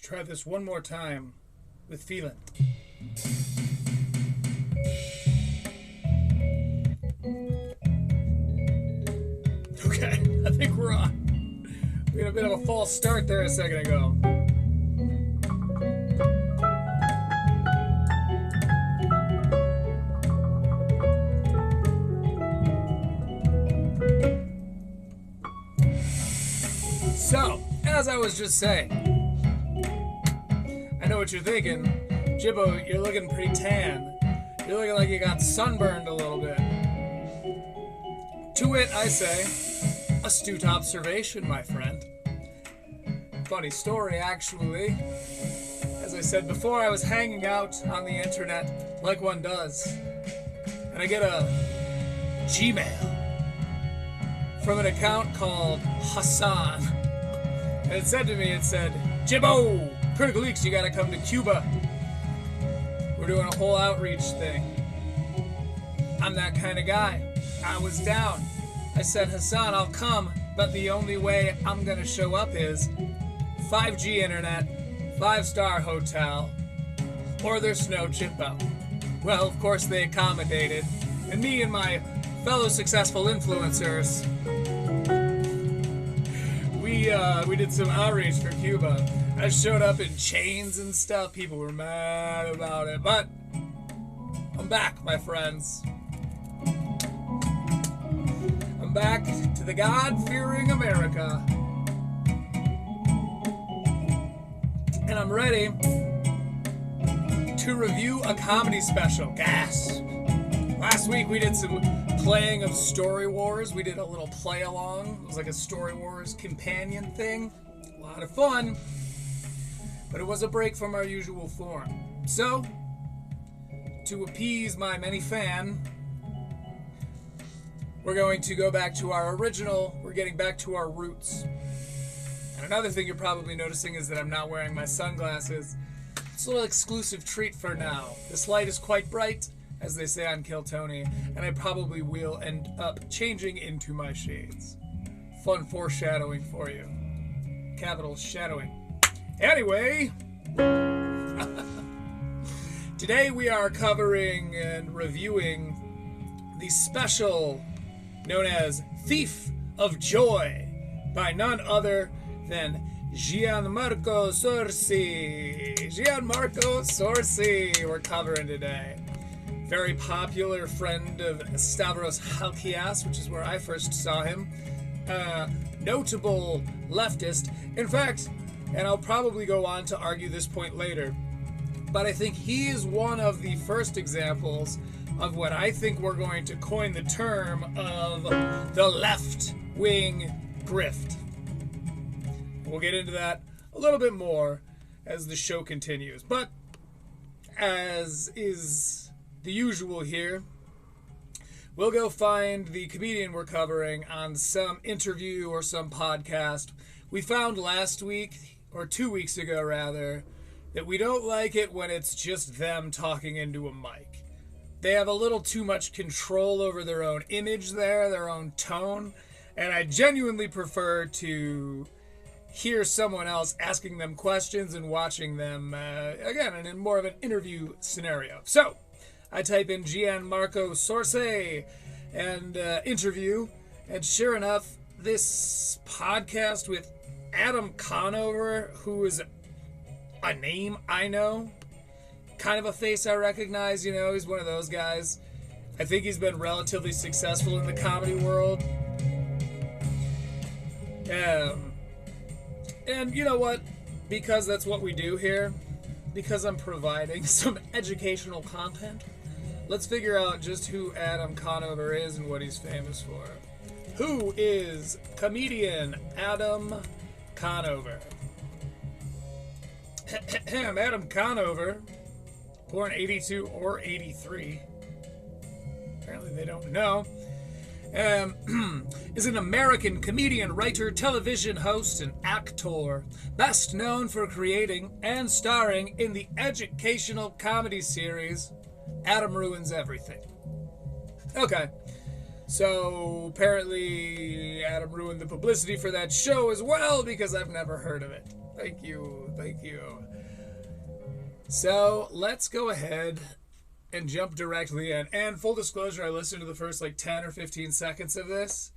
Try this one more time with feeling. Okay, I think we're on. We had a bit of a false start there a second ago. So, as I was just saying, I know what you're thinking. Jibbo, you're looking pretty tan. You're looking like you got sunburned a little bit. To it, I say, astute observation, my friend. Funny story, actually. As I said before, I was hanging out on the internet, like one does, and I get a Gmail from an account called Hassan. And it said to me, Jibbo, Critical Leaks, you gotta come to Cuba. We're doing a whole outreach thing. I'm that kind of guy. I was down. I said, Hassan, I'll come, but the only way I'm gonna show up is 5G internet, 5-star hotel, or there's no Jibbo. Well, of course they accommodated, and me and my fellow successful influencers, we did some outreach for Cuba. I showed up in chains and stuff. People were mad about it, but I'm back, my friends. I'm back to the God-fearing America. And I'm ready to review a comedy special. Gas. Last week we did some playing of Story Wars. We did a little play-along. It was like a Story Wars companion thing. A lot of fun. But it was a break from our usual form. So, to appease my many fan, we're going to go back to our original. We're getting back to our roots. And another thing you're probably noticing is that I'm not wearing my sunglasses. It's a little exclusive treat for now. This light is quite bright, as they say on Kill Tony, and I probably will end up changing into my shades. Fun foreshadowing for you. Capital shadowing. Anyway, today we are covering and reviewing the special known as Thief of Joy by none other than Gianmarco Soresi. Gianmarco Soresi we're covering today. Very popular friend of Stavros Halkias, which is where I first saw him. Notable leftist. In fact, and I'll probably go on to argue this point later, but I think he is one of the first examples of what I think we're going to coin the term of the left-wing grift. We'll get into that a little bit more as the show continues. But as is the usual here, we'll go find the comedian we're covering on some interview or some podcast. We found last week, or 2 weeks ago rather, that we don't like it when it's just them talking into a mic. They have a little too much control over their own image there, their own tone, and I genuinely prefer to hear someone else asking them questions and watching them, again, in more of an interview scenario. So, I type in Gianmarco Soresi and interview, and sure enough, this podcast with Adam Conover, who is a name I know, kind of a face I recognize, you know, he's one of those guys. I think he's been relatively successful in the comedy world. And you know what? Because that's what we do here, because I'm providing some educational content, let's figure out just who Adam Conover is and what he's famous for. Who is comedian Adam Conover? Adam Conover, born 82 or 83, apparently they don't know, is an American comedian, writer, television host, and actor, best known for creating and starring in the educational comedy series Adam Ruins Everything. Okay, so apparently Adam ruined the publicity for that show as well, because I've never heard of it. Thank you. Thank you. So let's go ahead and jump directly in. And full disclosure, I listened to the first like 10 or 15 seconds of this,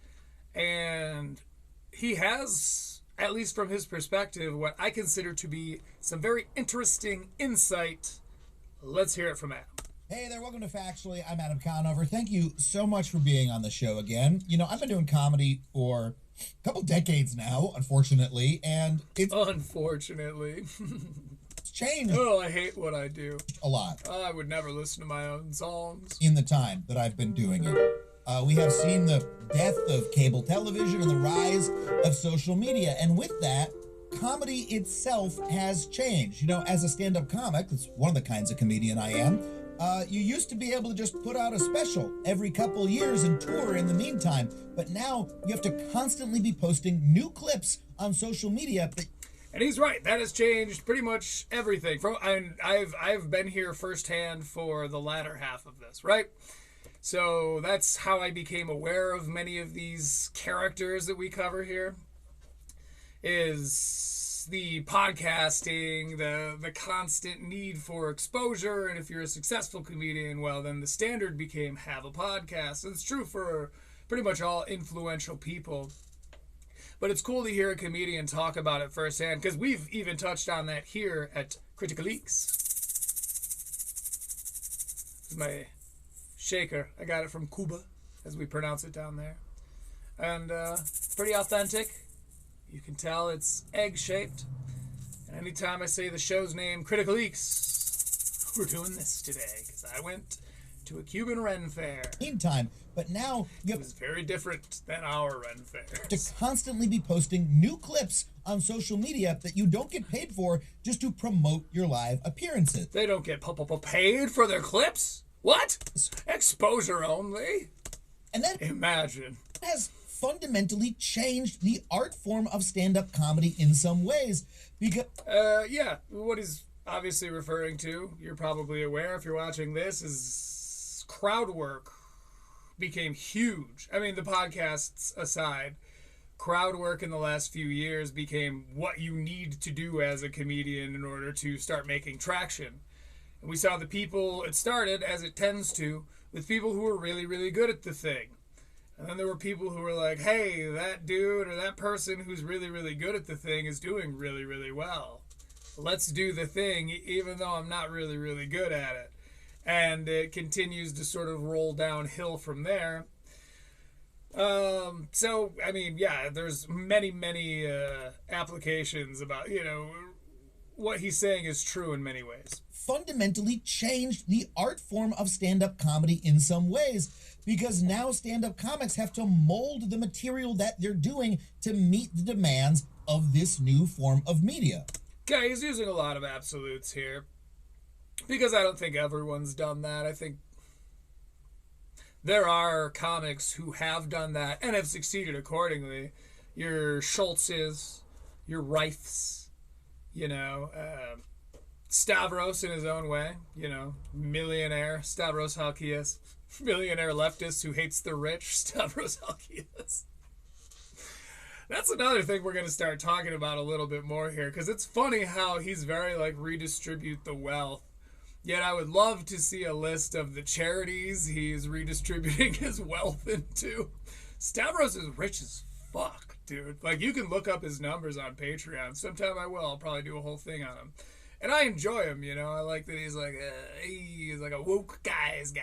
and he has, at least from his perspective, what I consider to be some very interesting insight. Let's hear it from Adam. Hey there, welcome to Factually. I'm Adam Conover. Thank you so much for being on the show again. You know, I've been doing comedy for a couple decades now, unfortunately, and it's... Unfortunately. It's changed. Oh, I hate what I do. A lot. I would never listen to my own songs. In the time that I've been doing it. We have seen the death of cable television and the rise of social media, and with that, comedy itself has changed. You know, as a stand-up comic, that's one of the kinds of comedian I am, you used to be able to just put out a special every couple years and tour in the meantime, but now you have to constantly be posting new clips on social media. And he's right. That has changed pretty much everything. I've been here firsthand for the latter half of this, right? So that's how I became aware of many of these characters that we cover here. Is the podcasting, the constant need for exposure, and if you're a successful comedian, well, then the standard became have a podcast. And it's true for pretty much all influential people. But it's cool to hear a comedian talk about it firsthand, because we've even touched on that here at Critical Leaks. This is my shaker. I got it from Cuba, as we pronounce it down there. And pretty authentic. You can tell it's egg-shaped. And anytime I say the show's name, Critical Leaks, we're doing this today, because I went to a Cuban Ren Fair. Meantime, but now you have... It was very different than our Ren Fair. To constantly be posting new clips on social media that you don't get paid for just to promote your live appearances. They don't get paid for their clips? What? Exposure only? And that... Imagine. Has fundamentally changed the art form of stand-up comedy in some ways, because... Yeah, what he's obviously referring to, you're probably aware if you're watching this, is crowd work became huge. I mean, the podcasts aside, crowd work in the last few years became what you need to do as a comedian in order to start making traction. And we saw the people, it started, as it tends to, with people who were really, really good at the thing. And then there were people who were like, hey, that dude or that person who's really, really good at the thing is doing really, really well. Let's do the thing, even though I'm not really, really good at it. And it continues to sort of roll downhill from there. So, I mean, yeah, there's many applications about, you know, what he's saying is true in many ways. Fundamentally changed the art form of stand-up comedy in some ways, because now stand-up comics have to mold the material that they're doing to meet the demands of this new form of media. Yeah, he's using a lot of absolutes here, because I don't think everyone's done that. I think there are comics who have done that and have succeeded accordingly. Your Schultzes, your Reifs, you know, Stavros in his own way, you know, millionaire, Stavros Halkias, millionaire leftist who hates the rich, Stavros Halkias. That's another thing we're going to start talking about a little bit more here, because it's funny how he's very, like, redistribute the wealth. Yet I would love to see a list of the charities he's redistributing his wealth into. Stavros is rich as fuck, dude. Like, you can look up his numbers on Patreon. Sometime I will. I'll probably do a whole thing on him. And I enjoy him, you know. I like that he's like a woke guy's guy.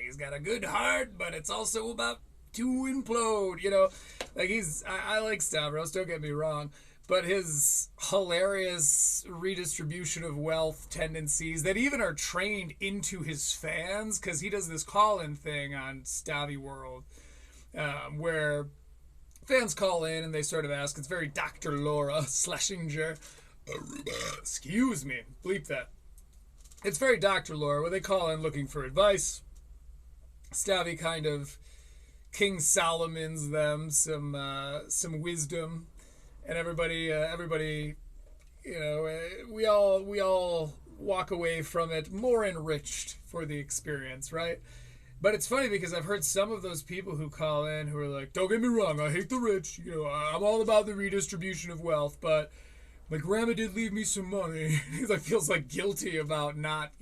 He's got a good heart, but it's also about to implode, you know. Like, I like Stavros, don't get me wrong. But his hilarious redistribution of wealth tendencies that even are trained into his fans, because he does this call-in thing on Stavy World, where fans call in and they sort of ask, it's very Dr. Laura Schlesinger, Aruba, excuse me, bleep that. It's very Dr. Laura, where they call in looking for advice. Stavy kind of King Solomon's them some wisdom. And everybody, you know, we all walk away from it more enriched for the experience, right? But it's funny because I've heard some of those people who call in who are like, don't get me wrong, I hate the rich, you know, I'm all about the redistribution of wealth, but my grandma did leave me some money. He like feels like guilty about not,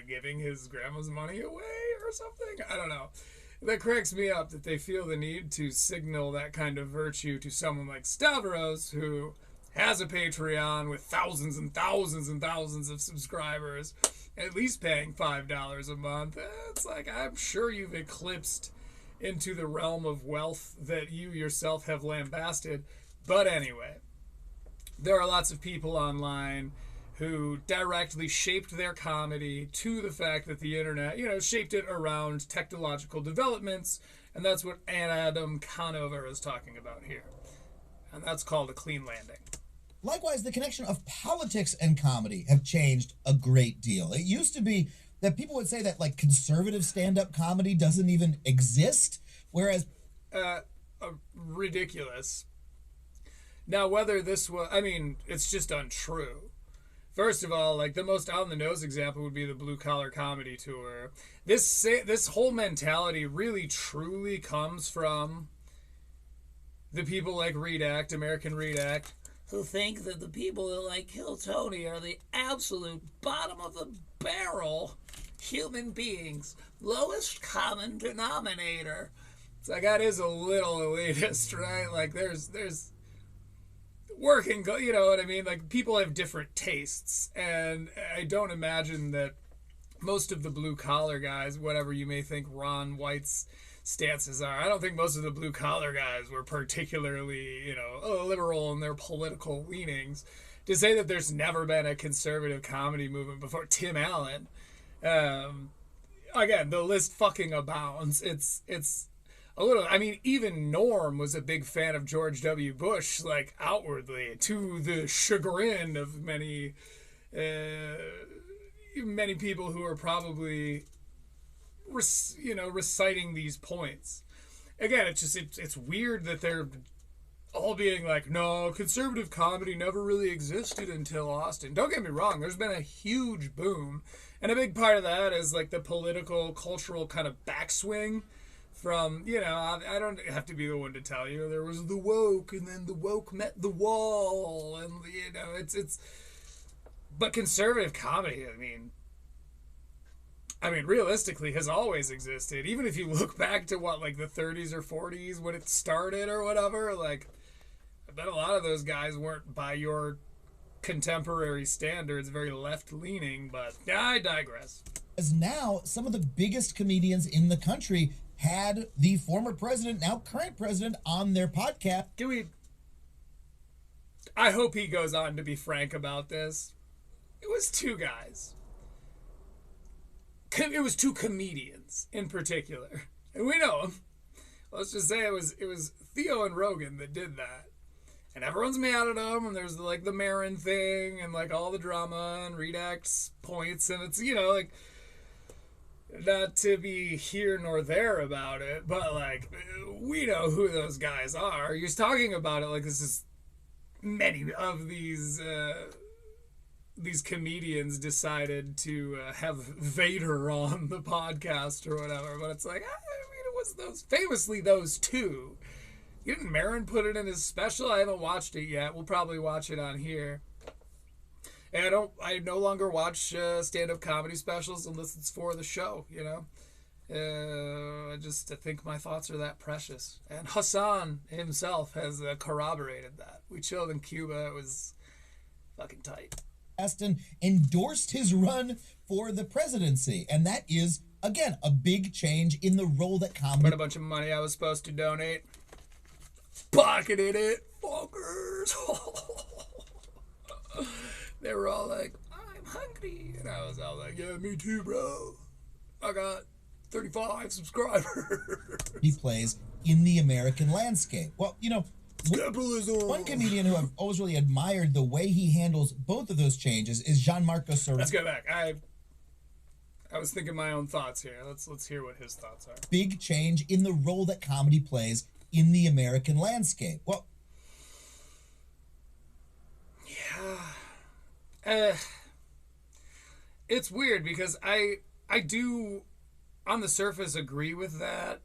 giving his grandma's money away or something. I don't know. That cracks me up that they feel the need to signal that kind of virtue to someone like Stavros, who has a Patreon with thousands and thousands and thousands of subscribers, at least paying $5 a month. It's like, I'm sure you've eclipsed into the realm of wealth that you yourself have lambasted. But anyway, there are lots of people online who directly shaped their comedy to the fact that the internet, shaped it around technological developments, and that's what Adam Conover is talking about here. And that's called a clean landing. Likewise, the connection of politics and comedy have changed a great deal. It used to be that people would say that, like, conservative stand-up comedy doesn't even exist, whereas... ridiculous. Now, whether this was... it's just untrue. First of all, like, the most on-the-nose example would be the Blue Collar Comedy Tour. This whole mentality really, truly comes from the people like Redact, American Redact, who think that the people that like Kill Tony are the absolute bottom of the barrel human beings. Lowest common denominator. It's like, that is a little elitist, right? Like, there's working, you know what I mean? Like, people have different tastes, and I don't imagine that most of the blue-collar guys, whatever you may think Ron White's stances are, I don't think most of the blue-collar guys were particularly, liberal in their political leanings. To say that there's never been a conservative comedy movement before, Tim Allen, again, the list fucking abounds. It's a little, even Norm was a big fan of George W. Bush, like, outwardly, to the chagrin of many people who are probably, reciting these points. Again, it's weird that they're all being like, no, conservative comedy never really existed until Austin. Don't get me wrong, there's been a huge boom, and a big part of that is, like, the political, cultural kind of backswing from, I don't have to be the one to tell you, there was the woke, and then the woke met the wall, and, it's but conservative comedy, realistically has always existed. Even if you look back to like the 30s or 40s when it started or whatever, like, I bet a lot of those guys weren't, by your contemporary standards, very left-leaning, but I digress. As now, some of the biggest comedians in the country had the former president, now current president, on their podcast. I hope he goes on to be frank about this. It was two guys. It was two comedians in particular, and we know them. Let's just say it was Theo and Rogan that did that, and everyone's mad at them. And there's like the Marin thing, and like all the drama and Redact's points, and it's like, not to be here nor there about it, but like, we know who those guys are. You're talking about it like this is many of these comedians decided to have Vader on the podcast or whatever, but it's like, it was famously those two. Didn't Marin put it in his special? I haven't watched it yet. We'll probably watch it on here. And I no longer watch stand-up comedy specials unless it's for the show, I think my thoughts are that precious. And Hassan himself has corroborated that. We chilled in Cuba. It was fucking tight. Aston endorsed his run for the presidency, and that is, again, a big change in the role that comedy... But a bunch of money I was supposed to donate. Pocketed it, fuckers. They were all like, I'm hungry. And I was all like, yeah, me too, bro. I got 35 subscribers. He plays in the American landscape. Well, capitalism. One comedian who I've always really admired the way he handles both of those changes is Gianmarco Soresi. Let's go back. I was thinking my own thoughts here. Let's hear what his thoughts are. Big change in the role that comedy plays in the American landscape. Well, yeah. It's weird because I do, on the surface, agree with that.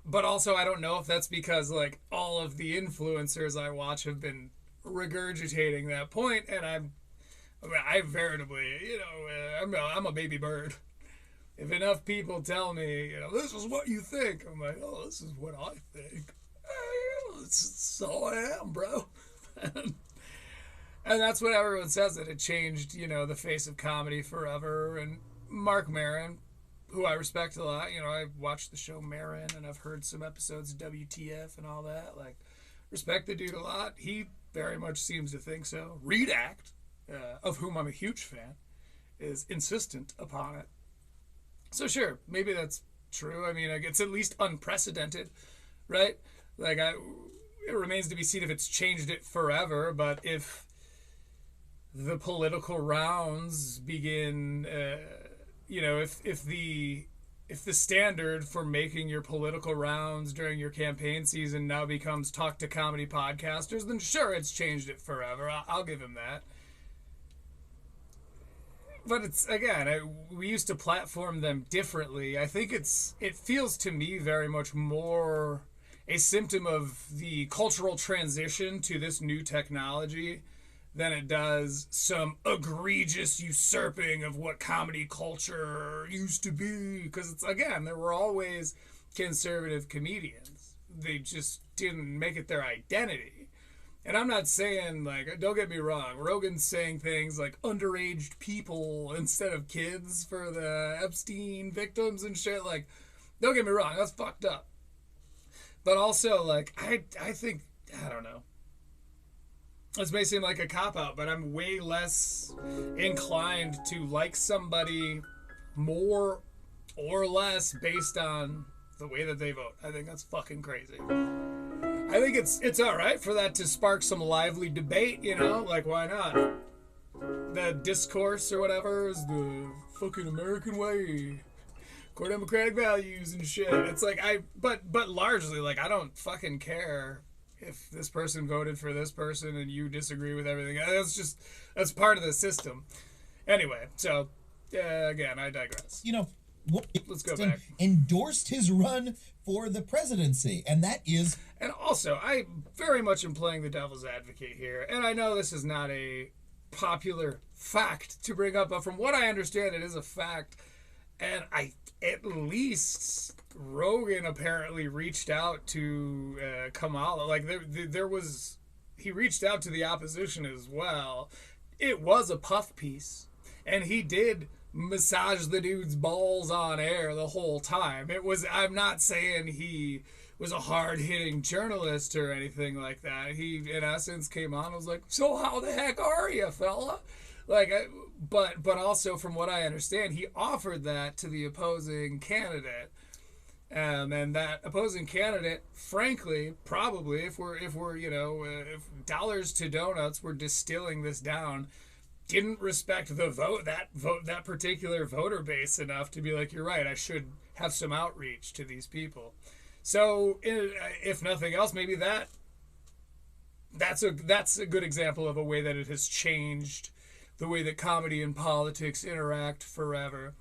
But also, I don't know if that's because, like, all of the influencers I watch have been regurgitating that point, and I veritably, I'm a baby bird. If enough people tell me, this is what you think, I'm like, oh, this is what I think. So I am, bro. And that's what everyone says, that it changed, the face of comedy forever. And Mark Maron, who I respect a lot, I watched the show Maron, and I've heard some episodes of WTF and all that. Like, respect the dude a lot. He very much seems to think so. Redact, of whom I'm a huge fan, is insistent upon it. So sure, maybe that's true. I mean, it's at least unprecedented, right? Like, it remains to be seen if it's changed it forever, but if the political rounds begin, if the standard for making your political rounds during your campaign season now becomes talk to comedy podcasters, then sure, it's changed it forever. I'll give him that. But it's, again, we used to platform them differently. I think it feels to me very much more a symptom of the cultural transition to this new technology than it does some egregious usurping of what comedy culture used to be. Because it's, again, there were always conservative comedians. They just didn't make it their identity. And I'm not saying, like, don't get me wrong, Rogan's saying things like underage people instead of kids for the Epstein victims and shit. Like, don't get me wrong, that's fucked up. But also, like, I think, I don't know. This may seem like a cop-out, but I'm way less inclined to like somebody more or less based on the way that they vote. I think that's fucking crazy. I think it's all right for that to spark some lively debate, like, why not? The discourse or whatever is the fucking American way, core democratic values and shit. It's like, but largely, like, I don't fucking care if this person voted for this person and you disagree with everything. That's part of the system. Anyway, so again, I digress. Let's go back. Endorsed his run for the presidency, and that is... And also, I very much am playing the devil's advocate here, and I know this is not a popular fact to bring up, but from what I understand, it is a fact, and at least Rogan apparently reached out to Kamala. Like, he reached out to the opposition as well. It was a puff piece, and he did massage the dude's balls on air the whole time. I'm not saying he was a hard-hitting journalist or anything like that. He, in essence, came on and was like, so how the heck are you, fella? Like, but also, from what I understand, he offered that to the opposing candidate. And that opposing candidate, frankly, probably, if dollars to donuts, we're distilling this down, didn't respect that particular voter base enough to be like, you're right, I should have some outreach to these people. So if nothing else, maybe that's a good example of a way that it has changed the way that comedy and politics interact forever.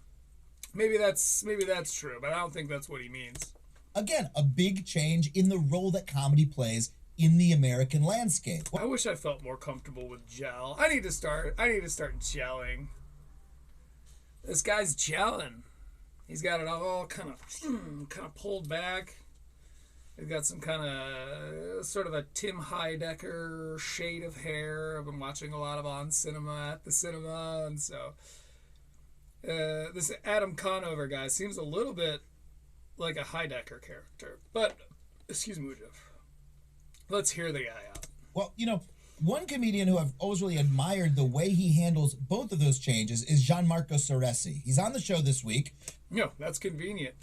Maybe that's true, but I don't think that's what he means. Again, a big change in the role that comedy plays in the American landscape. I wish I felt more comfortable with gel. I need to start gelling. This guy's gelling. He's got it all kind of pulled back. He's got some kind of sort of a Tim Heidecker shade of hair. I've been watching a lot of On Cinema at the cinema, and so this Adam Conover guy seems a little bit like a Heidecker character. But excuse me, Jeff. Let's hear the guy out. Well, one comedian who I've always really admired the way he handles both of those changes is Gianmarco Soresi. He's on the show this week. Yeah, that's convenient.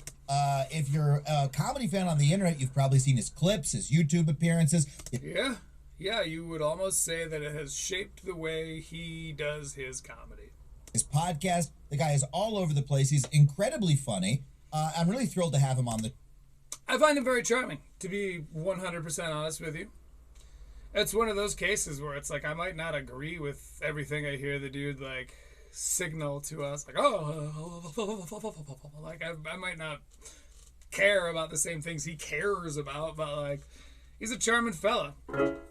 If you're a comedy fan on the internet, you've probably seen his clips, his YouTube appearances. Yeah, you would almost say that it has shaped the way he does his comedy. His podcast, the guy is all over the place. He's incredibly funny. I'm really thrilled to have him on the... I find him very charming, to be 100% honest with you. It's one of those cases where it's like, I might not agree with everything I hear the dude, like, signal to us. Like, like, I might not care about the same things he cares about, but, like, He's a charming fella.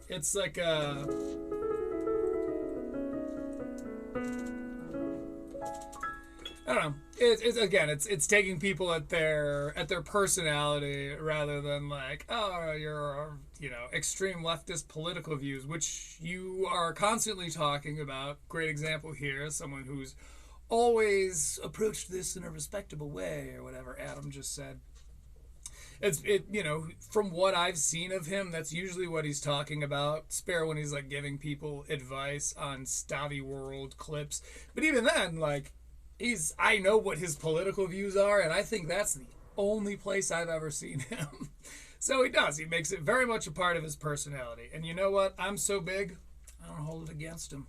It's like I don't know. It's taking people at their personality rather than like, oh, you're extreme leftist political views, which you are constantly talking about. Great example here, someone who's always approached this in a respectable way, or whatever Adam just said. From what I've seen of him, that's usually what he's talking about. Spare when he's like giving people advice on Stavi World clips, but even then, like, I know what his political views are, and I think that's the only place I've ever seen him. So he makes it very much a part of his personality. And you know what? I'm so big, I don't hold it against him.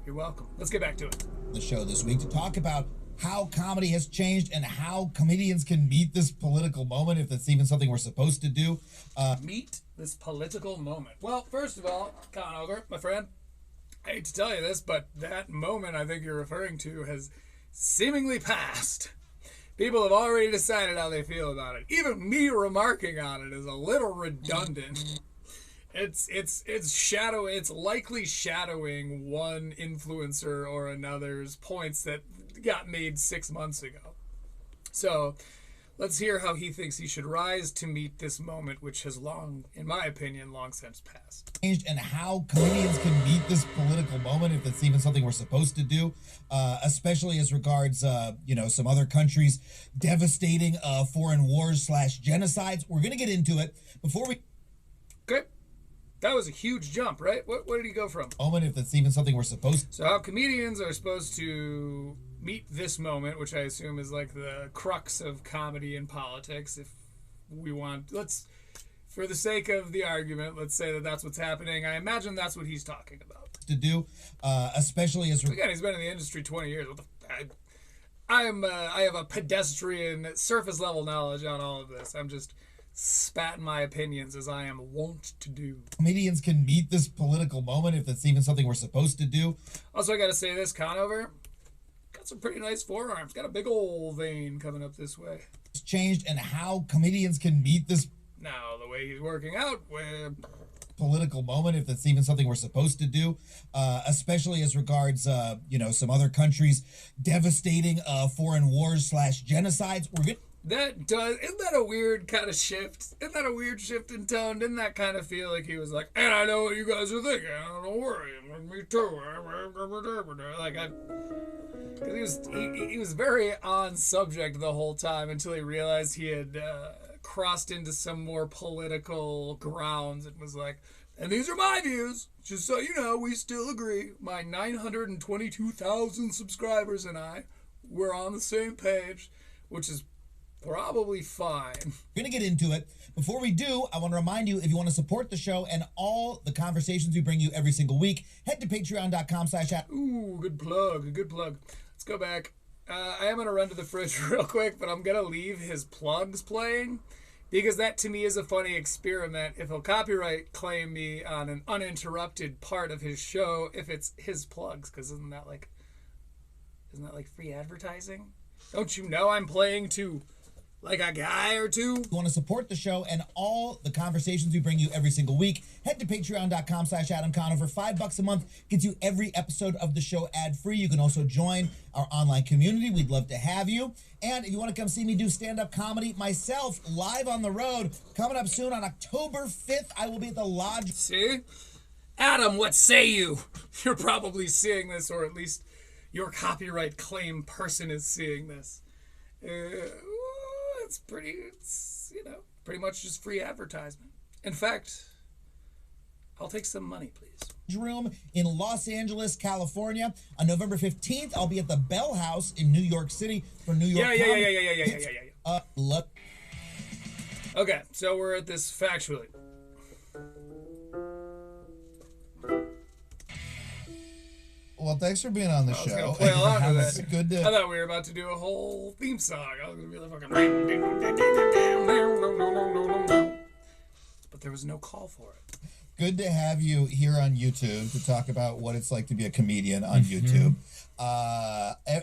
You're welcome. Let's get back to it. The show this week to talk about how comedy has changed and how comedians can meet this political moment, if that's even something we're supposed to do. Meet this political moment. Well, first of all, Conover, my friend, I hate to tell you this, but that moment I think you're referring to has seemingly passed. People have already decided how they feel about it. Even me remarking on it is a little redundant. It's likely shadowing one influencer or another's points that got made 6 months ago. So let's hear how he thinks he should rise to meet this moment, which has in my opinion, long since passed. And how comedians can meet this political moment, if that's even something we're supposed to do, especially as regards, some other countries' devastating foreign wars / genocides. We're going to get into it before we... Okay. That was a huge jump, right? What did he go from? Moment, if that's even something we're supposed to... So how comedians are supposed to meet this moment, which I assume is like the crux of comedy and politics. If we want, for the sake of the argument, let's say that that's what's happening. I imagine that's what he's talking about. To do, especially as... Again, he's been in the industry 20 years. I have a pedestrian surface level knowledge on all of this. I'm just spatting my opinions as I am wont to do. Comedians can meet this political moment, if that's even something we're supposed to do. Also, I gotta say this, Conover got some pretty nice forearms. Got a big old vein coming up this way. It's changed, and how comedians can meet this... Now, the way he's working out with... political moment, if that's even something we're supposed to do, especially as regards, some other countries' devastating foreign wars / genocides. Isn't that a weird kind of shift? Isn't that a weird shift in tone? Didn't that kind of feel like he was like, and I know what you guys are thinking, don't worry, me too. Because he was very on subject the whole time until he realized he had crossed into some more political grounds and was like, and these are my views, just so you know, we still agree. My 922,000 subscribers and I, we're on the same page, which is probably fine. We're going to get into it. Before we do, I want to remind you, if you want to support the show and all the conversations we bring you every single week, head to patreon.com/. Ooh, good plug. Let's go back. I am going to run to the fridge real quick, but I'm going to leave his plugs playing because that to me is a funny experiment. If he'll copyright claim me on an uninterrupted part of his show, if it's his plugs, because isn't that like free advertising? Don't you know I'm playing to like a guy or two? If you want to support the show and all the conversations we bring you every single week, head to patreon.com/Adam Conover. $5 a month gets you every episode of the show ad-free. You can also join our online community. We'd love to have you. And if you want to come see me do stand-up comedy myself live on the road, coming up soon on October 5th, I will be at the Lodge. See? Adam, what say you? You're probably seeing this, or at least your copyright claim person is seeing this. It's pretty much just free advertisement. In fact, I'll take some money, please. Room in Los Angeles, California. On November 15th, I'll be at the Bell House in New York City for New York Comedy. Okay, so we're at this factually. Well, thanks for being on the show. I was play along with it. Good I thought we were about to do a whole theme song. I was going to be like fucking... But there was no call for it. Good to have you here on YouTube to talk about what it's like to be a comedian on YouTube.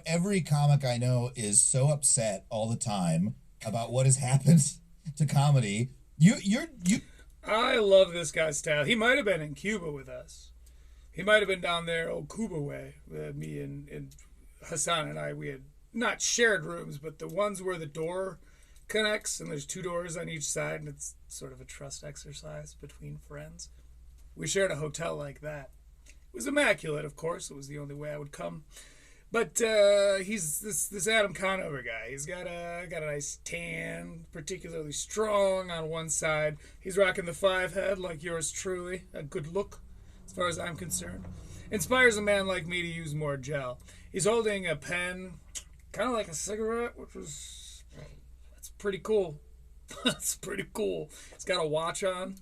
Every comic I know is so upset all the time about what has happened to comedy. You. I love this guy's style. He might have been in Cuba with us. He might have been down there, old Cuba way. Me and Hassan and I, we had not shared rooms, but the ones where the door connects and there's two doors on each side, and it's sort of a trust exercise between friends. We shared a hotel like that. It was immaculate, of course. It was the only way I would come. But he's this Adam Conover guy. He's got a nice tan, particularly strong on one side. He's rocking the 5 head like yours truly. A good look, as far as I'm concerned. Inspires a man like me to use more gel. He's holding a pen, kind of like a cigarette, that's pretty cool. That's pretty cool. He's got a watch on.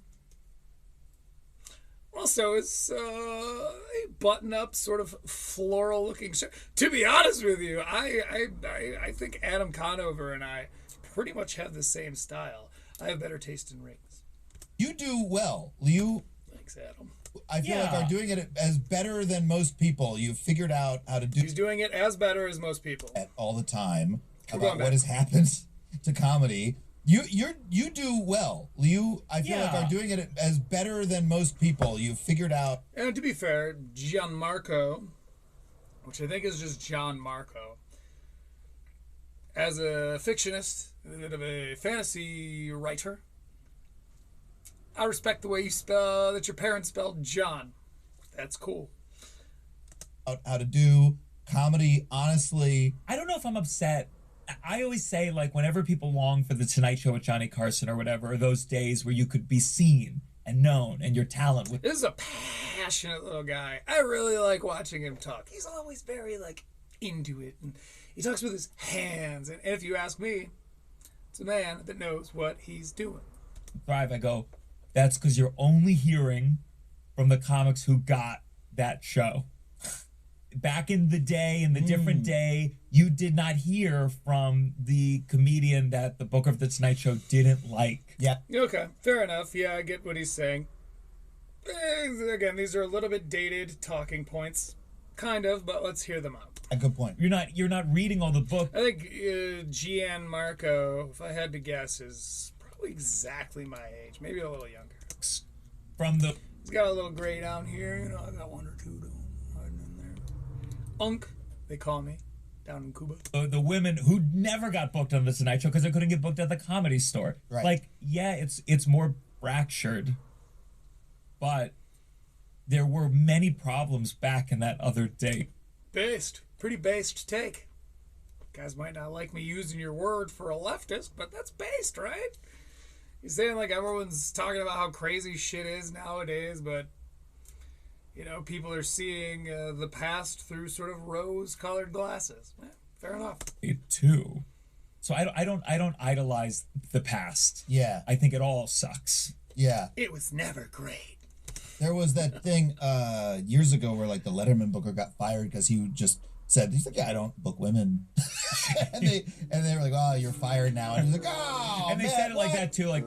Also, it's a button-up, sort of floral-looking shirt. To be honest with you, I think Adam Conover and I pretty much have the same style. I have better taste in rings. You do well. You. Thanks, Adam. I feel like are doing it as better than most people. You've figured out how to do. He's doing it as better as most people. At all the time about what has happened to comedy. You do well. I feel like are doing it as better than most people. You've figured out. And to be fair, Gianmarco, which I think is just Gianmarco, as a fictionist, a bit of a fantasy writer, I respect the way you spell that your parents spelled John. That's cool. How to do comedy, honestly. I don't know if I'm upset. I always say, like, whenever people long for the Tonight Show with Johnny Carson or whatever, or those days where you could be seen and known and your talent would... This is a passionate little guy. I really like watching him talk. He's always very, like, into it. And he talks with his hands. And if you ask me, it's a man that knows what he's doing. Thrive, I go, that's because you're only hearing from the comics who got that show. Back in the day, in the different day, you did not hear from the comedian that the Booker of the Tonight Show didn't like. Yeah. Okay, fair enough. Yeah, I get what he's saying. Again, these are a little bit dated talking points. Kind of, but let's hear them out. A good point. You're not reading all the book. I think Gianmarco, if I had to guess, is probably exactly my age. Maybe a little younger. He's got a little gray down here. You know, I got one or two hiding in there. Unk, they call me, down in Cuba. The women who never got booked on the Tonight Show because they couldn't get booked at the Comedy Store. Right. Like, yeah, it's more fractured, but there were many problems back in that other day. Pretty based take. Guys might not like me using your word for a leftist, but that's based, right? You're saying like everyone's talking about how crazy shit is nowadays, but you know, people are seeing the past through sort of rose-colored glasses. Fair enough. It too. So I don't idolize the past. Yeah. I think it all sucks. Yeah. It was never great. There was that thing years ago where like the Letterman booker got fired because he just said, he's like, yeah, I don't book women. and they were like, oh, you're fired now. And he's like, oh, and they man, said it like that too, like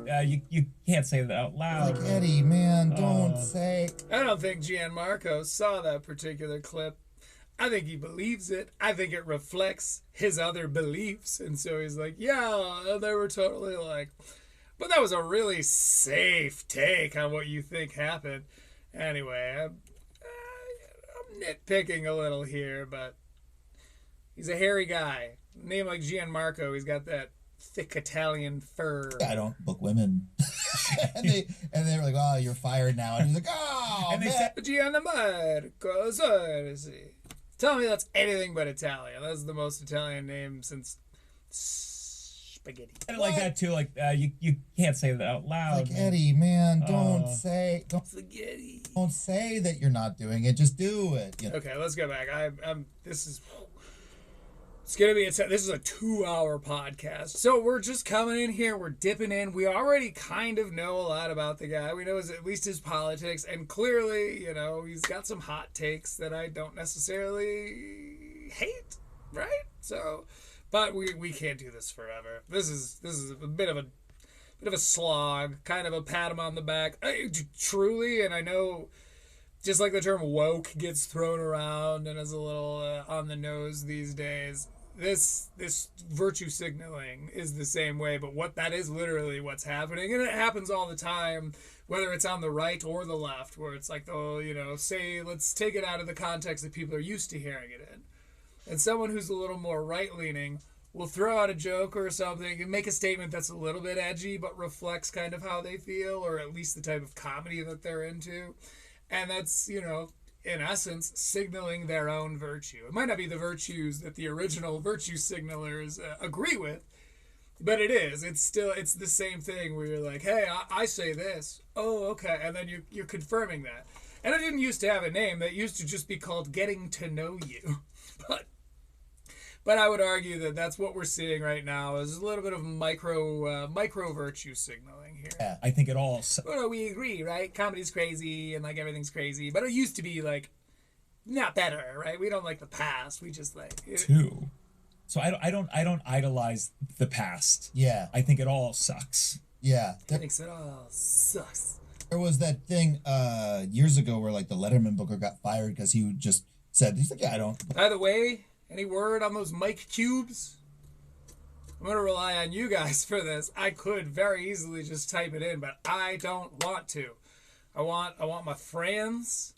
you can't say that out loud. Like, Eddie, man, don't say. I don't think Gianmarco saw that particular clip. I think he believes it. I think it reflects his other beliefs. And so he's like, yeah, they were totally like, but that was a really safe take on what you think happened. Anyway, I'm nitpicking a little here, but he's a hairy guy. Name like Gianmarco, he's got that thick Italian fur. I don't book women. and they were like, oh, you're fired now. And he's like, oh, and they said, Gianmarco Soresi. Tell me that's anything but Italian. That's the most Italian name since spaghetti. Like that too, like you can't say that out loud. Like, Eddie, man, don't say spaghetti. Don't say that you're not doing it. Just do it. You know? Okay, let's go back. It's gonna be this is a 2-hour podcast, so we're just coming in here. We're dipping in. We already kind of know a lot about the guy. We know at least his politics, and clearly, you know, he's got some hot takes that I don't necessarily hate, right? So, but we can't do this forever. This is a bit of a slog, kind of a pat him on the back. Truly, and I know, just like the term woke gets thrown around and is a little on the nose these days, this virtue signaling is the same way, but what that is literally what's happening, and it happens all the time, whether it's on the right or the left, where it's like, oh, say, let's take it out of the context that people are used to hearing it in. And someone who's a little more right-leaning will throw out a joke or something and make a statement that's a little bit edgy but reflects kind of how they feel, or at least the type of comedy that they're into. And that's, in essence, signaling their own virtue. It might not be the virtues that the original virtue signalers agree with, but it is. It's the same thing where you're like, hey, I say this. Oh, okay. And then you're confirming that. And it didn't used to have a name. That used to just be called getting to know you. But I would argue that that's what we're seeing right now is a little bit of micro virtue signaling here. Yeah, I think it all. Well, we agree, right? Comedy's crazy and like everything's crazy, but it used to be like not better, right? We don't like the past. We just like it. Too. So I don't idolize the past. Yeah. I think it all sucks. Yeah. I think it all sucks. There was that thing years ago where like the Letterman booker got fired because he just said, he's like, yeah, I don't. By the way, any word on those mic cubes? I'm going to rely on you guys for this. I could very easily just type it in, but I don't want to. I want my friends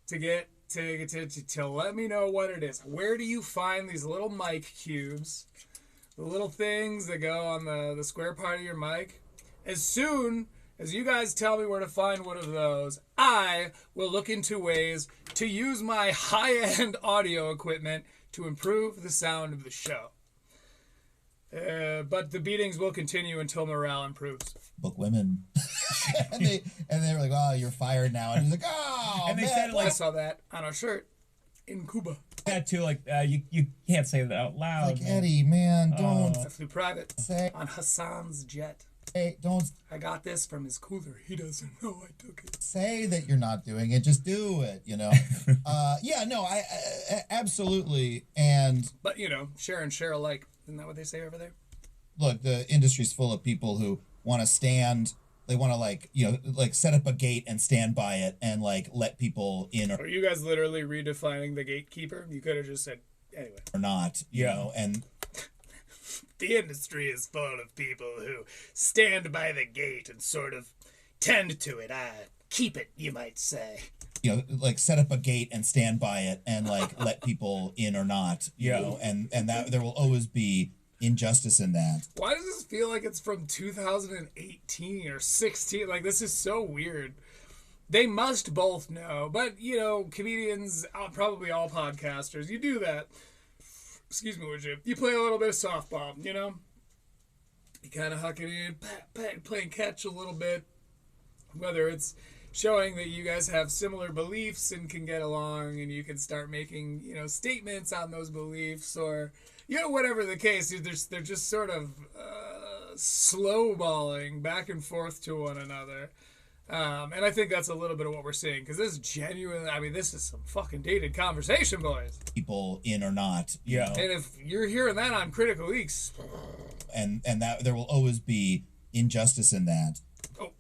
to get to let me know what it is. Where do you find these little mic cubes? The little things that go on the square part of your mic? As soon as you guys tell me where to find one of those, I will look into ways to use my high-end audio equipment to improve the sound of the show. But the beatings will continue until morale improves. Book women. and they were like, oh, you're fired now. And he's like, oh, And they man. said it like I saw that on a shirt in Cuba. that too. Like you can't say that out loud. Like, Eddie, man, don't I flew private say, on Hassan's jet. don't I got this from his cooler. He doesn't know I took it. say that you're not doing it. Just do it, Yeah, no, I absolutely. And But, share and share alike. Isn't that what they say over there? look, the industry's full of people who want to stand. They want to like set up a gate and stand by it and like let people in Are you guys literally redefining the gatekeeper? You could have just said, anyway. or not, you know, and The industry is full of people who stand by the gate and sort of tend to it. Keep it, you might say. like set up a gate and stand by it and like let people in or not, you know, and that there will always be injustice in that. Why does this feel like it's from 2018 or 16? Like, this is so weird. They must both know, but, comedians, probably all podcasters, you do that. Excuse me, would you? You play a little bit of softball, You kind of huck it in, playing catch a little bit. Whether it's showing that you guys have similar beliefs and can get along and you can start making, statements on those beliefs or, whatever the case, they're just sort of slow-balling back and forth to one another. And I think that's a little bit of what we're seeing because this is genuinely, this is some fucking dated conversation, boys. People in or not, you know. And if you're hearing that on Critical Leaks. And that there will always be injustice in that. Oh.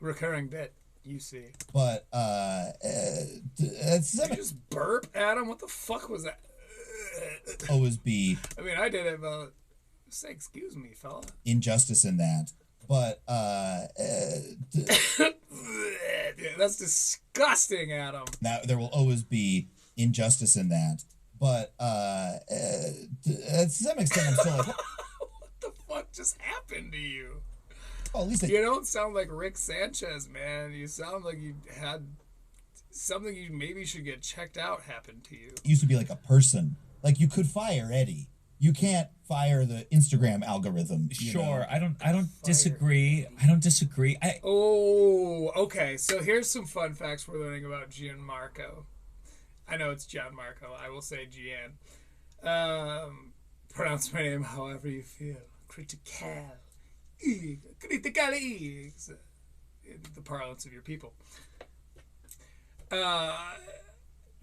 Recurring bit, you see. But it's Did you just burp, Adam? What the fuck was that? always be I did it, but say excuse me, fella. injustice in that. But That's disgusting, Adam. that there will always be injustice in that. But to some extent, I'm still like, What the fuck just happened to you? well, at least You don't sound like Rick Sanchez, man. You sound like you had something you maybe should get checked out happen to you. it used to be like a person. Like you could fire Eddie. You can't fire the Instagram algorithm. Sure, I don't disagree. I don't disagree. Oh, okay. So here's some fun facts we're learning about Gianmarco. I know it's Gianmarco. I will say Gian. Pronounce my name however you feel. Critical. Critically. In the parlance of your people.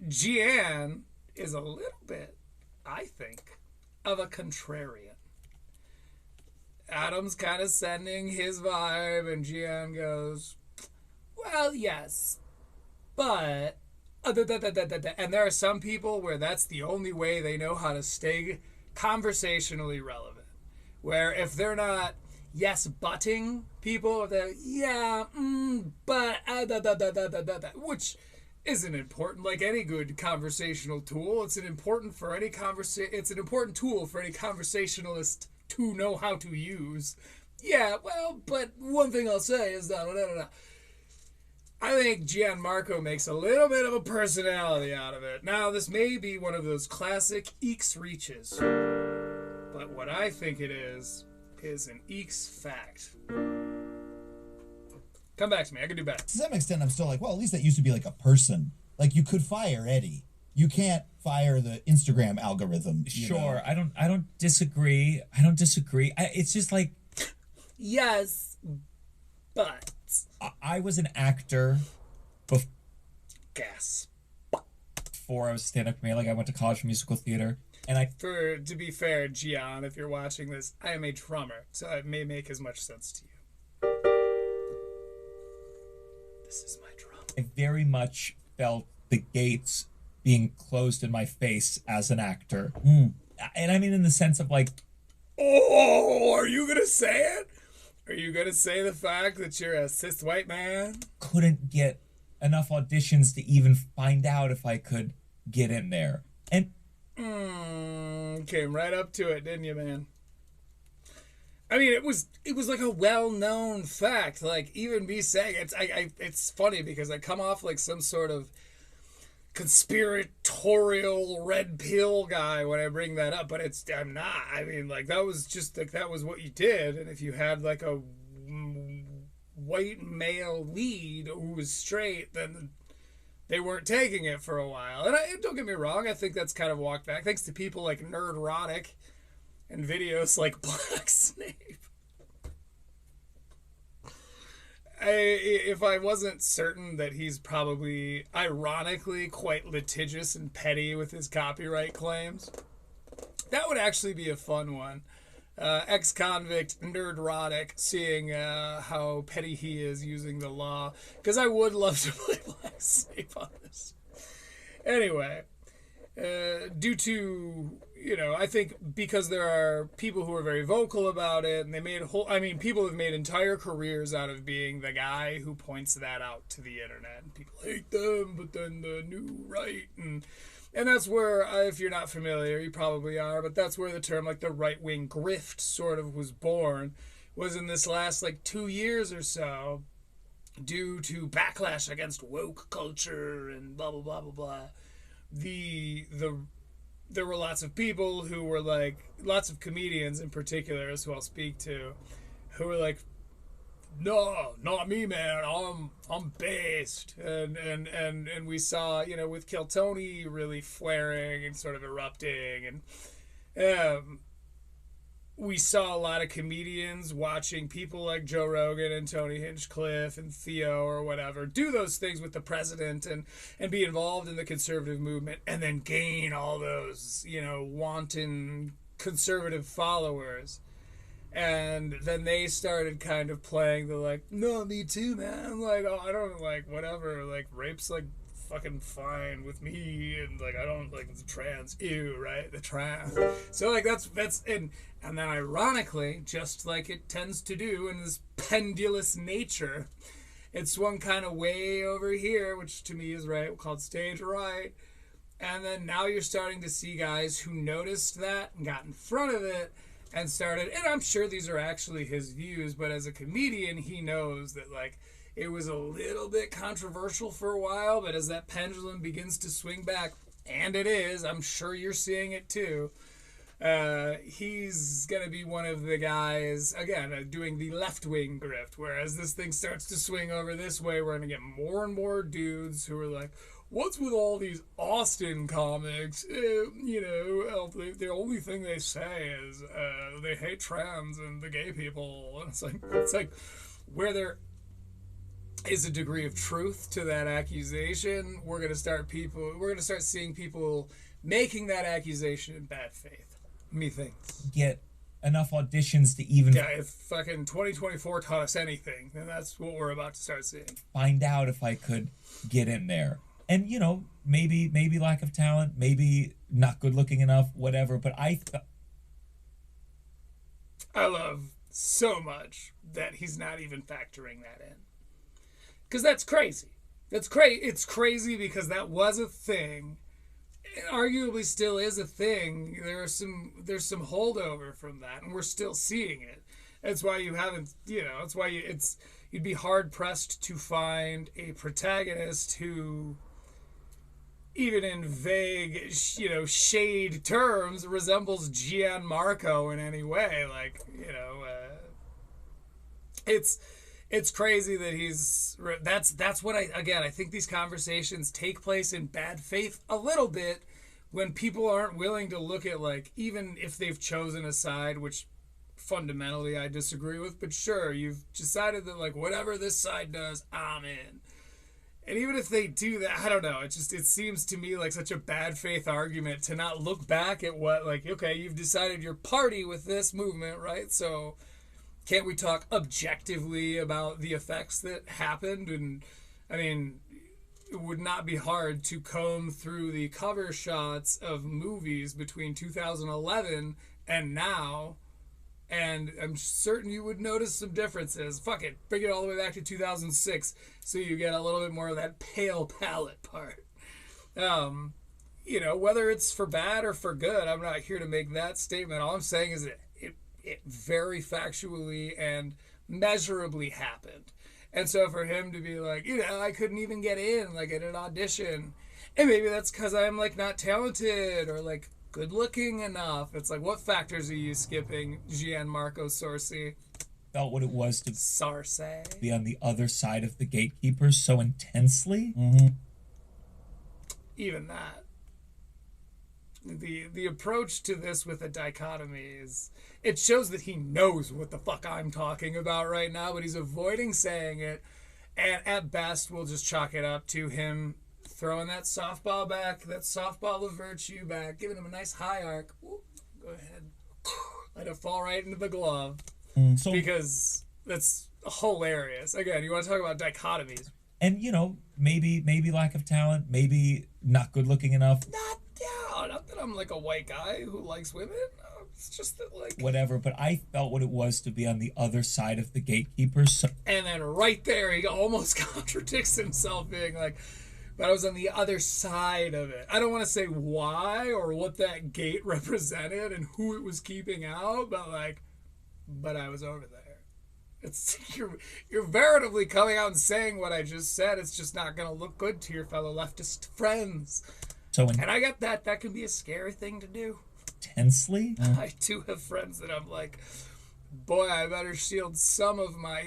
Gian is a little bit, I think, of a contrarian. Adam's kind of sending his vibe, and Gian goes, well, yes, but And there are some people where that's the only way they know how to stay conversationally relevant. Where if they're not yes butting people, they're yeah, but which isn't important. Like any good conversational tool, it's an important tool for any conversationalist to know how to use. Yeah, well, but one thing I'll say is that I think Gianmarco makes a little bit of a personality out of it. Now, this may be one of those classic Eeks reaches, but what I think it is an Eeks fact. Come back to me. I can do better. To some extent, I'm still like, well, at least that used to be like a person. Like, you could fire Eddie. You can't fire the Instagram algorithm. Sure, know? I don't disagree. It's just like, yes, but I was an actor before I was a stand-up comedian. Like, I went to college for musical theater, and to be fair, Gian, if you're watching this, I am a drummer, so it may make as much sense to you. This is my drum. I very much felt the gates being closed in my face as an actor. And I mean in the sense of like, oh, are you gonna say it? Are you gonna say the fact that you're a cis white man? Couldn't get enough auditions to even find out if I could get in there. And came right up to it, didn't you, man? I mean, it was like a well-known fact. Like, even me saying it, it's funny because I come off like some sort of conspiratorial red pill guy when I bring that up, but I'm not. I mean, like, that was just like, that was what you did. And if you had like a white male lead who was straight, then they weren't taking it for a while. And don't get me wrong, I think that's kind of walked back thanks to people like Nerdrotic and videos like Black Snape. If I wasn't certain that he's probably, ironically, quite litigious and petty with his copyright claims, that would actually be a fun one. Ex-convict Nerdrotic, seeing how petty he is using the law. Because I would love to play Black Snape on this. Anyway, due to, I think because there are people who are very vocal about it, and they made people have made entire careers out of being the guy who points that out to the internet. And people hate them, but then the new right, and that's where, if you're not familiar, you probably are, but that's where the term, like, the right-wing grift sort of was born, was in this last, 2 years or so, due to backlash against woke culture and blah, blah, blah, blah, blah. There were lots of people who were lots of comedians in particular, is who I'll speak to, who were like, no, not me, man. I'm based, and we saw, with Kill Tony really flaring and sort of erupting, and we saw a lot of comedians watching people like Joe Rogan and Tony Hinchcliffe and Theo or whatever do those things with the president and be involved in the conservative movement, and then gain all those, wanton conservative followers. And then they started kind of playing the no, me too, man. Oh, I don't whatever. Rape's fucking fine with me, and I don't the trans. Ew, right? The trans. So that's and then ironically, just like it tends to do in this pendulous nature, it swung kind of way over here, which to me is right, called stage right. And then now you're starting to see guys who noticed that and got in front of it. And started, and I'm sure these are actually his views, but as a comedian, he knows that, it was a little bit controversial for a while, but as that pendulum begins to swing back, and it is, I'm sure you're seeing it too, he's going to be one of the guys, again, doing the left-wing grift, whereas this thing starts to swing over this way, we're going to get more and more dudes who are like, what's with all these Austin comics? The only thing they say is they hate trans and the gay people. And it's like where there is a degree of truth to that accusation, we're gonna start seeing people making that accusation in bad faith. Methinks. Get enough auditions to even if fucking 2024 taught us anything, then that's what we're about to start seeing. Find out if I could get in there. And maybe lack of talent, maybe not good looking enough, whatever. But I love so much that he's not even factoring that in. Because that's crazy. It's crazy because that was a thing. It arguably still is a thing. There's some holdover from that, and we're still seeing it. That's why you haven't, that's why you'd be hard pressed to find a protagonist who, even in vague, shade terms, resembles Gianmarco in any way. Like, it's crazy that that's what I think these conversations take place in bad faith a little bit when people aren't willing to look at, like, even if they've chosen a side, which fundamentally I disagree with, but sure, you've decided that, like, whatever this side does, I'm in. And even if they do that, I don't know, it seems to me like such a bad faith argument to not look back at what, like, okay, you've decided your party with this movement, right? So can't we talk objectively about the effects that happened? And I mean, it would not be hard to comb through the cover shots of movies between 2011 and now, and I'm certain you would notice some differences. Fuck it, bring it all the way back to 2006 so you get a little bit more of that pale palette part. Whether it's for bad or for good, I'm not here to make that statement. All I'm saying is that it very factually and measurably happened. And so for him to be like, I couldn't even get in, like, at an audition, and maybe that's because I'm, like, not talented or, like, good looking enough. It's like, what factors are you skipping, Gianmarco Soresi? Felt what it was to Soresi. Be on the other side of the gatekeepers so intensely. Even that. The approach to this with a dichotomy is, it shows that he knows what the fuck I'm talking about right now, but he's avoiding saying it, and at best we'll just chalk it up to him throwing that softball back, that softball of virtue back, giving him a nice high arc. Ooh, go ahead, let it fall right into the glove, because that's hilarious. Again, you want to talk about dichotomies, and maybe lack of talent, maybe not good looking enough. Not that I'm, like, a white guy who likes women. It's just that, like, whatever. But I felt what it was to be on the other side of the gatekeepers. So and then right there, he almost contradicts himself, being like, but I was on the other side of it. I don't want to say why or what that gate represented and who it was keeping out, but I was over there. It's you're veritably coming out and saying what I just said. It's just not going to look good to your fellow leftist friends. And I get that. That can be a scary thing to do. Intensely? I do have friends that I'm like, boy, I better shield some of my...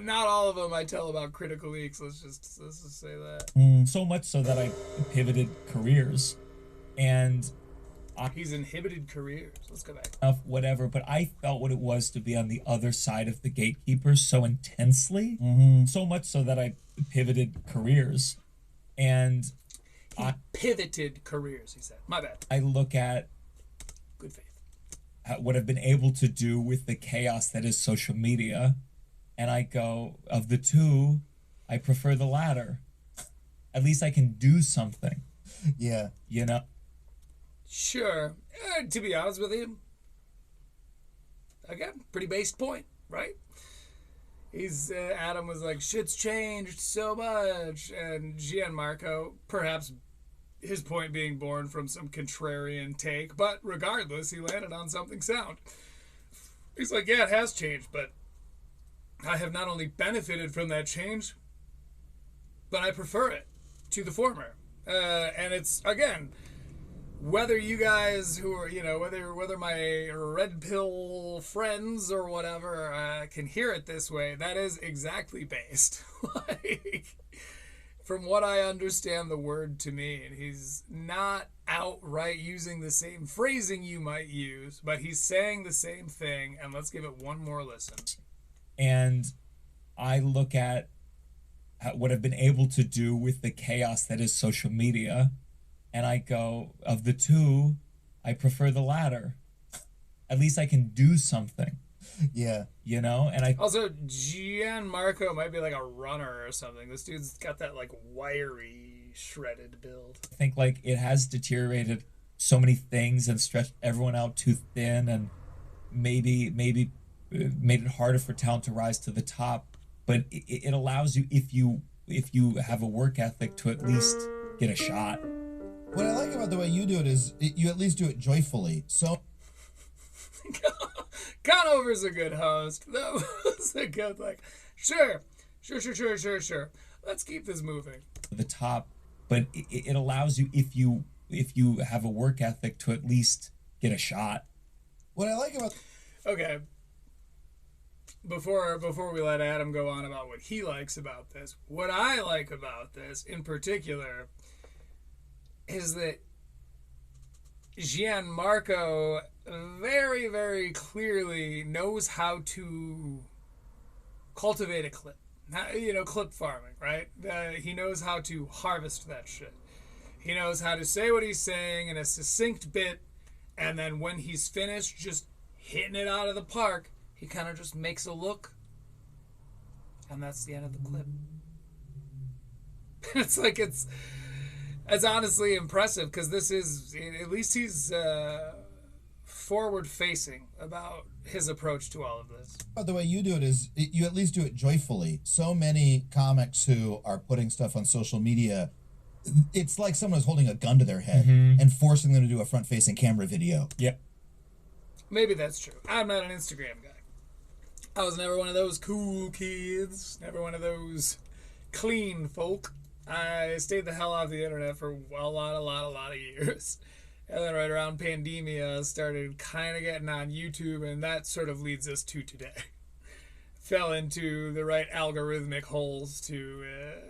not all of them I tell about critical leaks. Let's just say that. So much so that I pivoted careers. And... He's inhibited careers. Let's go back. Whatever, but I felt what it was to be on the other side of the gatekeepers so intensely. So much so that I pivoted careers. And... He pivoted careers, he said. My bad. I look at good faith. What I've been able to do with the chaos that is social media, and I go, of the two, I prefer the latter. At least I can do something. Yeah. Sure. To be honest with you, again, pretty based point, right? Adam was like, shit's changed so much, and Gianmarco, perhaps his point being born from some contrarian take, but regardless, he landed on something sound. He's like, yeah, it has changed, but I have not only benefited from that change, but I prefer it to the former. And it's, again, whether you guys who are, whether my red pill friends or whatever can hear it this way, that is exactly based. Like, from what I understand the word to mean, he's not outright using the same phrasing you might use, but he's saying the same thing, and let's give it one more listen. And I look at what I've been able to do with the chaos that is social media, and I go, of the two, I prefer the latter. At least I can do something. Yeah. You know, and I Also, Gianmarco might be like a runner or something. This dude's got that like wiry, shredded build. think like it has deteriorated so many things and stretched everyone out too thin, and maybe made it harder for talent to rise to the top. But it allows you, if you have a work ethic, to at least get a shot. What I like about the way you do it is you at least do it joyfully. So Conover's a good host. That was a good, like, sure. Let's keep this moving. The top, but it allows you, if you have a work ethic, to at least get a shot. what I like about Okay. Before we let Adam go on about what he likes about this, what I like about this in particular is that Gianmarco very, very clearly knows how to cultivate a clip. Clip farming, right? He knows how to harvest that shit. He knows how to say what he's saying in a succinct bit, and then when he's finished just hitting it out of the park, he kind of just makes a look, and that's the end of the clip. it's honestly impressive, because this is, at least he's forward facing about his approach to all of this. the way you do it is you at least do it joyfully. So many comics who are putting stuff on social media, it's like someone is holding a gun to their head and forcing them to do a front-facing camera video. Yep. Maybe that's true. I'm not an Instagram guy. I was never one of those cool kids, never one of those clean folk. I stayed the hell off the internet for a lot of years. And then right around pandemia, started kind of getting on YouTube, and that sort of leads us to today. Fell into the right algorithmic holes to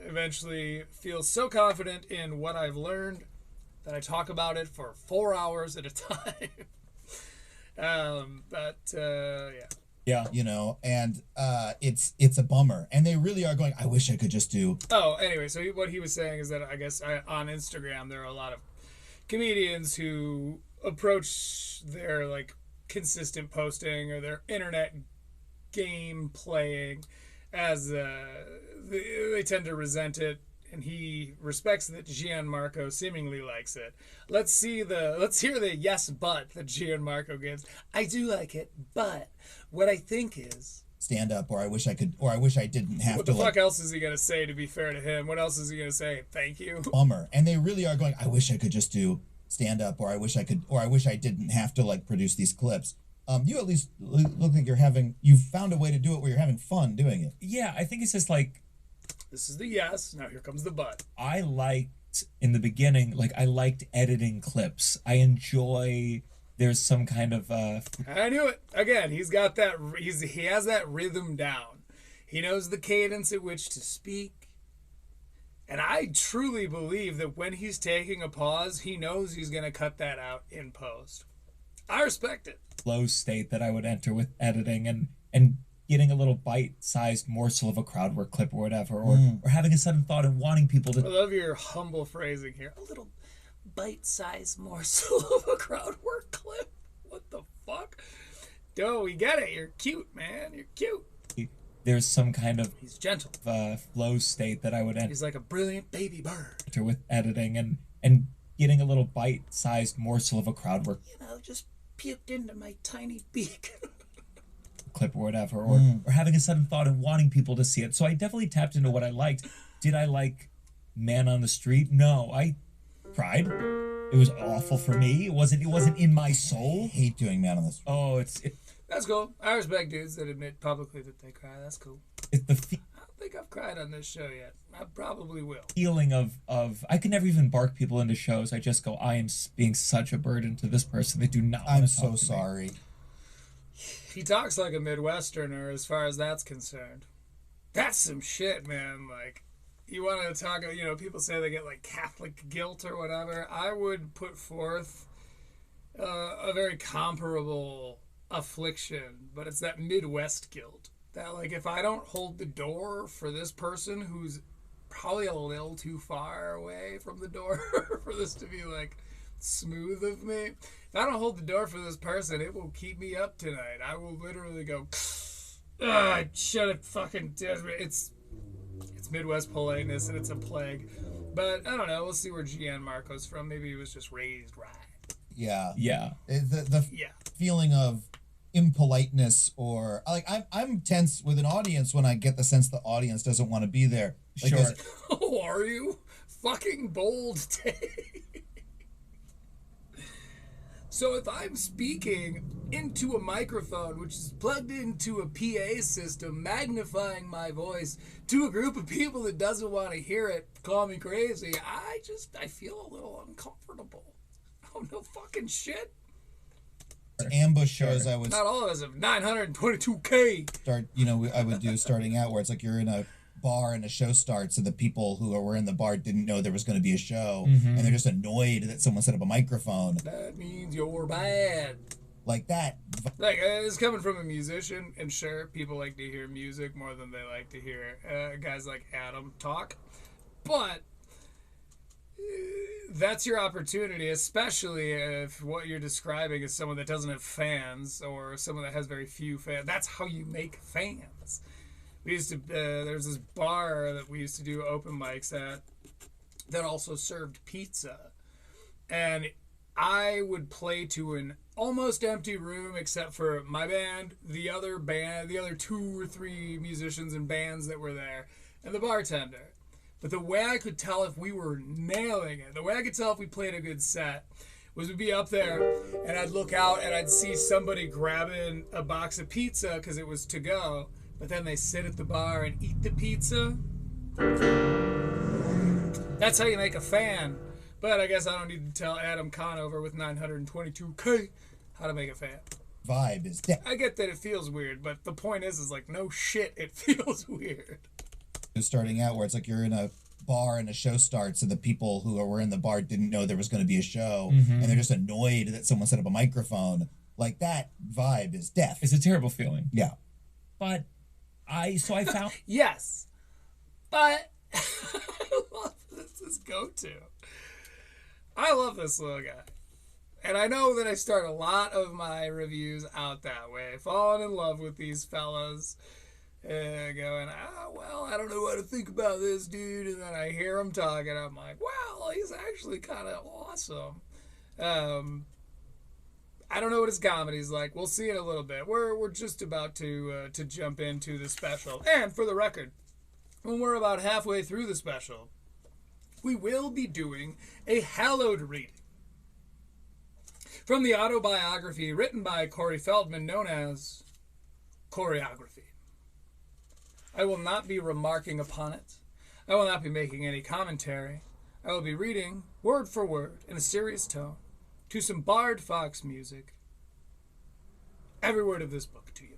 eventually feel so confident in what I've learned that I talk about it for 4 hours at a time. Yeah. Yeah. And it's a bummer, and they really are going, I wish I could just do. Oh, anyway, so what he was saying is that I guess on Instagram there are a lot of comedians who approach their like consistent posting or their internet game playing as they tend to resent it, and he respects that Gianmarco seemingly likes it. Let's hear the yes but that Gianmarco gives. I do like it, but what I think is Stand up, or I wish I could, or I wish I didn't have what to. the fuck else is he gonna say, to be fair to him? What else is he gonna say? Thank you. Bummer, and they really are going, I wish I could just do stand up, or I wish I could, or I wish I didn't have to like produce these clips. You at least look like you've found a way to do it where you're having fun doing it. Yeah, I think it's just like, This is the yes. Now here comes the but. I liked in the beginning, like I liked editing clips. I enjoy, there's some kind of I knew it. Again, he's got that. He has that rhythm down. He knows the cadence at which to speak. And I truly believe that when he's taking a pause, he knows he's going to cut that out in post. I respect it. flow state that I would enter with editing, and getting a little bite-sized morsel of a crowd work clip or whatever, or having a sudden thought and wanting people I to. love your humble phrasing here. A little bite-sized morsel of a crowd work clip. What the fuck? Yo, we get it. You're cute, man. You're cute. There's some kind of He's gentle. flow state that I would He's like a brilliant baby bird. enter with editing, and getting a little bite-sized morsel of a crowd work Just puked into my tiny beak. clip or whatever, or having a sudden thought and wanting people to see it. So I definitely tapped into what I liked. Did I like Man on the Street? No, I cried. It was awful for me. It wasn't in my soul. I hate doing Man on the Street. Oh, That's cool. I respect dudes that admit publicly that they cry. That's cool. it's the I don't think I've cried on this show yet. I probably will. feeling of I can never even bark people into shows. I just go, I am being such a burden to this person. They do not want I'm to talk so to me. sorry. He talks like a Midwesterner as far as that's concerned. That's some shit, man. Like, you want to talk, people say they get like Catholic guilt or whatever. I would put forth a very comparable affliction, but it's that Midwest guilt. That, like, if I don't hold the door for this person who's probably a little too far away from the door for this to be, like, smooth of me. If I don't hold the door for this person, it will keep me up tonight. I will literally go, shut it fucking down. It's Midwest politeness, and it's a plague. But I don't know. We'll see where Gianmarco's from. Maybe he was just raised right. Yeah. Yeah. The feeling of impoliteness, or like I'm tense with an audience when I get the sense the audience doesn't want to be there. Like, Sure. Oh, are you? Fucking bold take. So if I'm speaking into a microphone, which is plugged into a PA system, magnifying my voice to a group of people that doesn't want to hear it, call me crazy, I feel a little uncomfortable. Oh, no fucking shit. Ambush shows I would Not all of us have 922K. start, I would do starting out where it's like you're in a bar and a show starts and the people who were in the bar didn't know there was going to be a show, and they're just annoyed that someone set up a microphone. That means you're bad. Like that. Like, it's coming from a musician, and sure, people like to hear music more than they like to hear guys like Adam talk. But that's your opportunity, especially if what you're describing is someone that doesn't have fans or someone that has very few fans. That's how you make fans. We used to, there's this bar that we used to do open mics at that also served pizza. And I would play to an almost empty room except for my band, the other 2 or 3 musicians and bands that were there, and the bartender. But the way I could tell if we were nailing it, the way I could tell if we played a good set, was we'd be up there and I'd look out and I'd see somebody grabbing a box of pizza because it was to go. But then they sit at the bar and eat the pizza. That's how you make a fan. But I guess I don't need to tell Adam Conover with 922K how to make a fan. Vibe is dead. I get that it feels weird, but the point is like, no shit, it feels weird. Starting out where it's like you're in a bar and a show starts and the people who were in the bar didn't know there was going to be a show, and they're just annoyed that someone set up a microphone. Like that vibe is death. It's a terrible feeling. Yeah. But I found Yes, but I love this go-to. I love this little guy. And I know that I start a lot of my reviews out that way, falling in love with these fellas, going, well, I don't know what to think about this dude, and then I hear him talking, I'm like, well, he's actually kind of awesome. I don't know what his comedy's like. We'll see in a little bit. We're just about to jump into the special. And for the record, when we're about halfway through the special, we will be doing a hallowed reading from the autobiography written by Corey Feldman, known as Choreography. I will not be remarking upon it. I will not be making any commentary. I will be reading, word for word, in a serious tone, to some Bard Fox music, every word of this book to you.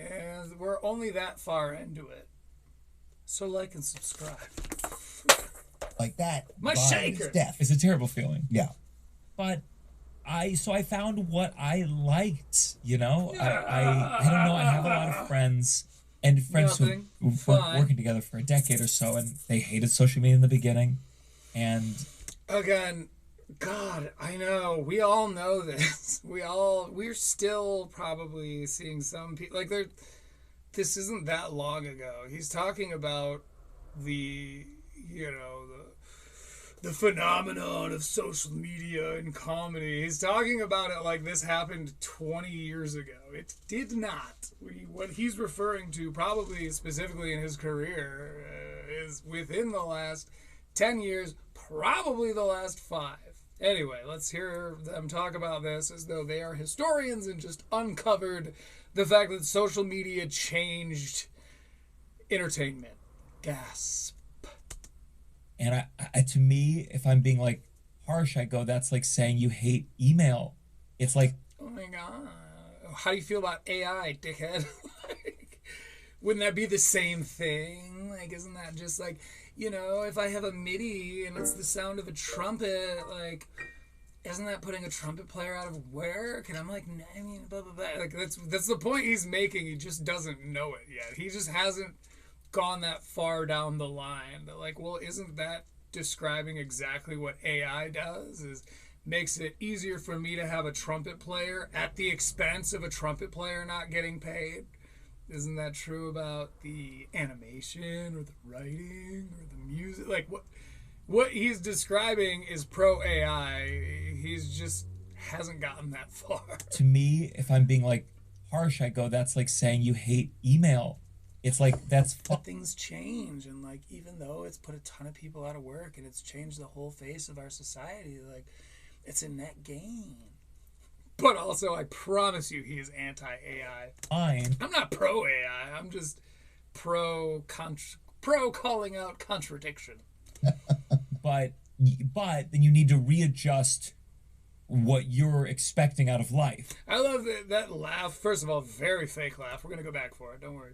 And we're only that far into it. So like and subscribe. Like that. My vibe shaker. is death. it's a terrible feeling. Yeah. But I found what I liked, I don't know, I have a lot of friends and friends Nothing. who've been Fine. working together for a decade or so, and they hated social media in the beginning. And Again, God, I know. We all know this. We're still probably seeing some people, like, this isn't that long ago. He's talking about the phenomenon of social media and comedy. He's talking about it like this happened 20 years ago. It did not. What he's referring to, probably specifically in his career, is within the last 10 years, probably the last 5. Anyway, let's hear them talk about this as though they are historians and just uncovered the fact that social media changed entertainment. Gasp. And I to me, if I'm being like harsh, I go, that's like saying you hate email. It's like, Oh my god. How do you feel about AI, dickhead? Like, wouldn't that be the same thing? Like, isn't that just like, if I have a MIDI and it's the sound of a trumpet, like, isn't that putting a trumpet player out of work? And I'm like, blah, blah, blah. Like, that's the point he's making. He just doesn't know it yet. He just hasn't gone that far down the line. That, like, well, isn't that describing exactly what AI does. Is makes it easier for me to have a trumpet player at the expense of a trumpet player not getting paid. Isn't that true about the animation or the writing or the music? Like what he's describing is pro AI. He's just hasn't gotten that far. To me, if I'm being like harsh, I go, that's like saying you hate email. It's like but things change, and like even though it's put a ton of people out of work and it's changed the whole face of our society, like it's a net gain. But also, I promise you, he is anti-AI. Fine. I'm not pro-AI. I'm just pro calling out contradiction. But then you need to readjust what you're expecting out of life. I love that laugh. First of all, very fake laugh. We're going to go back for it. Don't worry.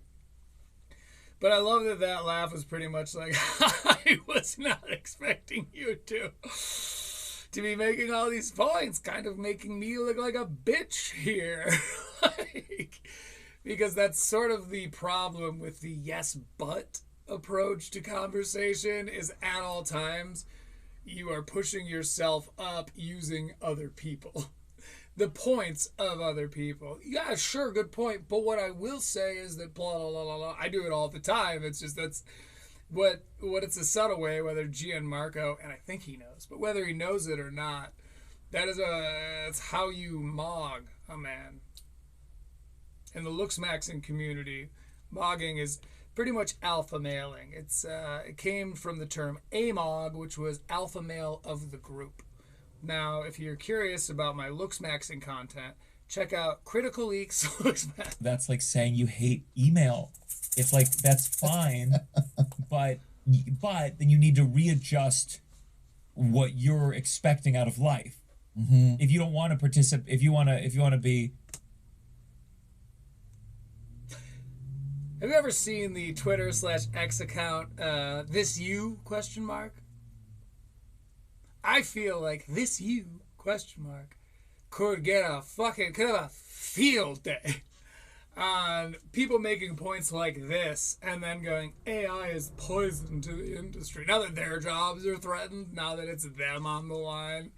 But I love that laugh was pretty much like, I was not expecting you to be making all these points, kind of making me look like a bitch here. Because that's sort of the problem with the yes, but approach to conversation is at all times you are pushing yourself up using other people. The points of other people. Yeah, sure, good point. But what I will say is that blah, blah, blah, blah. I do it all the time. It's just that's what it's a subtle way, whether Gianmarco, and I think he knows, but whether he knows it or not, it's how you mog a man. In the looks-maxing community, mogging is pretty much alpha mailing. It came from the term amog, which was alpha male of the group. Now, if you're curious about my looks-maxing content, check out Critical Leaks Looks-Max. That's like saying you hate email. It's like, that's fine, but then you need to readjust what you're expecting out of life. Mm-hmm. If you don't want to participate, if you want to be. Have you ever seen the Twitter/X account, this you, ? I feel like this you, ? could have a field day on people making points like this and then going, AI is poison to the industry. Now that their jobs are threatened, now that it's them on the line,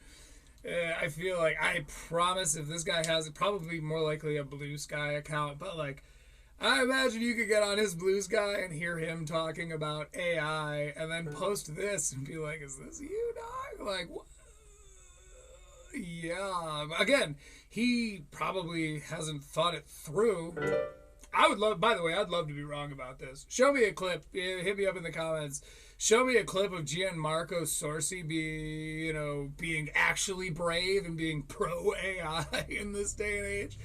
I feel like, I promise if this guy has it, probably more likely a Blue Sky account, but like, I imagine you could get on his Blue Sky and hear him talking about AI and then post this and be like, is this you, dog? Like, what? Yeah. Again, he probably hasn't thought it through. I'd love to be wrong about this. Show me a clip. Hit me up in the comments. Show me a clip of Gianmarco Soresi being actually brave and being pro AI in this day and age.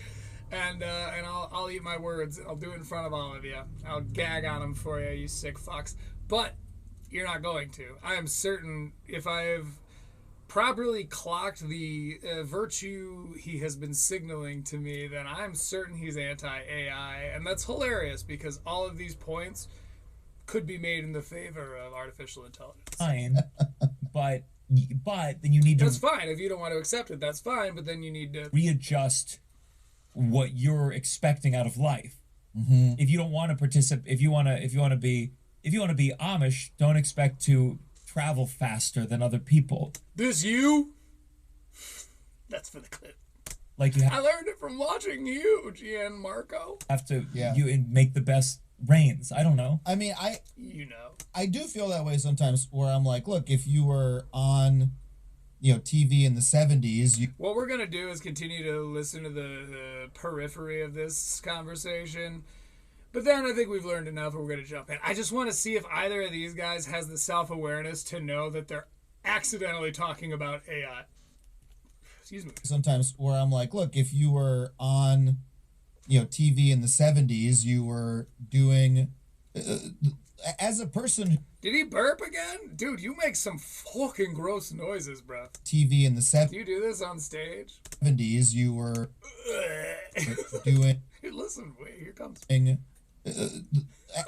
And I'll eat my words. I'll do it in front of all of you. I'll gag on them for you, you sick fucks. But you're not going to. I am certain if I've properly clocked the virtue he has been signaling to me, then I'm certain he's anti-AI. And that's hilarious because all of these points could be made in the favor of artificial intelligence. Fine, but then you need to. That's fine. If you don't want to accept it, that's fine. But then you need to readjust what you're expecting out of life. Mm-hmm. If you don't want to participate, if you want to be Amish, don't expect to travel faster than other people. This you? That's for the clip. Like I learned it from watching you, Gianmarco. Have to you make the best rains. I don't know. I mean, I do feel that way sometimes where I'm like, look, if you were on TV in the 70s. What we're going to do is continue to listen to the periphery of this conversation. But then I think we've learned enough and we're going to jump in. I just want to see if either of these guys has the self-awareness to know that they're accidentally talking about AI. Excuse me. Sometimes where I'm like, look, if you were on, TV in the 70s, you were doing... as a person... Did he burp again? Dude, you make some fucking gross noises, bro. TV in the 70s. You do this on stage? 70s, you were doing... Hey, listen, wait, here comes...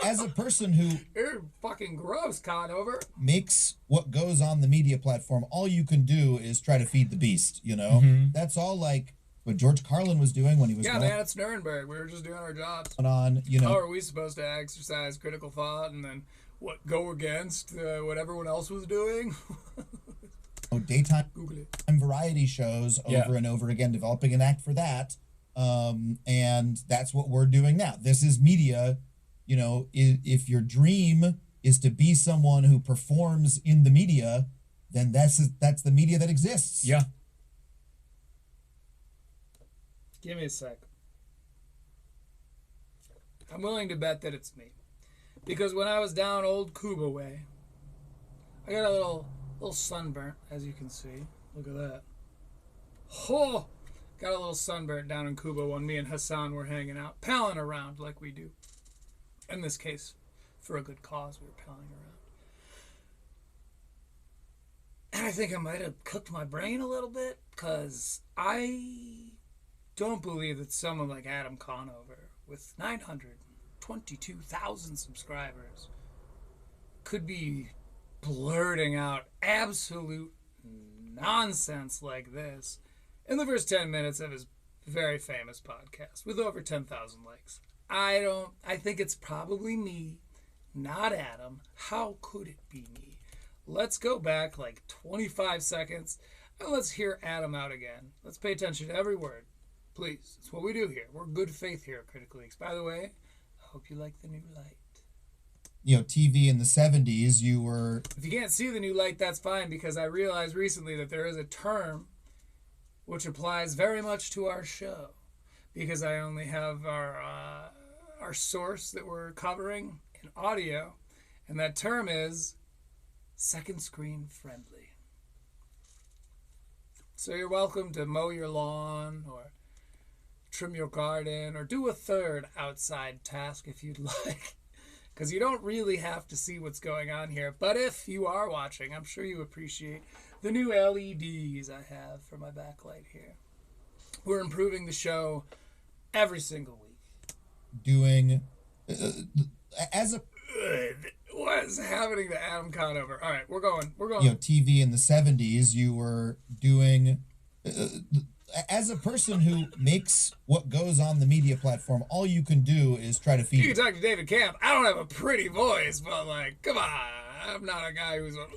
as a person who... You're fucking gross, Conover. Makes what goes on the media platform, all you can do is try to feed the beast, Mm-hmm. That's all, like, what George Carlin was doing when he was Yeah, going man, it's Nuremberg. We were just doing our jobs. on, How are we supposed to exercise critical thought and then go against what everyone else was doing? daytime Google it. variety shows over and over again, developing an act for that. And that's what we're doing now. This is media. You know, if your dream is to be someone who performs in the media, then that's the media that exists. Yeah. Give me a sec. I'm willing to bet that it's me. Because when I was down old Cuba way, I got a little sunburnt, as you can see. Look at that. Oh! Got a little sunburnt down in Cuba when me and Hassan were hanging out, palling around like we do. In this case, for a good cause, we were palling around. And I think I might have cooked my brain a little bit, because I don't believe that someone like Adam Conover, with 922,000 subscribers, could be blurting out absolute nonsense like this in the first 10 minutes of his very famous podcast with over 10,000 likes. I think it's probably me, not Adam. How could it be me? Let's go back like 25 seconds and let's hear Adam out again. Let's pay attention to every word. Please. It's what we do here. We're good faith here at Critical Leaks. By the way, I hope you like the new light. You know, TV in the 70s, you were... If you can't see the new light, that's fine, because I realized recently that there is a term which applies very much to our show, because I only have our source that we're covering in audio, and that term is second screen friendly. So you're welcome to mow your lawn or trim your garden or do a third outside task if you'd like, because you don't really have to see what's going on here. But if you are watching, I'm sure you appreciate the new LEDs I have for my backlight here. We're improving the show every single week. Doing as a... What is happening to Adam Conover? All right, we're going. You know, TV in the 70s, you were doing... as a person who makes what goes on the media platform, all you can do is try to feed... You can talk to David Camp. I don't have a pretty voice, but like, come on. I'm not a guy who's a...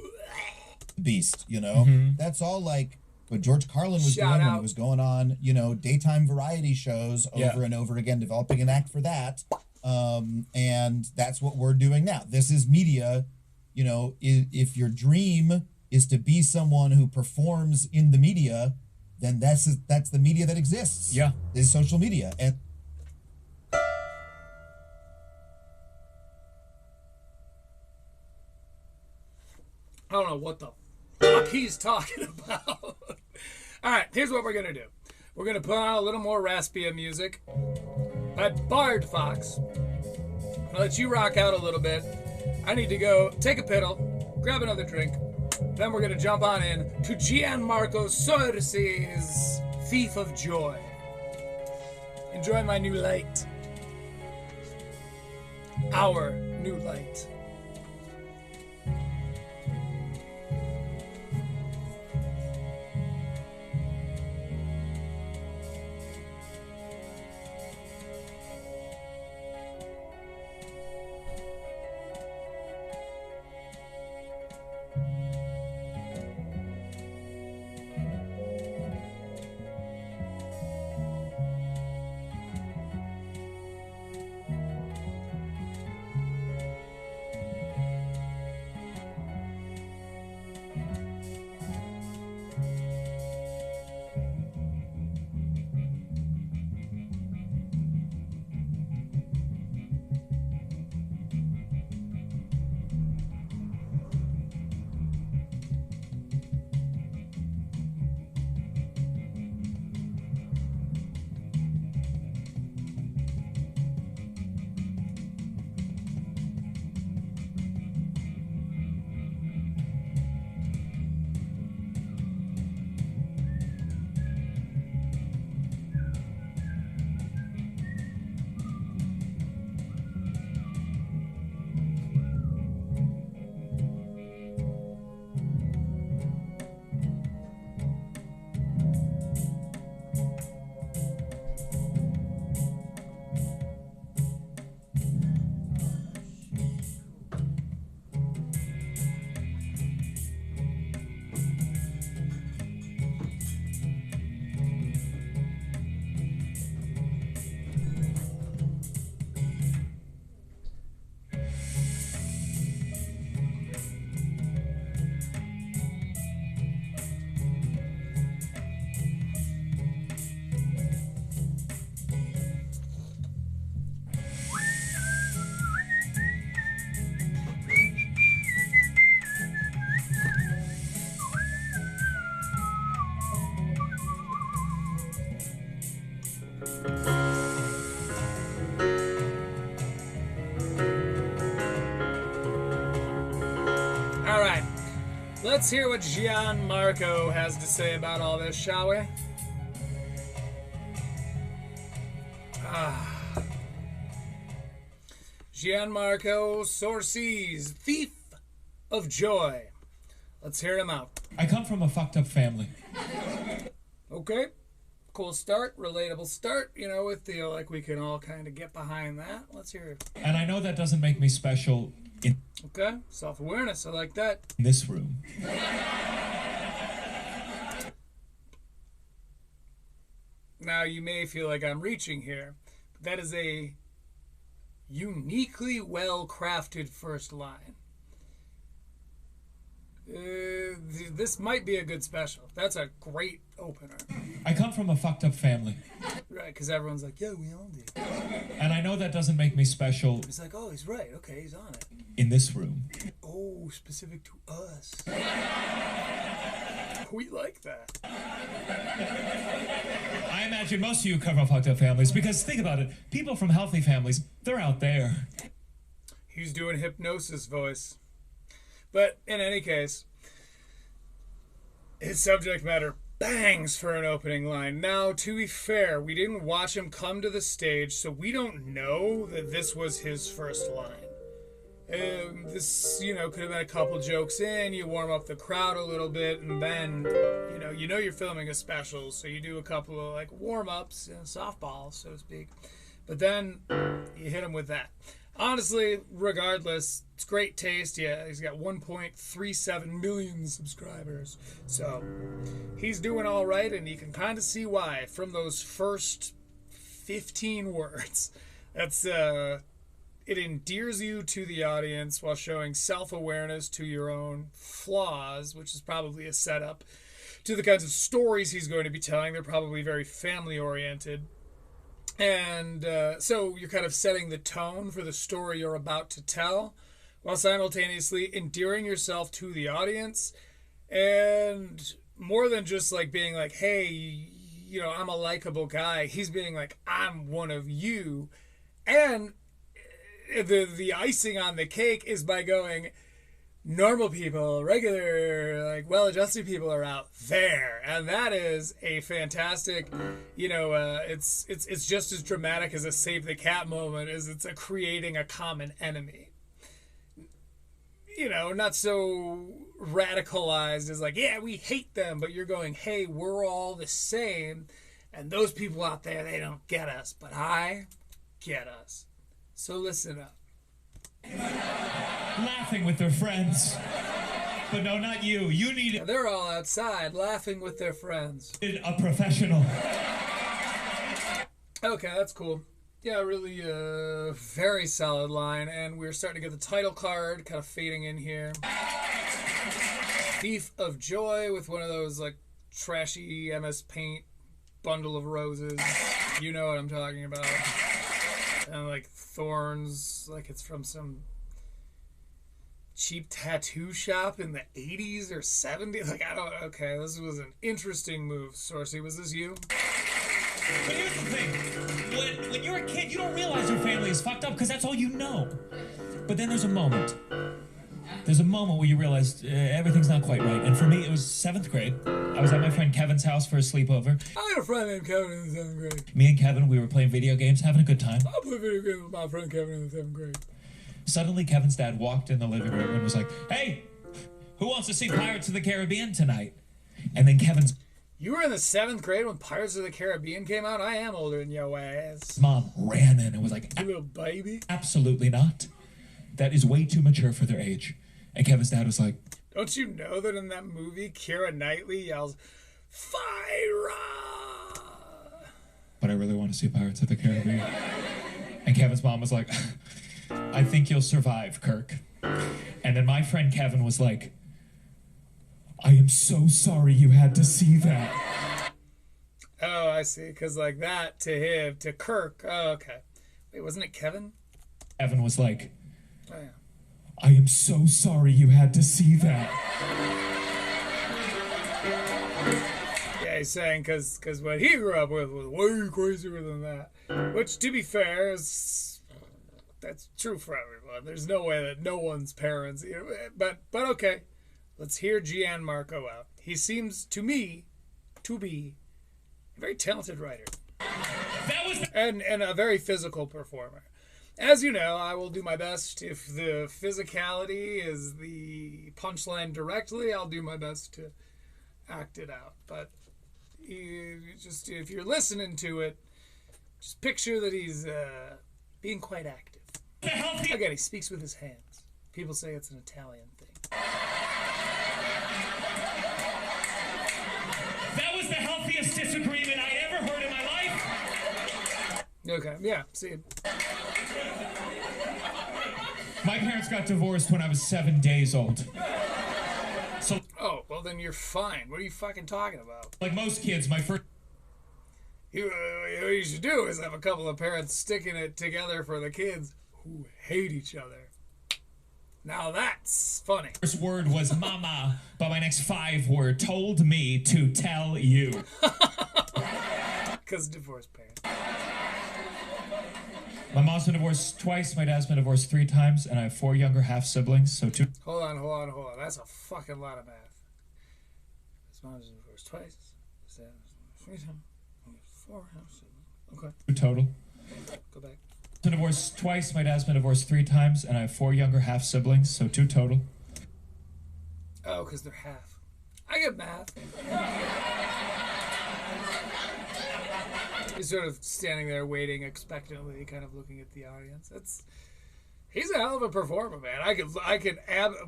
beast, you know? Mm-hmm. That's all like what George Carlin was doing when he was going on, you know, daytime variety shows over and over again, developing an act for that. And that's what we're doing now. This is media. You know, if your dream is to be someone who performs in the media, then that's the media that exists. Yeah. This is social media. And I don't know what the fuck he's talking about. All right, here's what we're going to do. We're going to put on a little more raspia music by Bard Fox. I'll let you rock out a little bit. I need to go take a piddle, grab another drink. Then we're going to jump on in to Gianmarco Soresi's Thief of Joy. Enjoy my new light. Our new light. right. Let's hear what Gianmarco has to say about all this, shall we? Gianmarco Soresi's Thief of Joy. Let's hear him out. I come from a fucked up family. Okay. Cool start, relatable start. You know, we feel like we can all kind of get behind that. Let's hear it. And I know that doesn't make me special in Okay, self-awareness. I like that. this room. Now, you may feel like I'm reaching here, but that is a uniquely well-crafted first line. This might be a good special. That's a great opener. I come from a fucked up family. Right, because everyone's like, yeah, we all do. And I know that doesn't make me special It's like, oh, he's right. Okay, he's on it. in this room. Oh, specific to us. We like that. I imagine most of you come from fucked up families because think about it. People from healthy families, they're out there. He's doing hypnosis voice. But in any case, his subject matter bangs for an opening line. Now, to be fair, we didn't watch him come to the stage, so we don't know that this was his first line. This, you know, could have been a couple jokes in, you warm up the crowd a little bit, and then, you know you're filming a special, so you do a couple of, like, warm-ups, softballs, so to speak. But then, you hit him with that. Honestly, regardless, it's great taste. Yeah, he's got 1.37 million subscribers. So, he's doing all right, and you can kind of see why from those first 15 words. That's, it endears you to the audience while showing self-awareness to your own flaws, which is probably a setup to the kinds of stories he's going to be telling. They're probably very family-oriented. And so you're kind of setting the tone for the story you're about to tell while simultaneously endearing yourself to the audience. And more than just like being like, hey, you know, I'm a likable guy. He's being like, I'm one of you. And the icing on the cake is by going, normal people, regular, like well-adjusted people are out there, and that is a fantastic, you know, it's just as dramatic as a save the cat moment as it's a creating a common enemy. You know, not so radicalized as like, yeah, we hate them, but you're going, hey, we're all the same, and those people out there, they don't get us, but I get us. So listen up. Laughing with their friends. But no, not you. You need They're all outside laughing with their friends. a professional. Okay, that's cool. Yeah, really very solid line. And we're starting to get the title card kind of fading in here. Thief of Joy with one of those like trashy MS Paint bundle of roses. You know what I'm talking about. And like thorns, like it's from some cheap tattoo shop in the 80s or 70s. Like, I don't, okay, this was an interesting move. Soresi, was this you? But here's the thing. When you're a kid, you don't realize your family is fucked up because that's all you know. But then there's a moment. There's a moment where you realize everything's not quite right. And for me, it was 7th grade. I was at my friend Kevin's house for a sleepover. I had a friend named Kevin in the 7th grade. Me and Kevin, we were playing video games, having a good time. I played video games with my friend Kevin in the 7th grade. Suddenly, Kevin's dad walked in the living room and was like, hey, who wants to see Pirates of the Caribbean tonight? And then Kevin's You were in the 7th grade when Pirates of the Caribbean came out? I am older than your ass. mom ran in and was like, You little baby. absolutely not. That is way too mature for their age. And Kevin's dad was like, Don't you know that in that movie, Keira Knightley yells, Fire! but I really want to see Pirates of the Caribbean. And Kevin's mom was like, I think you'll survive, Kirk. And then my friend Kevin was like, I am so sorry you had to see that. Oh, I see. Because like that to him, to Kirk. Oh, okay. Wait, wasn't it Kevin? Kevin was like, Oh, yeah. I am so sorry you had to see that. Yeah, he's saying because what he grew up with was way crazier than that. Which, to be fair, that's true for everyone. There's no way that no one's parents, but okay. Let's hear Gianmarco out. He seems to me to be a very talented writer. And a very physical performer. As you know, I will do my best. If the physicality is the punchline directly, I'll do my best to act it out. But if you're listening to it, just picture that he's being quite active. Again, he speaks with his hands. People say it's an Italian thing. That was the healthiest disagreement I ever heard in my life. Okay, yeah, see. My parents got divorced when I was 7 days old. So, Oh, well then you're fine. What are you fucking talking about? like most kids, my first... What you should do is have a couple of parents sticking it together for the kids who hate each other. Now that's funny. First word was mama, but my next 5 were told me to tell you. Because divorced parents. My mom's been divorced twice, my dad's been divorced 3 times, and I have 4 younger half-siblings, so 2... Hold on. That's a fucking lot of math. His mom's been divorced twice. His dad was 3 times. 4 half-siblings. Okay, total. go back. Been divorced twice, my dad's been divorced 3 times, and I have 4 younger half-siblings, so 2 total. Oh, because they're half. I get math. He's sort of standing there waiting expectantly, kind of looking at the audience. He's a hell of a performer, man. I can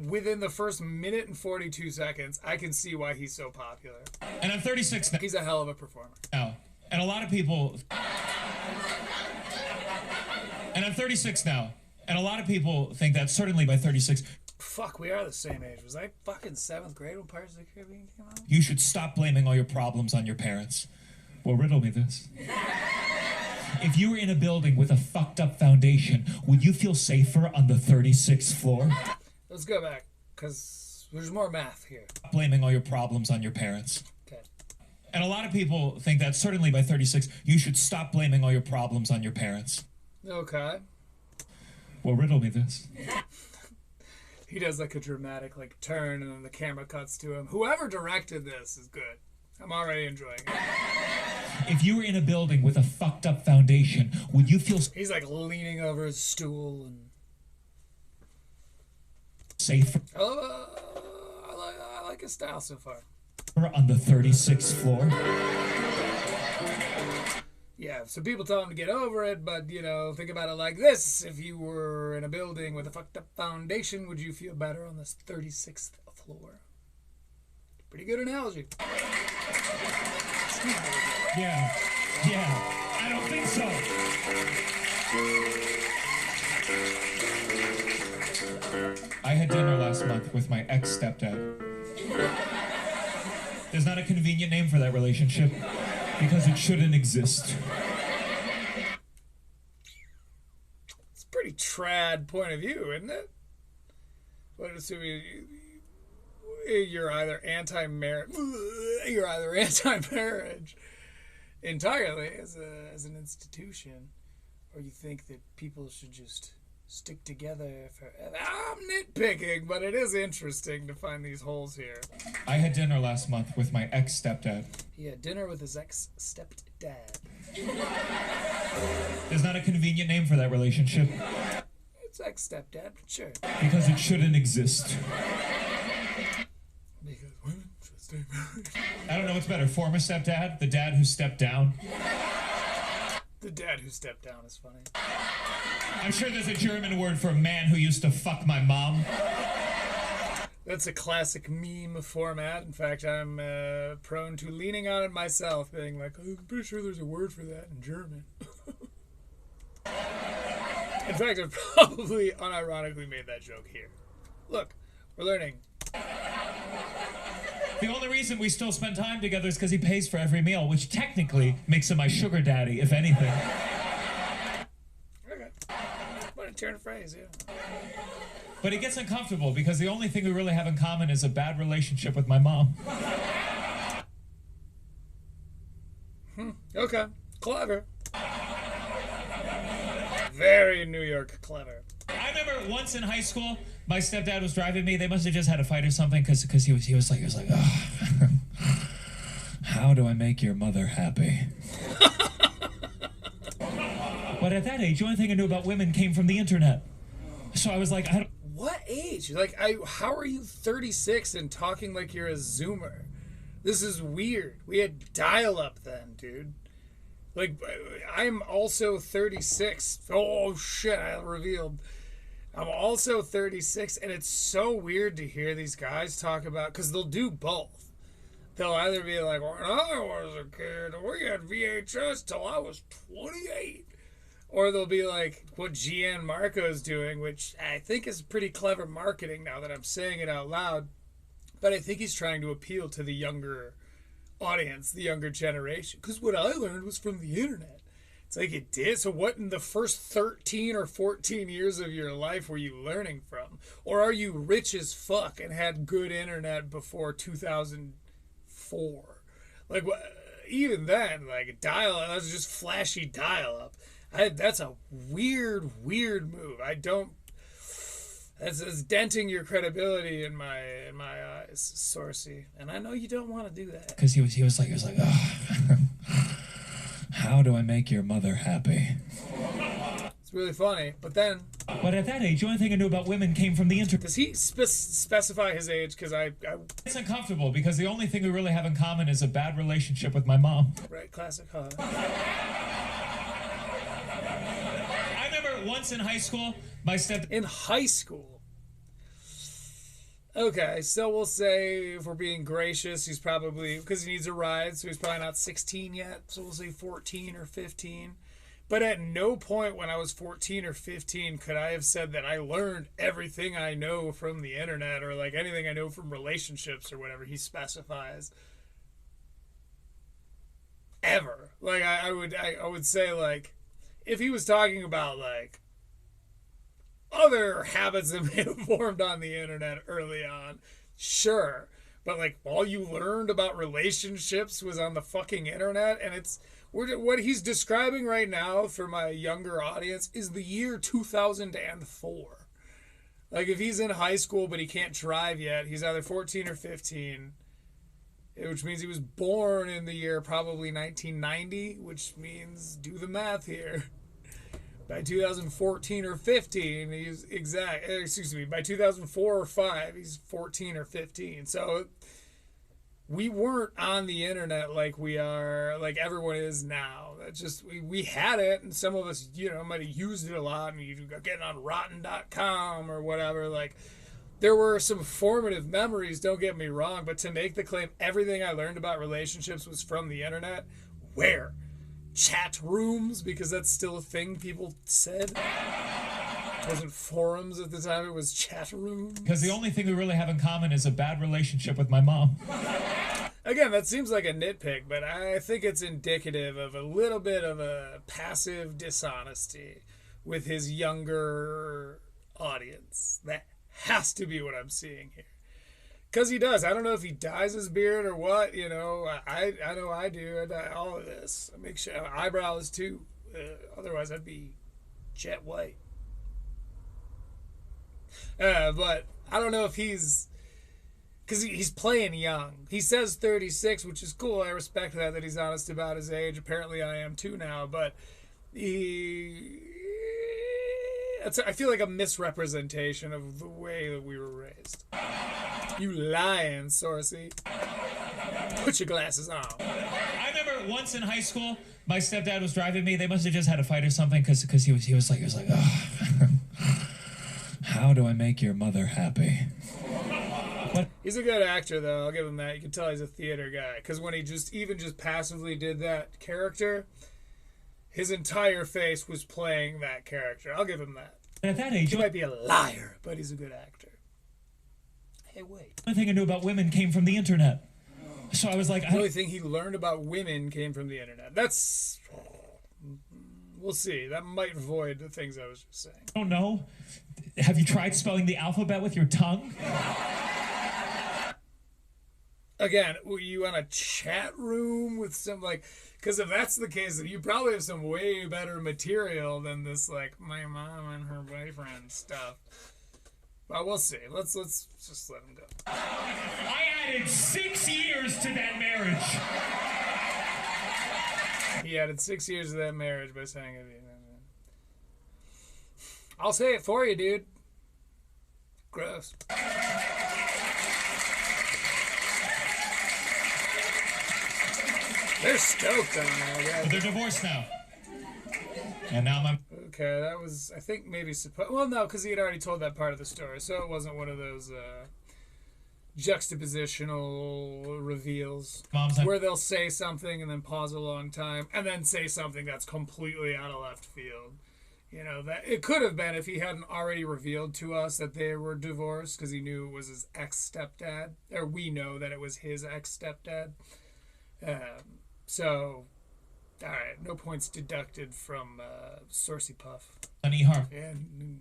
within the first minute and 42 seconds, I can see why he's so popular. And I'm 36 now. He's a hell of a performer. And a lot of people... And I'm 36 now. And a lot of people think that certainly by 36... Fuck, we are the same age. Was I fucking 7th grade when Pirates of the Caribbean came out? You should stop blaming all your problems on your parents. Well, riddle me this. If you were in a building with a fucked up foundation, would you feel safer on the 36th floor? Let's go back, because there's more math here. Stop blaming all your problems on your parents. Okay. And a lot of people think that certainly by 36, you should stop blaming all your problems on your parents. Okay. Well, riddle me this. He does like a dramatic turn, and then the camera cuts to him. Whoever directed this is good. I'm already enjoying it. If you were in a building with a fucked up foundation, would you feel He's leaning over his stool and safer I like his style so far. on the 36th floor? Yeah, so people tell him to get over it, but, think about it like this. If you were in a building with a fucked up foundation, would you feel better on this 36th floor? Pretty good analogy. Yeah, I don't think so. I had dinner last month with my ex-stepdad. There's not a convenient name for that relationship because it shouldn't exist. It's a pretty trad point of view, isn't it? But assuming you're either anti-marriage entirely as an institution, or you think that people should just stick together forever. I'm nitpicking, but it is interesting to find these holes here. I had dinner last month with my ex-stepdad. He had dinner with his ex-stepdad. There's not a convenient name for that relationship It's ex-stepdad, but sure. because it shouldn't exist. Because women should stay married. I don't know what's better, former stepdad, the dad who stepped down. The dad who stepped down is funny. I'm sure there's a German word for a man who used to fuck my mom. That's a classic meme format. In fact, I'm prone to leaning on it myself, being like, oh, I'm pretty sure there's a word for that in German. In fact, I've probably unironically made that joke here. Look, we're learning. The only reason we still spend time together is because he pays for every meal, which technically makes him my sugar daddy, if anything. Okay. What a turn of phrase, yeah. But it gets uncomfortable because the only thing we really have in common is a bad relationship with my mom. Okay. Clever. Very New York clever. I remember once in high school, my stepdad was driving me. They must have just had a fight or something because he was like, oh, how do I make your mother happy? But at that age, the only thing I knew about women came from the internet. So I was like, I don't. What age? Like, how are you 36 and talking like you're a Zoomer? This is weird. We had dial-up then, dude. Like, I'm also 36. Oh, shit, I revealed. I'm also 36, and it's so weird to hear these guys talk about, because they'll do both. They'll either be like, when I was a kid, we had VHS till I was 28. Or they'll be like what Gianmarco is doing, which I think is pretty clever marketing now that I'm saying it out loud. But I think he's trying to appeal to the younger audience, the younger generation. Because what I learned was from the internet. It's like it did. So what in the first 13 or 14 years of your life were you learning from? Or are you rich as fuck and had good internet before 2004? Like, even then, like, dial-up, that was just flashy dial-up. That's a weird move. That's denting your credibility in my eyes, Soresi. And I know you don't want to do that. Because he was like, oh, how do I make your mother happy? It's really funny. But then... But at that age, the only thing I knew about women came from the internet. Does he specify his age? Because I... It's uncomfortable because the only thing we really have in common is a bad relationship with my mom. Right, classic, huh? Once in high school, in high school. Okay, so we'll say, if we're being gracious, he's probably, because he needs a ride, so he's probably not 16 yet, so we'll say 14 or 15. But at no point when I was 14 or 15 could I have said that I learned everything I know from the internet, or like anything I know from relationships or whatever he specifies. Ever. Like, I would say, like, if he was talking about, like, other habits that may have formed on the internet early on, sure. But, like, all you learned about relationships was on the fucking internet, and what he's describing right now for my younger audience is the year 2004. Like, if he's in high school but he can't drive yet, he's either 14 or 15, which means he was born in the year probably 1990, which means, do the math here. By 2014 or 15, by 2004 or 5, he's 14 or 15. So we weren't on the internet like we are, like everyone is now. That's just, we had it, and some of us, might have used it a lot, and you getting on rotten.com or whatever. Like, there were some formative memories, don't get me wrong, but to make the claim everything I learned about relationships was from the internet, where? Chat rooms, because that's still a thing people said. It wasn't forums at the time, it was chat rooms. Because the only thing we really have in common is a bad relationship with my mom. Again, that seems like a nitpick, but I think it's indicative of a little bit of a passive dishonesty with his younger audience. That has to be what I'm seeing here. Because he does. I don't know if he dyes his beard or what, I know I do. I dye all of this. I make sure eyebrows too. Otherwise, I'd be jet white. But I don't know if he's... Because he's playing young. He says 36, which is cool. I respect that he's honest about his age. Apparently I am too now. But I feel like a misrepresentation of the way that we were raised. You lying, Soresi. Put your glasses on. I remember once in high school, my stepdad was driving me. They must have just had a fight or something because he was like, oh, how do I make your mother happy? What? He's a good actor, though. I'll give him that. You can tell he's a theater guy. Because when he just passively did that character, his entire face was playing that character. I'll give him that. At that age, he might be a liar, but he's a good actor. Hey, wait. The only thing I knew about women came from the internet. So I was like... The only thing he learned about women came from the internet. That's... We'll see. That might void the things I was just saying. I don't know. Have you tried spelling the alphabet with your tongue? Again, were you on a chat room with some, like, because if that's the case, then you probably have some way better material than this, like, my mom and her boyfriend stuff. But we'll see. Let's just let him go. I added 6 years to that marriage. He added 6 years to that marriage by saying it. I'll say it for you, dude. Gross. They're stoked on that. But they're divorced now. And now my... Okay, that was, I think, maybe... Well, no, because he had already told that part of the story, so it wasn't one of those juxtapositional reveals where they'll say something and then pause a long time and then say something that's completely out of left field. You know, that it could have been if he hadn't already revealed to us that they were divorced because he knew it was his ex-stepdad, or we know that it was his ex-stepdad. So, all right, no points deducted from Soresi Puff. Honey harm. And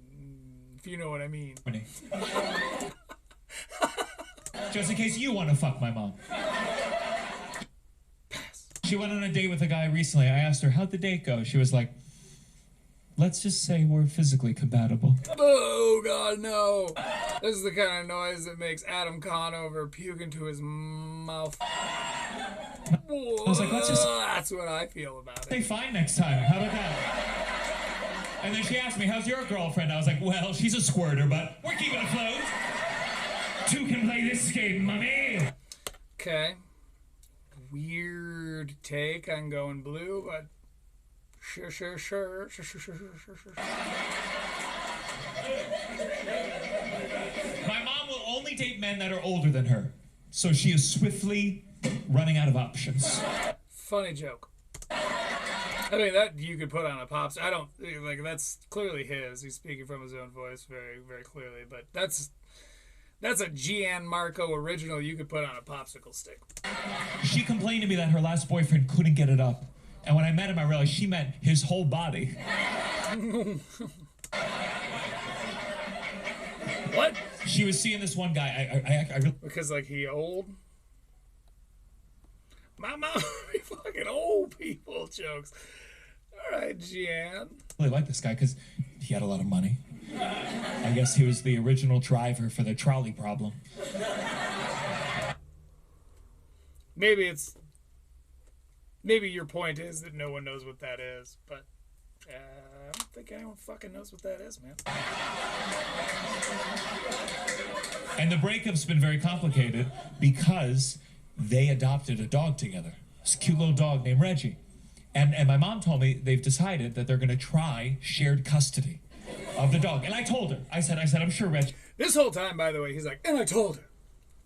if you know what I mean. Just in case you want to fuck my mom. She went on a date with a guy recently. I asked her, how'd the date go? She was like, let's just say we're physically compatible. Oh, God, no. This is the kind of noise that makes Adam Conover puke into his mouth. I was like, let's just... That's what I feel about it. Say fine next time. How about that? And then she asked me, how's your girlfriend? I was like, well, she's a squirter, but we're keeping afloat. Two can play this game, mommy. Okay. Weird take on going blue, but sure. My mom will only date men that are older than her, so she is swiftly running out of options. Funny joke. I mean, that you could put on a pop star. I don't, like, that's clearly his. He's speaking from his own voice very, very clearly, but that's a Gianmarco original you could put on a popsicle stick. She complained to me that her last boyfriend couldn't get it up. And when I met him, I realized she meant his whole body. What? She was seeing this one guy. I really... Because, like, he old? My mom be fucking old people jokes. All right, Gian. I really like this guy because he had a lot of money. I guess he was the original driver for the trolley problem. Maybe your point is that no one knows what that is, but I don't think anyone fucking knows what that is, man. And the breakup's been very complicated because they adopted a dog together. This cute little dog named Reggie. And my mom told me they've decided that they're going to try shared custody of the dog. And I told her. I said, I'm sure Reggie... This whole time, by the way, he's like, and I told her.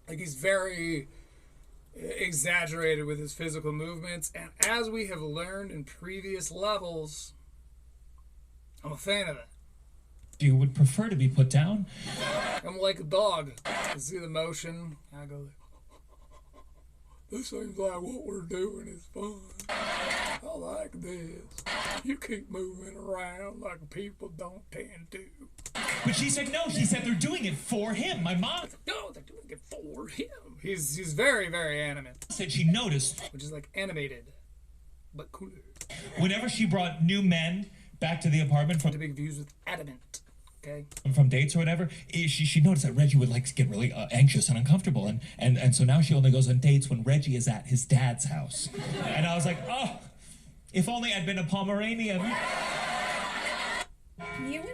Like, he's very exaggerated with his physical movements. And as we have learned in previous levels, I'm a fan of that. You would prefer to be put down? I'm like a dog. You see the motion, I go like, this seems like what we're doing is fun. I like this. You keep moving around like people don't tend to. But she said no. She said they're doing it for him. My mom. No, they're doing it for him. He's very, very animate. Said she noticed, which is like animated, but cooler. Whenever she brought new men back to the apartment from the big views with adamant. Okay. From dates or whatever, she noticed that Reggie would like to get really anxious and uncomfortable, and so now she only goes on dates when Reggie is at his dad's house. And I was like, oh, if only I'd been a Pomeranian.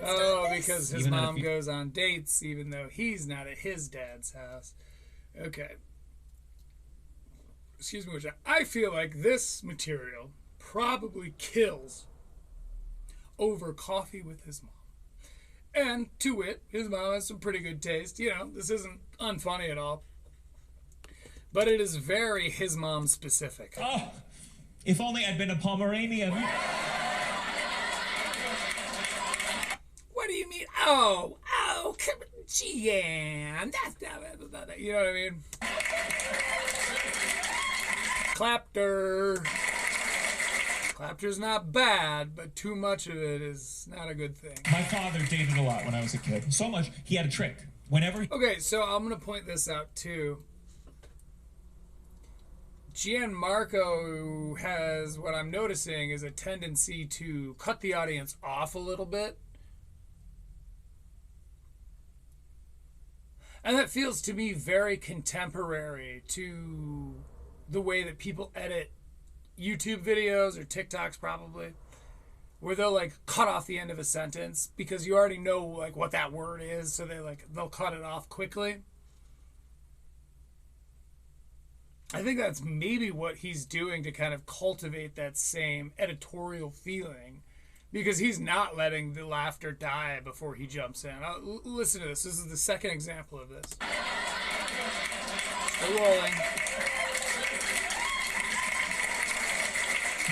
Oh, because his mom goes on dates even though he's not at his dad's house. Okay. Excuse me, which I feel like this material probably kills over coffee with his mom. And to wit, his mom has some pretty good taste. You know, this isn't unfunny at all. But it is very his mom specific. Oh, if only I'd been a Pomeranian. What do you mean? Oh, come on, Gian. That's not, you know what I mean? Clapter. Clapter's not bad, but too much of it is not a good thing. My father dated a lot when I was a kid. So much, he had a trick. Whenever... Okay, so I'm going to point this out, too. Gianmarco has, what I'm noticing, is a tendency to cut the audience off a little bit. And that feels to me very contemporary to the way that people edit YouTube videos or TikToks probably, where they'll like cut off the end of a sentence because you already know like what that word is, so they'll cut it off quickly. I think that's maybe what he's doing to kind of cultivate that same editorial feeling, because he's not letting the laughter die before he jumps in. Listen to this. This is the second example of this. Still rolling.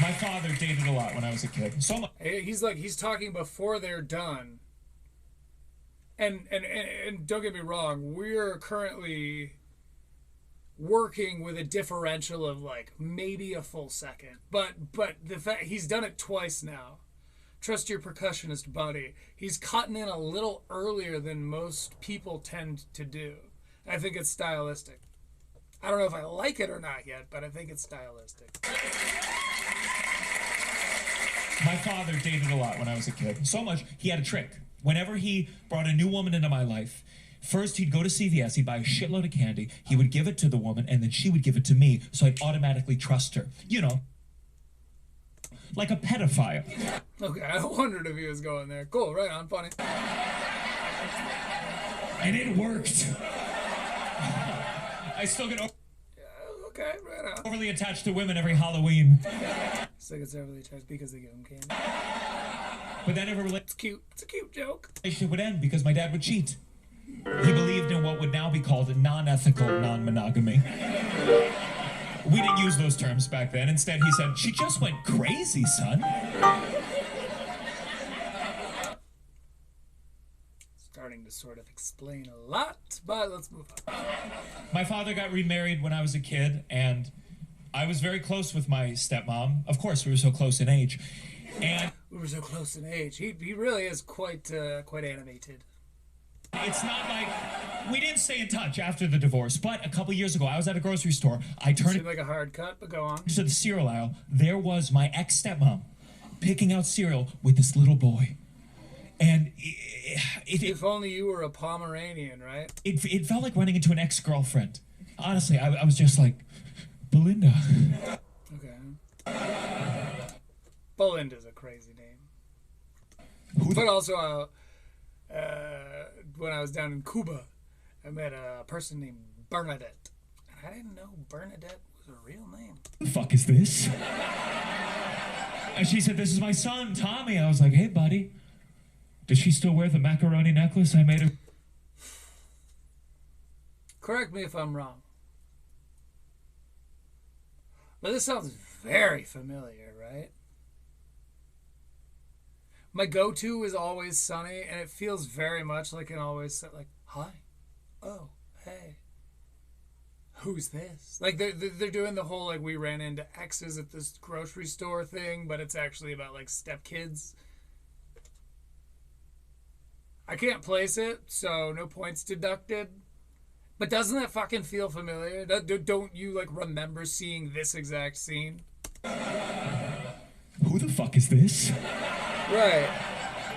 My father dated a lot when I was a kid. So He's talking before they're done. And don't get me wrong, we're currently working with a differential of like maybe a full second. But the fact he's done it twice now. Trust your percussionist buddy. He's cutting in a little earlier than most people tend to do. I think it's stylistic. I don't know if I like it or not yet, but I think it's stylistic. my father dated a lot when I was a kid. So much, he had a trick. Whenever he brought a new woman into my life, first he'd go to CVS, he'd buy a shitload of candy, he would give it to the woman, and then she would give it to me, so I'd automatically trust her. You know, like a pedophile. Okay, I wondered if he was going there. Cool, right on, funny. And it worked. I still get Okay, right on. overly attached to women every Halloween. Still gets overly attached because they give him candy. But that never It's cute. It's a cute joke. relationship would end because my dad would cheat. He believed in what would now be called non-ethical non-monogamy. We didn't use those terms back then. Instead, he said, "She just went crazy, son." Starting to sort of explain a lot, but let's move on. My father got remarried when I was a kid, and I was very close with my stepmom. Of course, we were so close in age. And We were so close in age. He really is quite animated. it's not like we didn't stay in touch after the divorce, but a couple years ago, I was at a grocery store. I turned Seemed like a hard cut, but go on. to the cereal aisle. There was my ex-stepmom picking out cereal with this little boy. And If only you were a Pomeranian, right? it felt like running into an ex-girlfriend. Honestly, I was just like, Belinda. Okay. Belinda's a crazy name. But also, when I was down in Cuba, I met a person named Bernadette. And I didn't know Bernadette was a real name. Who the fuck is this? And she said, "This is my son, Tommy." I was like, "Hey, buddy. Does she still wear the macaroni necklace I made her?" Correct me if I'm wrong. But this sounds very familiar, right? My go-to is Always Sunny, and it feels very much like an Always like, hi, oh, hey, who's this? Like they're doing the whole like we ran into exes at this grocery store thing, but it's actually about like stepkids. I can't place it, so no points deducted. But doesn't that fucking feel familiar? Don't you like remember seeing this exact scene? Who the fuck is this? Right.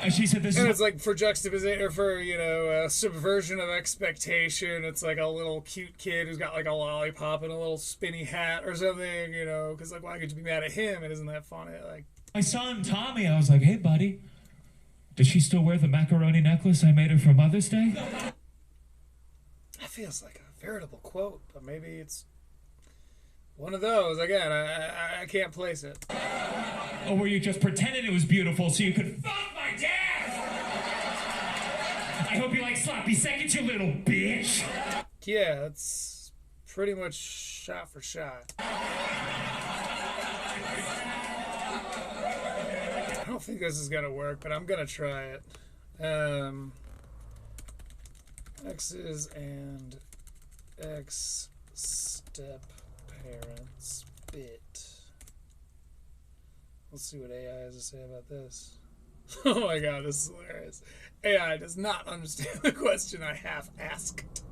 And she said, "This And is it's like for juxtaposition, or for, subversion of expectation. It's like a little cute kid who's got like a lollipop and a little spinny hat or something, because like, why could you be mad at him? And isn't that funny? Like, my son, Tommy." I was like, "Hey, buddy. Does she still wear the macaroni necklace I made her for Mother's Day?" that feels like a veritable quote, but maybe it's one of those. Again, I can't place it. Or were you just pretending it was beautiful so you could fuck my dad? I hope you like sloppy seconds, you little bitch. Yeah, it's pretty much shot for shot. I don't think this is gonna work, but I'm gonna try it. Exes and ex-step parents bit. Let's see what AI has to say about this. Oh my god, this is hilarious. AI does not understand the question I half asked.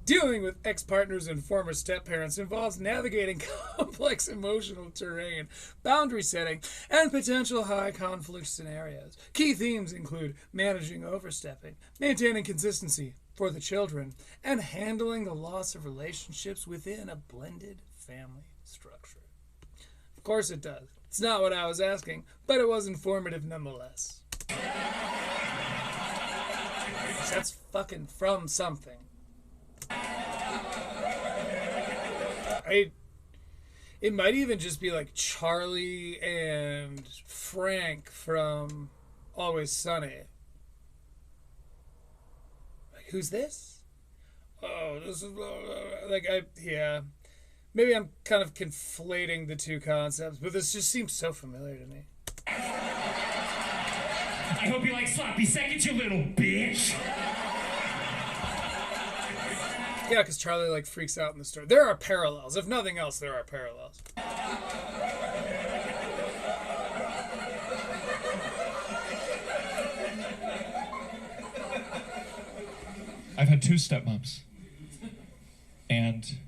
Dealing with ex-partners and former step-parents involves navigating complex emotional terrain, boundary setting, and potential high-conflict scenarios. Key themes include managing overstepping, maintaining consistency for the children, and handling the loss of relationships within a blended family structure. Of course it does. It's not what I was asking, but it was informative nonetheless. That's fucking from something. It might even just be like Charlie and Frank from Always Sunny. Like, who's this? Oh, this is yeah. Maybe I'm kind of conflating the two concepts, but this just seems so familiar to me. I hope you like sloppy seconds, you little bitch. Yeah, because Charlie like freaks out in the story. There are parallels. If nothing else, there are parallels. I've had 2 stepmoms. And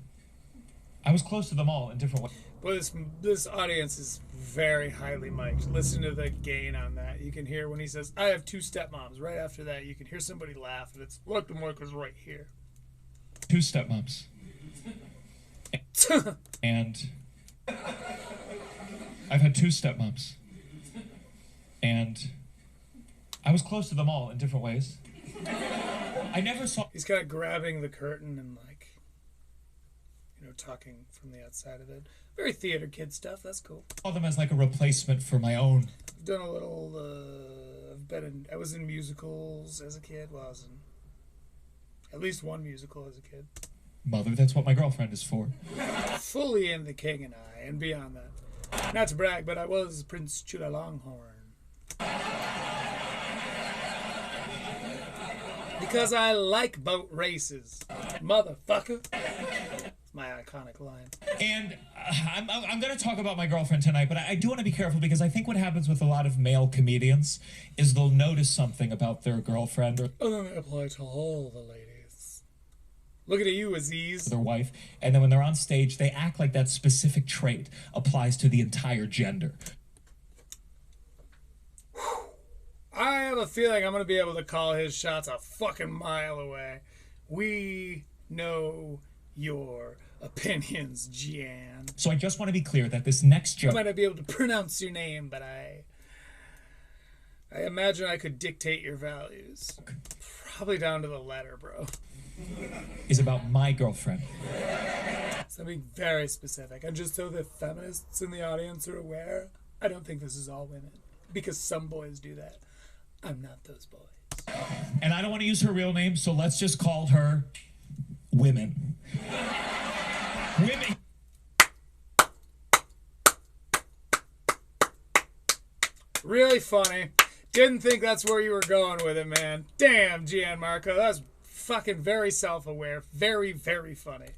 I was close to them all in different ways. Well, this audience is very highly mic'd. Listen to the gain on that. You can hear when he says, I have 2 stepmoms. Right after that, you can hear somebody laugh, and it's, look, the mic is right here. 2 stepmoms. And I've had 2 stepmoms. And I was close to them all in different ways. I never saw... He's kind of grabbing the curtain and like, you know, talking from the outside of it. Very theater kid stuff. That's cool. Saw them as like a replacement for my own. I've done a little, I was in musicals as a kid. Well, I was in at least one musical as a kid. Mother, that's what my girlfriend is for. Fully in The King and I, and beyond that. Not to brag, but I was Prince Chulalonghorn. Because I like boat races. Motherfucker. It's my iconic line. And I'm going to talk about my girlfriend tonight, but I do want to be careful because I think what happens with a lot of male comedians is they'll notice something about their girlfriend or they apply to all the ladies. Looking at you, Aziz. their wife, and then when they're on stage, they act like that specific trait applies to the entire gender. I have a feeling I'm going to be able to call his shots a fucking mile away. We know your opinions, Gian. So I just want to be clear that this next I joke might not be able to pronounce your name, but I imagine I could dictate your values. Probably down to the letter, bro. is about my girlfriend. Something very specific. And just so the feminists in the audience are aware, I don't think this is all women. Because some boys do that. I'm not those boys. And I don't want to use her real name, so let's just call her Women. Women. Really funny. Didn't think that's where you were going with it, man. Damn, Gianmarco. That's fucking very self-aware. Very, very funny.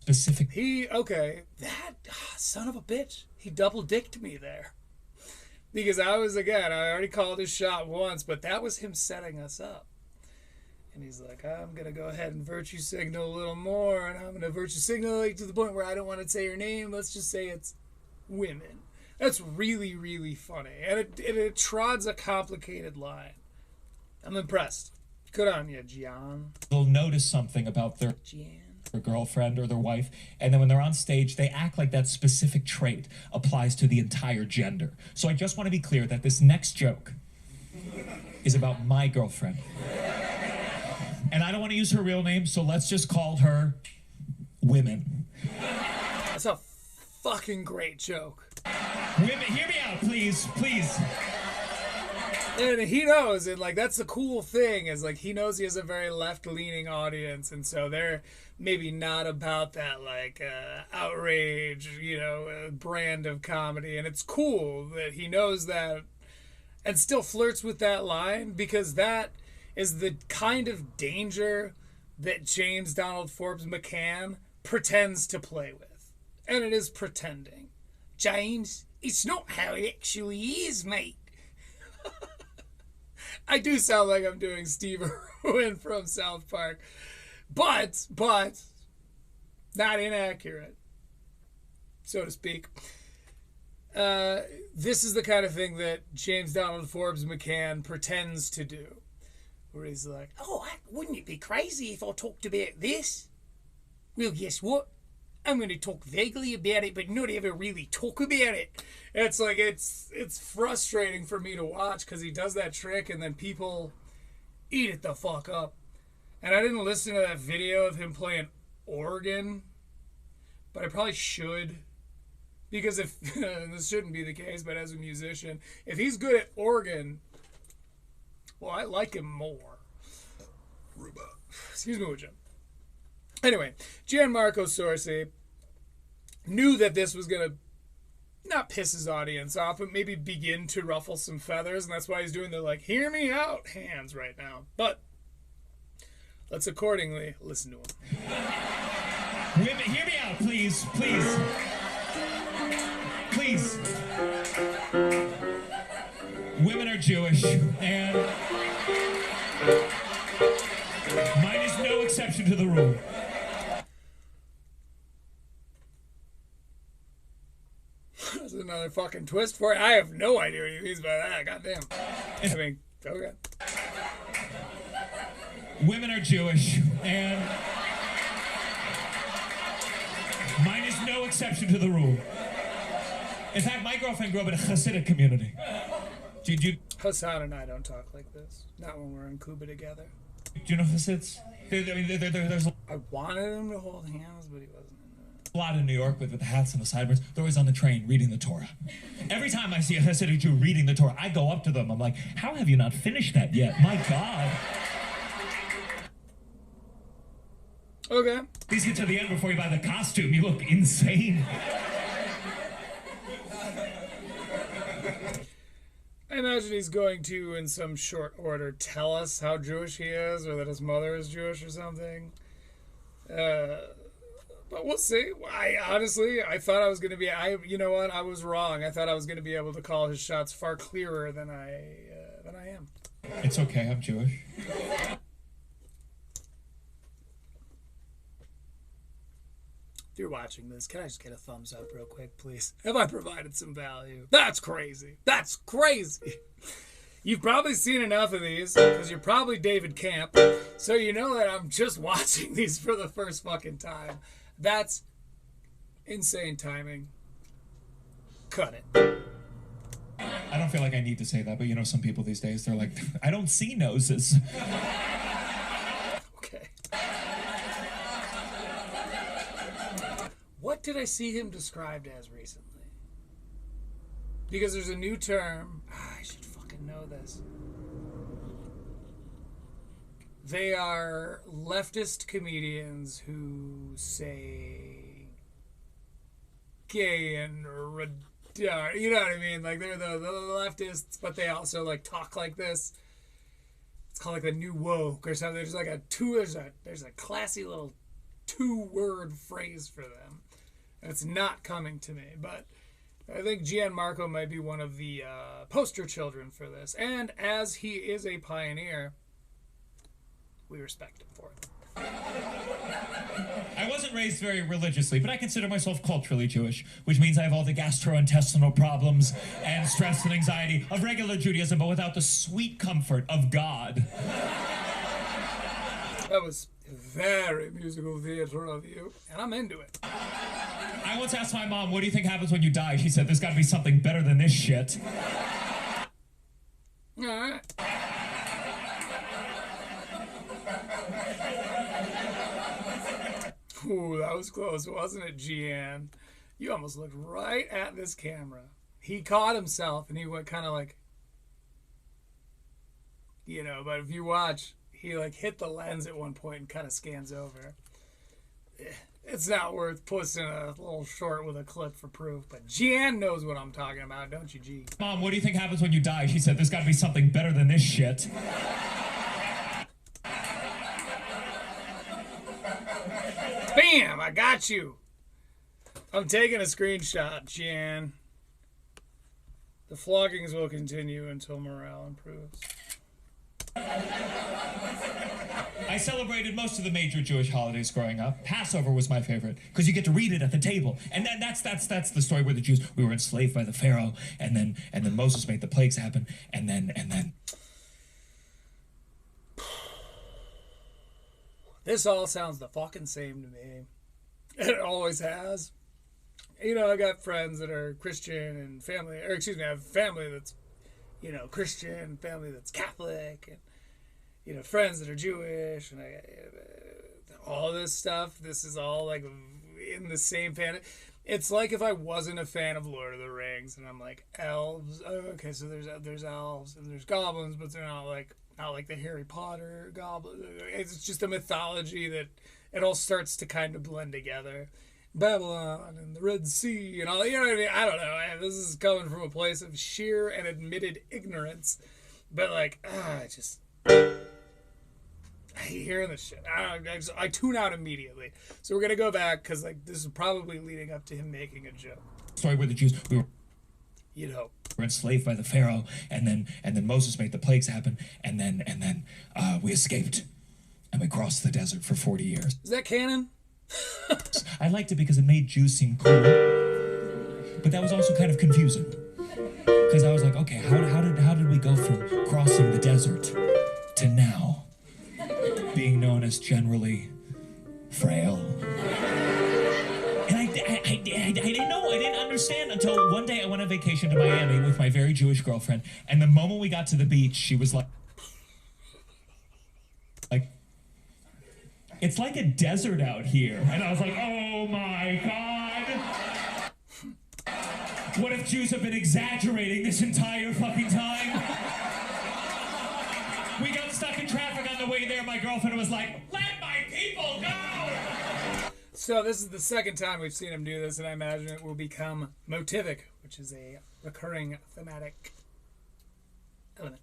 Specific. Okay. That son of a bitch. He double-dicked me there. Because I already called his shot once, but that was him setting us up. And he's like, I'm going to go ahead and virtue signal a little more, and I'm going to virtue signal like, to the point where I don't want to say your name. Let's just say it's Women. That's really, really funny. And it trods a complicated line. I'm impressed. Good on you, Gian. They'll notice something about their girlfriend or their wife, and then when they're on stage, they act like that specific trait applies to the entire gender. So I just want to be clear that this next joke is about my girlfriend. And I don't want to use her real name, so let's just call her Women. That's a fucking great joke. Women, hear me out, please, please. And he knows, and like that's the cool thing is like he knows he has a very left-leaning audience, and so they're maybe not about that like outrage, brand of comedy, and it's cool that he knows that and still flirts with that line because that is the kind of danger that James Donald Forbes McCann pretends to play with, and it is pretending. James, it's not how it actually is, mate. I do sound like I'm doing Steve Irwin from South Park, but not inaccurate, so to speak. This is the kind of thing that James Donald Forbes McCann pretends to do, where he's like, "Oh, wouldn't it be crazy if I talked about this? Well, guess what? I'm going to talk vaguely about it, but not ever really talk about it." It's like, it's frustrating for me to watch, because he does that trick and then people eat it the fuck up. And I didn't listen to that video of him playing organ, but I probably should. Because if, this shouldn't be the case, but as a musician, if he's good at organ, well, I like him more. Excuse me, would you? Anyway, Gianmarco Soresi knew that this was going to not piss his audience off, but maybe begin to ruffle some feathers, and that's why he's doing the, like, hear me out hands right now. But let's accordingly listen to him. Women, hear me out, please, please. Please. Women are Jewish, and mine is no exception to the rule. That's another fucking twist for it. I have no idea what he means by that. Goddamn. I mean, okay. Women are Jewish, and mine is no exception to the rule. In fact, my girlfriend grew up in a Hasidic community. Did you? Hassan and I don't talk like this. Not when we're in Cuba together. Do you know Hasids? There's I wanted him to hold hands, but he wasn't into it. a lot in New York with the hats and the sideburns. They're always on the train reading the Torah. Every time I see a Hasidic Jew reading the Torah, I go up to them. I'm like, how have you not finished that yet? My God. Okay. Please get to the end before you buy the costume. You look insane. I imagine he's going to, in some short order, tell us how Jewish he is, or that his mother is Jewish or something. But we'll see. I thought I was going to be... you know what? I was wrong. I thought I was going to be able to call his shots far clearer than I am. It's okay, I'm Jewish. If you're watching this, can I just get a thumbs up real quick, please? Have I provided some value? That's crazy. That's crazy. You've probably seen enough of these, because you're probably David Camp, so you know that I'm just watching these for the first fucking time. That's insane timing. Cut it. I don't feel like I need to say that, but you know, some people these days, they're like, I don't see noses. Okay. What did I see him described as recently? Because there's a new term. I should fucking know this. They are leftist comedians who say gay and you know what I mean? Like, they're the leftists, but they also like talk like this. It's called like the new woke or something. There's like there's a classy little 2-word phrase for them. And it's not coming to me, but I think Gianmarco might be one of the poster children for this. And as he is a pioneer, we respect him for it. I wasn't raised very religiously, but I consider myself culturally Jewish, which means I have all the gastrointestinal problems and stress and anxiety of regular Judaism, but without the sweet comfort of God. That was very musical theater of you, and I'm into it. I once asked my mom, what do you think happens when you die? She said, there's got to be something better than this shit. All right. Ooh, that was close, wasn't it, Gian? You almost looked right at this camera. He caught himself, and he went kind of like, you know, but if you watch, he like hit the lens at one point and kind of scans over. It's not worth posting a little short with a clip for proof, but Gian knows what I'm talking about, don't you, G? Mom, what do you think happens when you die? She said, there's got to be something better than this shit. Bam! I got you. I'm taking a screenshot, Gian. The floggings will continue until morale improves. I celebrated most of the major Jewish holidays growing up. Passover was my favorite because you get to read it at the table, and then that's the story where the Jews, we were enslaved by the Pharaoh, and then Moses made the plagues happen, and then. This all sounds the fucking same to me. It always has. You know, I got friends that are Christian and family, or excuse me, I have family that's, you know, Christian, family that's Catholic, and, you know, friends that are Jewish, and all this stuff. This is all like in the same fan. It's like if I wasn't a fan of Lord of the Rings, and I'm like, elves. Oh, okay, so there's elves and there's goblins, but they're not like the Harry Potter goblin. It's just a mythology that it all starts to kind of blend together. Babylon and the Red Sea and all, you know what I mean? I don't know. This is coming from a place of sheer and admitted ignorance. But like, I hate hearing this shit. I tune out immediately. So we're going to go back because like this is probably leading up to him making a joke. Story where the Jews, we were, you know, were enslaved by the Pharaoh, and then Moses made the plagues happen, and then we escaped, and we crossed the desert for 40 years. Is that canon? I liked it because it made Jews seem cool, but that was also kind of confusing because I was like, okay, how did we go from crossing the desert to now being known as generally frail? And I didn't know, I didn't understand until one day I went on vacation to Miami with my very Jewish girlfriend, and the moment we got to the beach, she was like, it's like a desert out here. And I was like, oh my God. What if Jews have been exaggerating this entire fucking time? We got stuck in traffic on the way there. My girlfriend was like, let my people go. So this is the second time we've seen him do this, and I imagine it will become motivic, which is a recurring thematic element.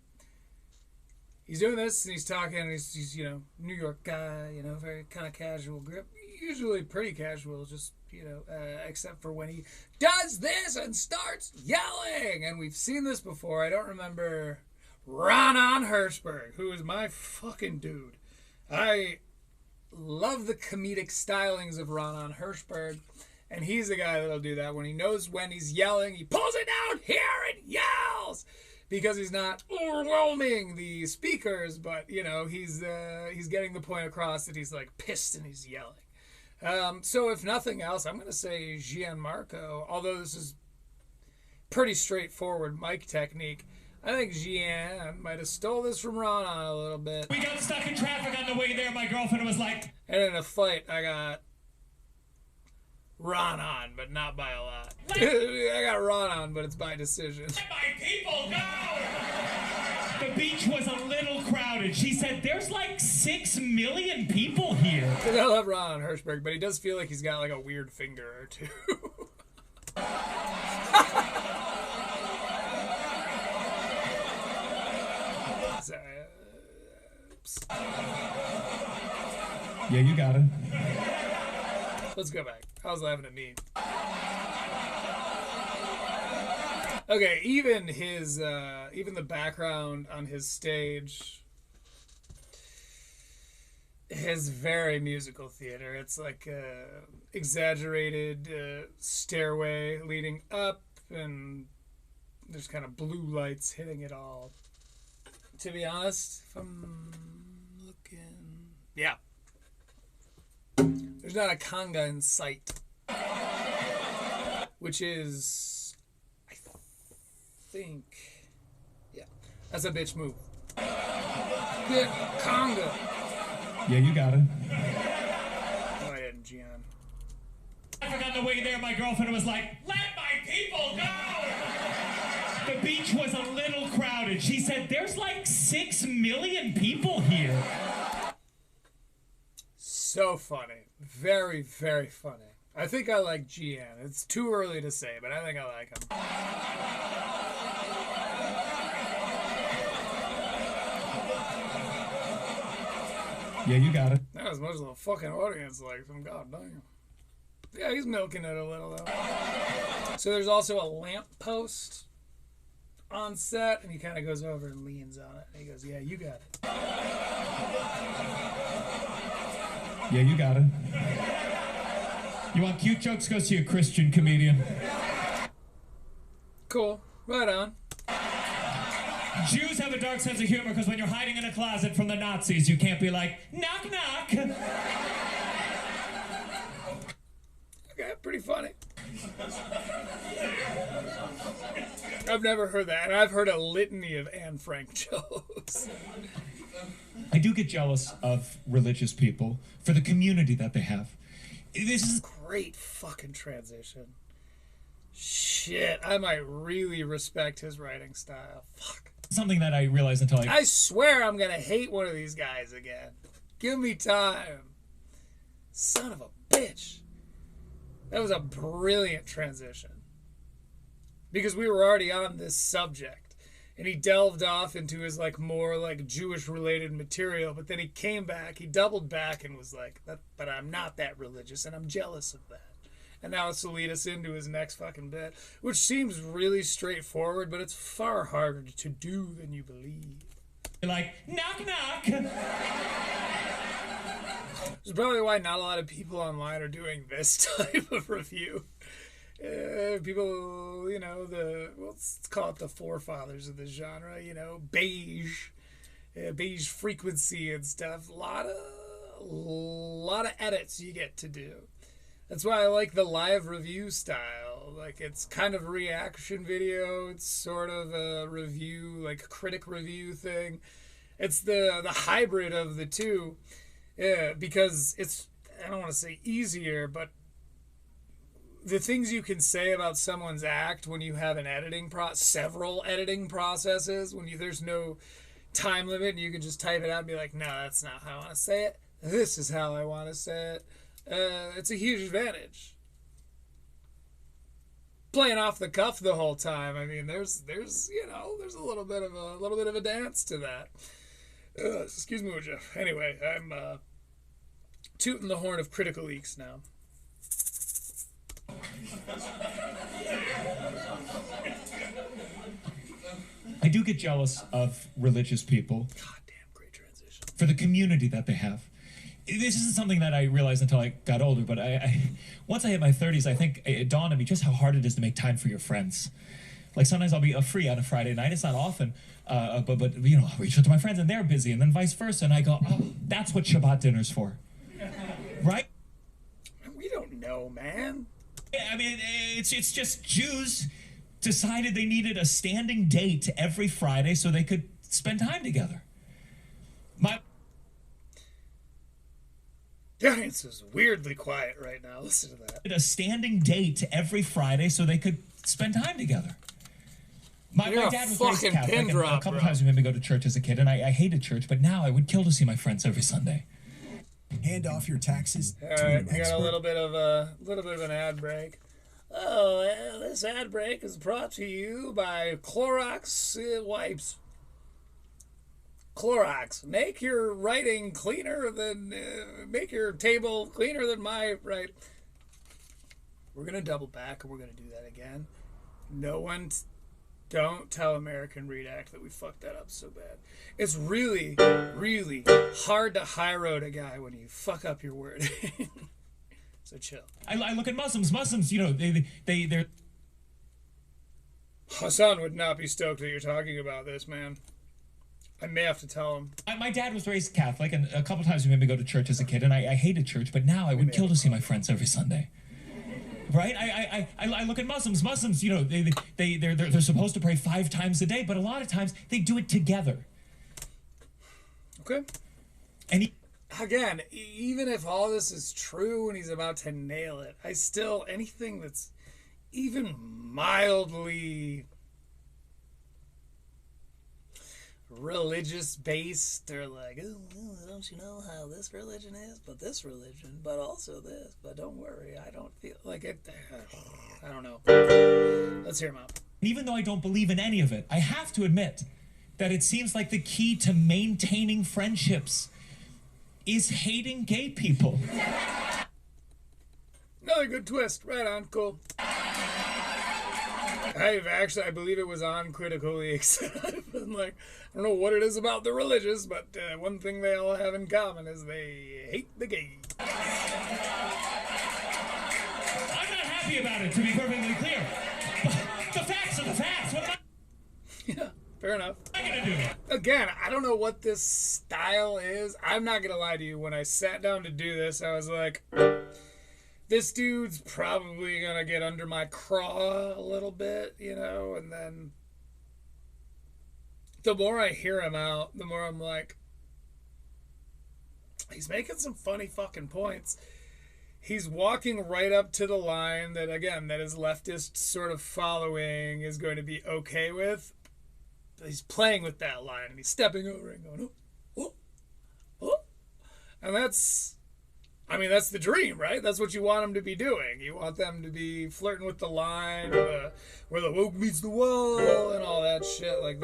He's doing this, and he's talking, and he's you know, New York guy, you know, very kind of casual grip. Usually pretty casual, just, you know, except for when he does this and starts yelling. And we've seen this before. I don't remember Ronan Hirschberg, who is my fucking dude. I love the comedic stylings of Ronan Hirschberg, and he's the guy that'll do that. When he knows when he's yelling, he pulls it down here and yells. Because he's not overwhelming the speakers, but, you know, he's getting the point across that he's, like, pissed and he's yelling. So if nothing else, I'm going to say Gianmarco, although this is pretty straightforward mic technique. I think Gian might have stole this from Ronan a little bit. We got stuck in traffic on the way there. My girlfriend was like... And in a fight, I got Ronan, but not by a lot. I got Ronan, but it's by decision. Let my people go! The beach was a little crowded. She said, there's like 6 million people here. I love Ronan Hirschberg, but he does feel like he's got like a weird finger or two. Sorry. Yeah, you got it. Let's go back. I was laughing at me. Okay, even his, even the background on his stage is very musical theater. It's like a exaggerated stairway leading up, and there's kind of blue lights hitting it all. To be honest, if I'm looking, yeah, there's not a conga in sight, which is, I think, yeah, that's a bitch move. Good conga. Yeah, you got it. Oh, I didn't, Gian. I forgot the way there. My girlfriend was like, let my people go! The beach was a little crowded. She said, there's like 6 million people here. So funny. Very, very funny. I think I like Gian. It's too early to say, but I think I like him. Yeah, you got it. Not as much as the fucking audience likes him. God damn. Yeah, he's milking it a little, though. So there's also a lamp post on set, and he kind of goes over and leans on it. And he goes, yeah, you got it. Yeah, you got it. You want cute jokes? Go see a Christian comedian. Cool. Right on. Jews have a dark sense of humor because when you're hiding in a closet from the Nazis, you can't be like, knock, knock. Okay, pretty funny. I've never heard that. I've heard a litany of Anne Frank jokes. I do get jealous of religious people for the community that they have. This is Great fucking transition. Shit, I might really respect his writing style. Fuck. something that I realized until I swear I'm gonna hate one of these guys again. Give me time. Son of a bitch. That was a brilliant transition. Because we were already on this subject. And he delved off into his more Jewish related material, but then he came back, he doubled back and was like, but I'm not that religious and I'm jealous of that. And now it's to lead us into his next fucking bit, which seems really straightforward, but it's far harder to do than you believe. Like, knock knock. It's probably why not a lot of people online are doing this type of review. People, let's call it the forefathers of the genre, beige frequency and stuff. A lot of edits you get to do. That's why I like the live review style. It's kind of a reaction video. It's sort of a review, critic review thing. It's the hybrid of the two. Yeah, because it's, I don't want to say easier, but the things you can say about someone's act when you have an several editing processes, when there's no time limit and you can just type it out and be like, no, that's not how I want to say it. This is how I want to say it. It's a huge advantage. Playing off the cuff the whole time. I mean, there's a little bit of a dance to that. Excuse me, Jeff. Anyway, I'm tooting the horn of Critical Leaks now. I do get jealous of religious people. Goddamn, great transition. For the community that they have. This isn't something that I realized until I got older, but once I hit my 30s, I think it dawned on me just how hard it is to make time for your friends. Sometimes I'll be free on a Friday night. It's not often, but I'll reach out to my friends and they're busy, and then vice versa. And I go, oh, that's what Shabbat dinner's for, right? We don't know, man. I mean, it's just Jews decided they needed a standing date every Friday so they could spend time together. The audience is weirdly quiet right now. Listen to that. A standing date every Friday so they could spend time together. My dad was raised Catholic, and a couple times we made me go to church as a kid, and I hated church, but now I would kill to see my friends every Sunday. Hand off your taxes All to right, an we got expert. a little bit of an ad break. Oh, this ad break is brought to you by Clorox wipes. Clorox, make your writing cleaner than, make your table cleaner than my right. We're gonna double back and we're gonna do that again. Don't tell American Read Act that we fucked that up so bad. It's really, really hard to high road a guy when you fuck up your word. So chill. I look at Muslims. Muslims, they're... Hassan would not be stoked that you're talking about this, man. I may have to tell him. My dad was raised Catholic, and a couple times we made me go to church as a kid, and I hated church, but now I would kill to see my friends every Sunday. Right? I look at Muslims. Muslims, they're supposed to pray 5 times a day, but a lot of times they do it together. Okay. And again, even if all this is true and he's about to nail it, anything that's even mildly religious based, or don't you know how this religion is, but this religion, but also this, but don't worry, I don't feel like it. I don't know. Let's hear him out. even though I don't believe in any of it, I have to admit that it seems like the key to maintaining friendships is hating gay people. Another good twist. Right on. Cool. I believe it was on Critically Excited. I'm like, I don't know what it is about the religious, but one thing they all have in common is they hate the gays. I'm not happy about it, to be perfectly clear. But the facts are the facts. What am I? Yeah, fair enough. What am I gonna do? Again, I don't know what this style is. I'm not gonna lie to you. When I sat down to do this, I was like, this dude's probably gonna get under my craw a little bit, you know, and then the more I hear him out, the more I'm like, he's making some funny fucking points. He's walking right up to the line that, again, that his leftist sort of following is going to be okay with. He's playing with that line, and he's stepping over and going, oh, oh, oh. And that's the dream, right? That's what you want them to be doing. You want them to be flirting with the line, where the woke meets the wall, and all that shit. Like,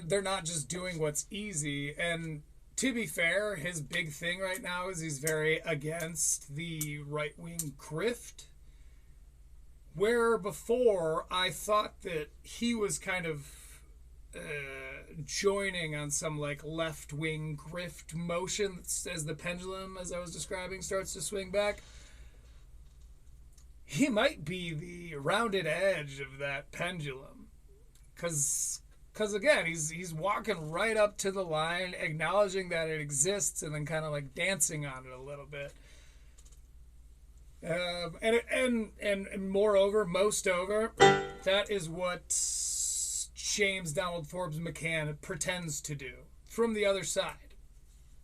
they're not just doing what's easy. And to be fair, his big thing right now is he's very against the right-wing grift. Where before I thought that he was kind of joining on some like left-wing grift motion as the pendulum, as I was describing, starts to swing back. He might be the rounded edge of that pendulum, because again, he's walking right up to the line, acknowledging that it exists, and then kind of like dancing on it a little bit. And moreover, that is what James Donald Forbes McCann pretends to do from the other side.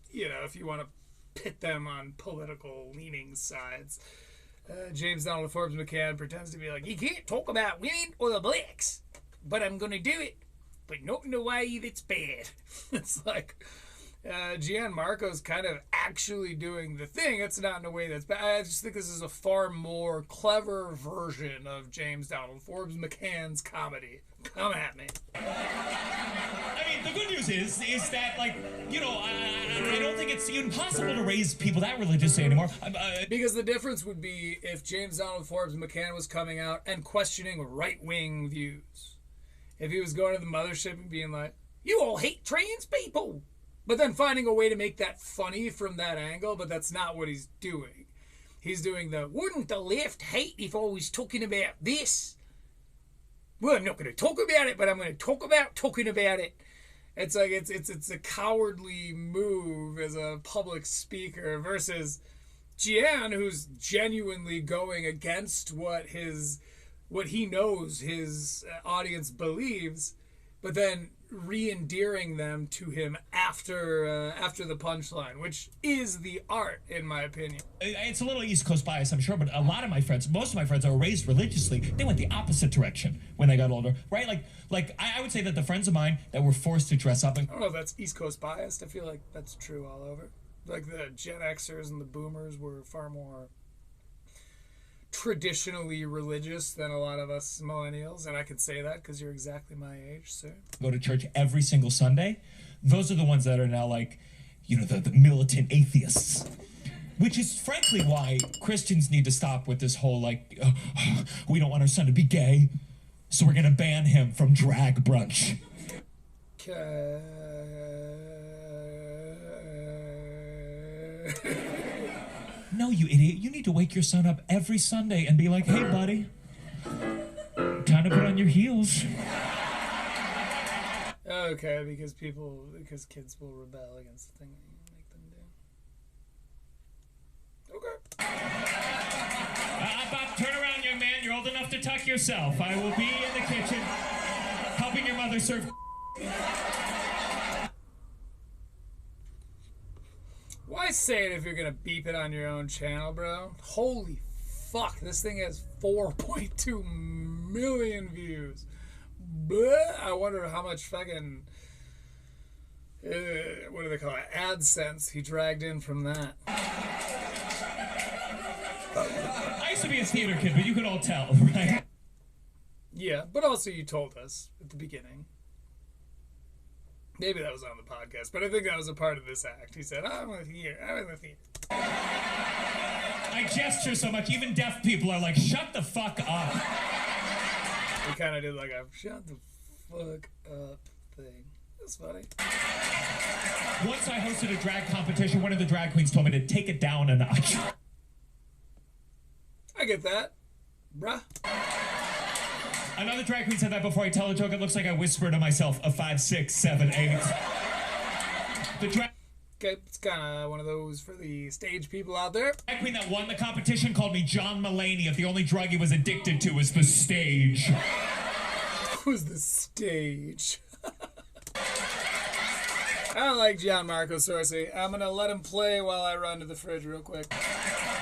You know, if you want to pit them on political leaning sides, James Donald Forbes McCann pretends to be like, you can't talk about women or the blacks, but I'm going to do it, but not in a way that's bad. It's like, Gianmarco's kind of actually doing the thing. It's not in a way that's bad. I just think this is a far more clever version of James Donald Forbes McCann's comedy. Come at me. I mean, the good news is that, like, you know, I don't think it's even possible to raise people that religiously anymore. Because the difference would be if James Donald Forbes McCann was coming out and questioning right-wing views. If he was going to the mothership and being like, you all hate trans people. But then finding a way to make that funny from that angle, but that's not what he's doing. He's doing wouldn't the left hate if I was talking about this? Well, I'm not going to talk about it, but I'm going to talk about talking about it. It's like, it's a cowardly move as a public speaker versus Gian, who's genuinely going against what he knows his audience believes, but then re-endearing them to him after the punchline, which is the art, in my opinion. It's a little East Coast bias, I'm sure, but a lot of my friends, most of my friends that were raised religiously, they went the opposite direction when they got older, right? Like I would say that the friends of mine that were forced to dress up. I don't know if that's East Coast biased. I feel like that's true all over. Like the Gen Xers and the Boomers were far more traditionally religious than a lot of us millennials, and I could say that because you're exactly my age, sir. Go to church every single Sunday. Those are the ones that are now, like, you know, the militant atheists. Which is frankly why Christians need to stop with this whole, like, we don't want our son to be gay, so we're gonna ban him from drag brunch. No, you idiot. You need to wake your son up every Sunday and be like, hey, buddy, time to put on your heels. Okay, because kids will rebel against the thing that you make them do. Okay. Bob, turn around, young man. You're old enough to tuck yourself. I will be in the kitchen helping your mother serve. Why say it if you're gonna beep it on your own channel, bro? Holy fuck, this thing has 4.2 million views. Bleh. I wonder how much fucking what do they call it? AdSense he dragged in from that. I used to be a theater kid, but you could all tell, right? Yeah, but also you told us at the beginning. Maybe that was on the podcast, but I think that was a part of this act. He said, I'm in the theater. I I gesture so much, even deaf people are like, shut the fuck up. We kind of did like a shut the fuck up thing. That's funny. Once I hosted a drag competition, one of the drag queens told me to take it down a notch. I get that. Bruh. Another drag queen said that before I tell a joke, it looks like I whisper to myself, a 5, 6, 7, 8. The drag Okay, it's kind of one of those for the stage people out there. queen that won the competition called me John Mulaney if the only drug he was addicted to was the stage. Who's the stage? I don't like Gianmarco Soresi. I'm gonna let him play while I run to the fridge real quick.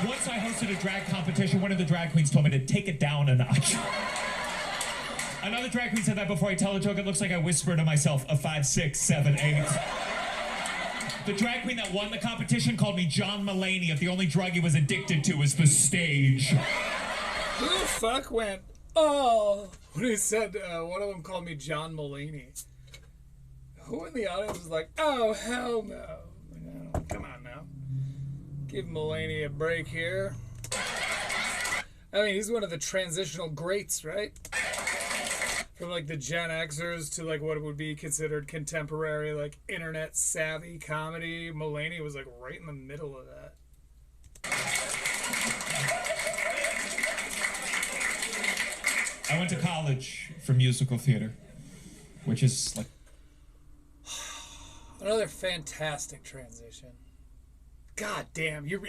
Once I hosted a drag competition, one of the drag queens told me to take it down a notch. Another drag queen said that before I tell a joke, it looks like I whisper to myself, a 5, 6, 7, 8. The drag queen that won the competition called me John Mulaney if the only drug he was addicted to was the stage. Who the fuck went, oh, when he said, one of them called me John Mulaney? Who in the audience was like, oh, hell no. Come on now. Give Mulaney a break here. I mean, he's one of the transitional greats, right? From like the Gen Xers to like what would be considered contemporary, like internet savvy comedy. Mulaney was like right in the middle of that. I went to college for musical theater, which is like... Another fantastic transition. God damn, you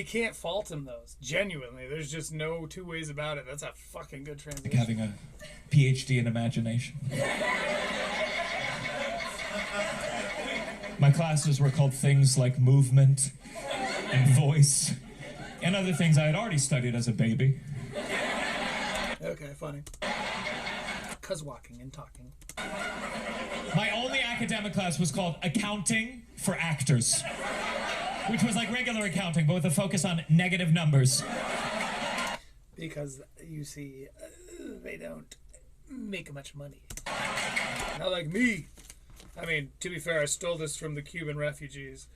can't fault him though. Genuinely, there's just no two ways about it. That's a fucking good transition. like having a PhD in imagination. My classes were called things like movement and voice and other things I had already studied as a baby. Okay, funny. Cause walking and talking. My only academic class was called Accounting for Actors, which was like regular accounting, but with a focus on negative numbers. Because, you see, they don't make much money. Not like me. I mean, to be fair, I stole this from the Cuban refugees.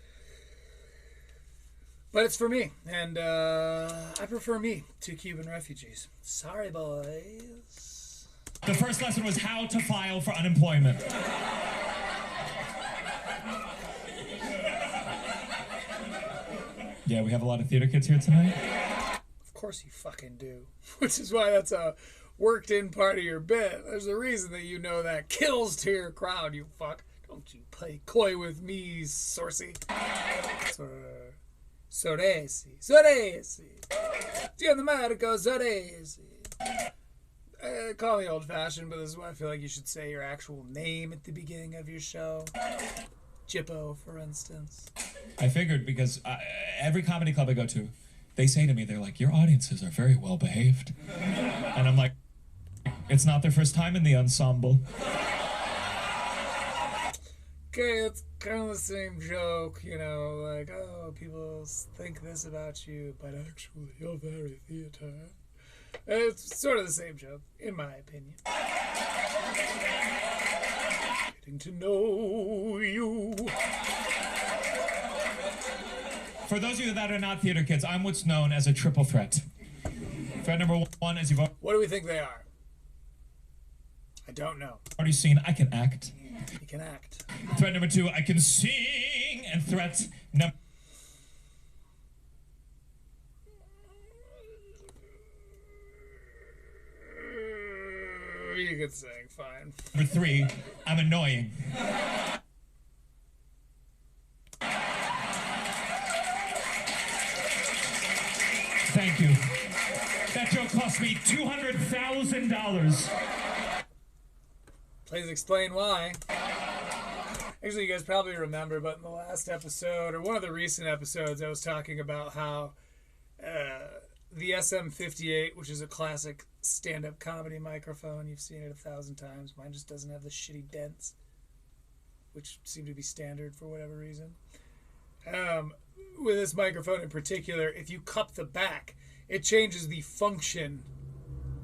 But it's for me, and I prefer me to Cuban refugees. Sorry, boys. The first lesson was how to file for unemployment. Yeah, we have a lot of theater kids here tonight. Of course you fucking do. Which is why that's a worked-in part of your bit. There's a reason that you know that kills to your crowd, you fuck. Don't you play coy with me, Soresi. Soresi. Soresi. Gianmarco Soresi. Call me old-fashioned, but this is why I feel like you should say your actual name at the beginning of your show. Jippo, for instance. I figured because every comedy club I go to, they say to me, they're like, your audiences are very well behaved. And I'm like, it's not their first time in the ensemble. Okay, it's kind of the same joke, you know, like, oh, people think this about you, but actually you're very theater. It's sort of the same joke, in my opinion. Getting to know you. For those of you that are not theater kids, I'm what's known as a triple threat. Threat number one, as you've What do we think they are? I don't know. already seen, I can act. You can act. Threat number two, I can sing. And threat number... You can sing, fine. Number three, I'm annoying. Thank you. That joke cost me $200,000. Please explain why. Actually, you guys probably remember, but in the last episode, or one of the recent episodes, I was talking about how the SM58, which is a classic stand-up comedy microphone, you've seen it 1,000 times. Mine just doesn't have the shitty dents, which seem to be standard for whatever reason. With this microphone in particular, if you cup the back, it changes the function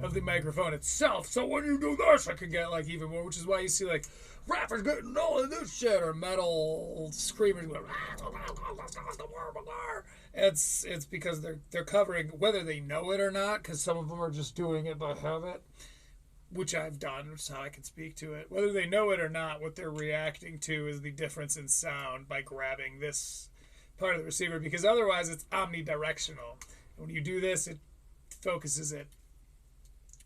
of the microphone itself. So when you do this, I can get like even more, which is why you see like rappers getting all of this shit, or metal screamers going, It's because they're covering, whether they know it or not, because some of them are just doing it by habit, which I've done, so I can speak to it. Whether they know it or not, what they're reacting to is the difference in sound by grabbing this part of the receiver, because otherwise it's omnidirectional. When you do this, it focuses it,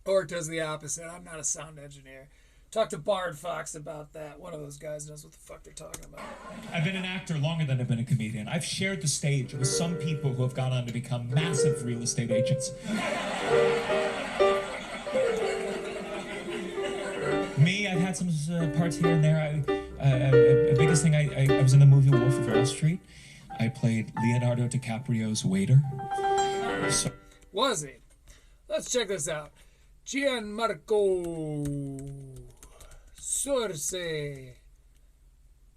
or it does the opposite. I'm not a sound engineer. Talk to Bard Fox about that. One of those guys knows what the fuck they're talking about. I've been an actor longer than I've been a comedian. I've shared the stage with some people who have gone on to become massive real estate agents. Me, I've had some parts here and there. The biggest thing, I was in the movie Wolf of Wall Street. I played Leonardo DiCaprio's waiter. Was he? Let's check this out. Gianmarco Soresi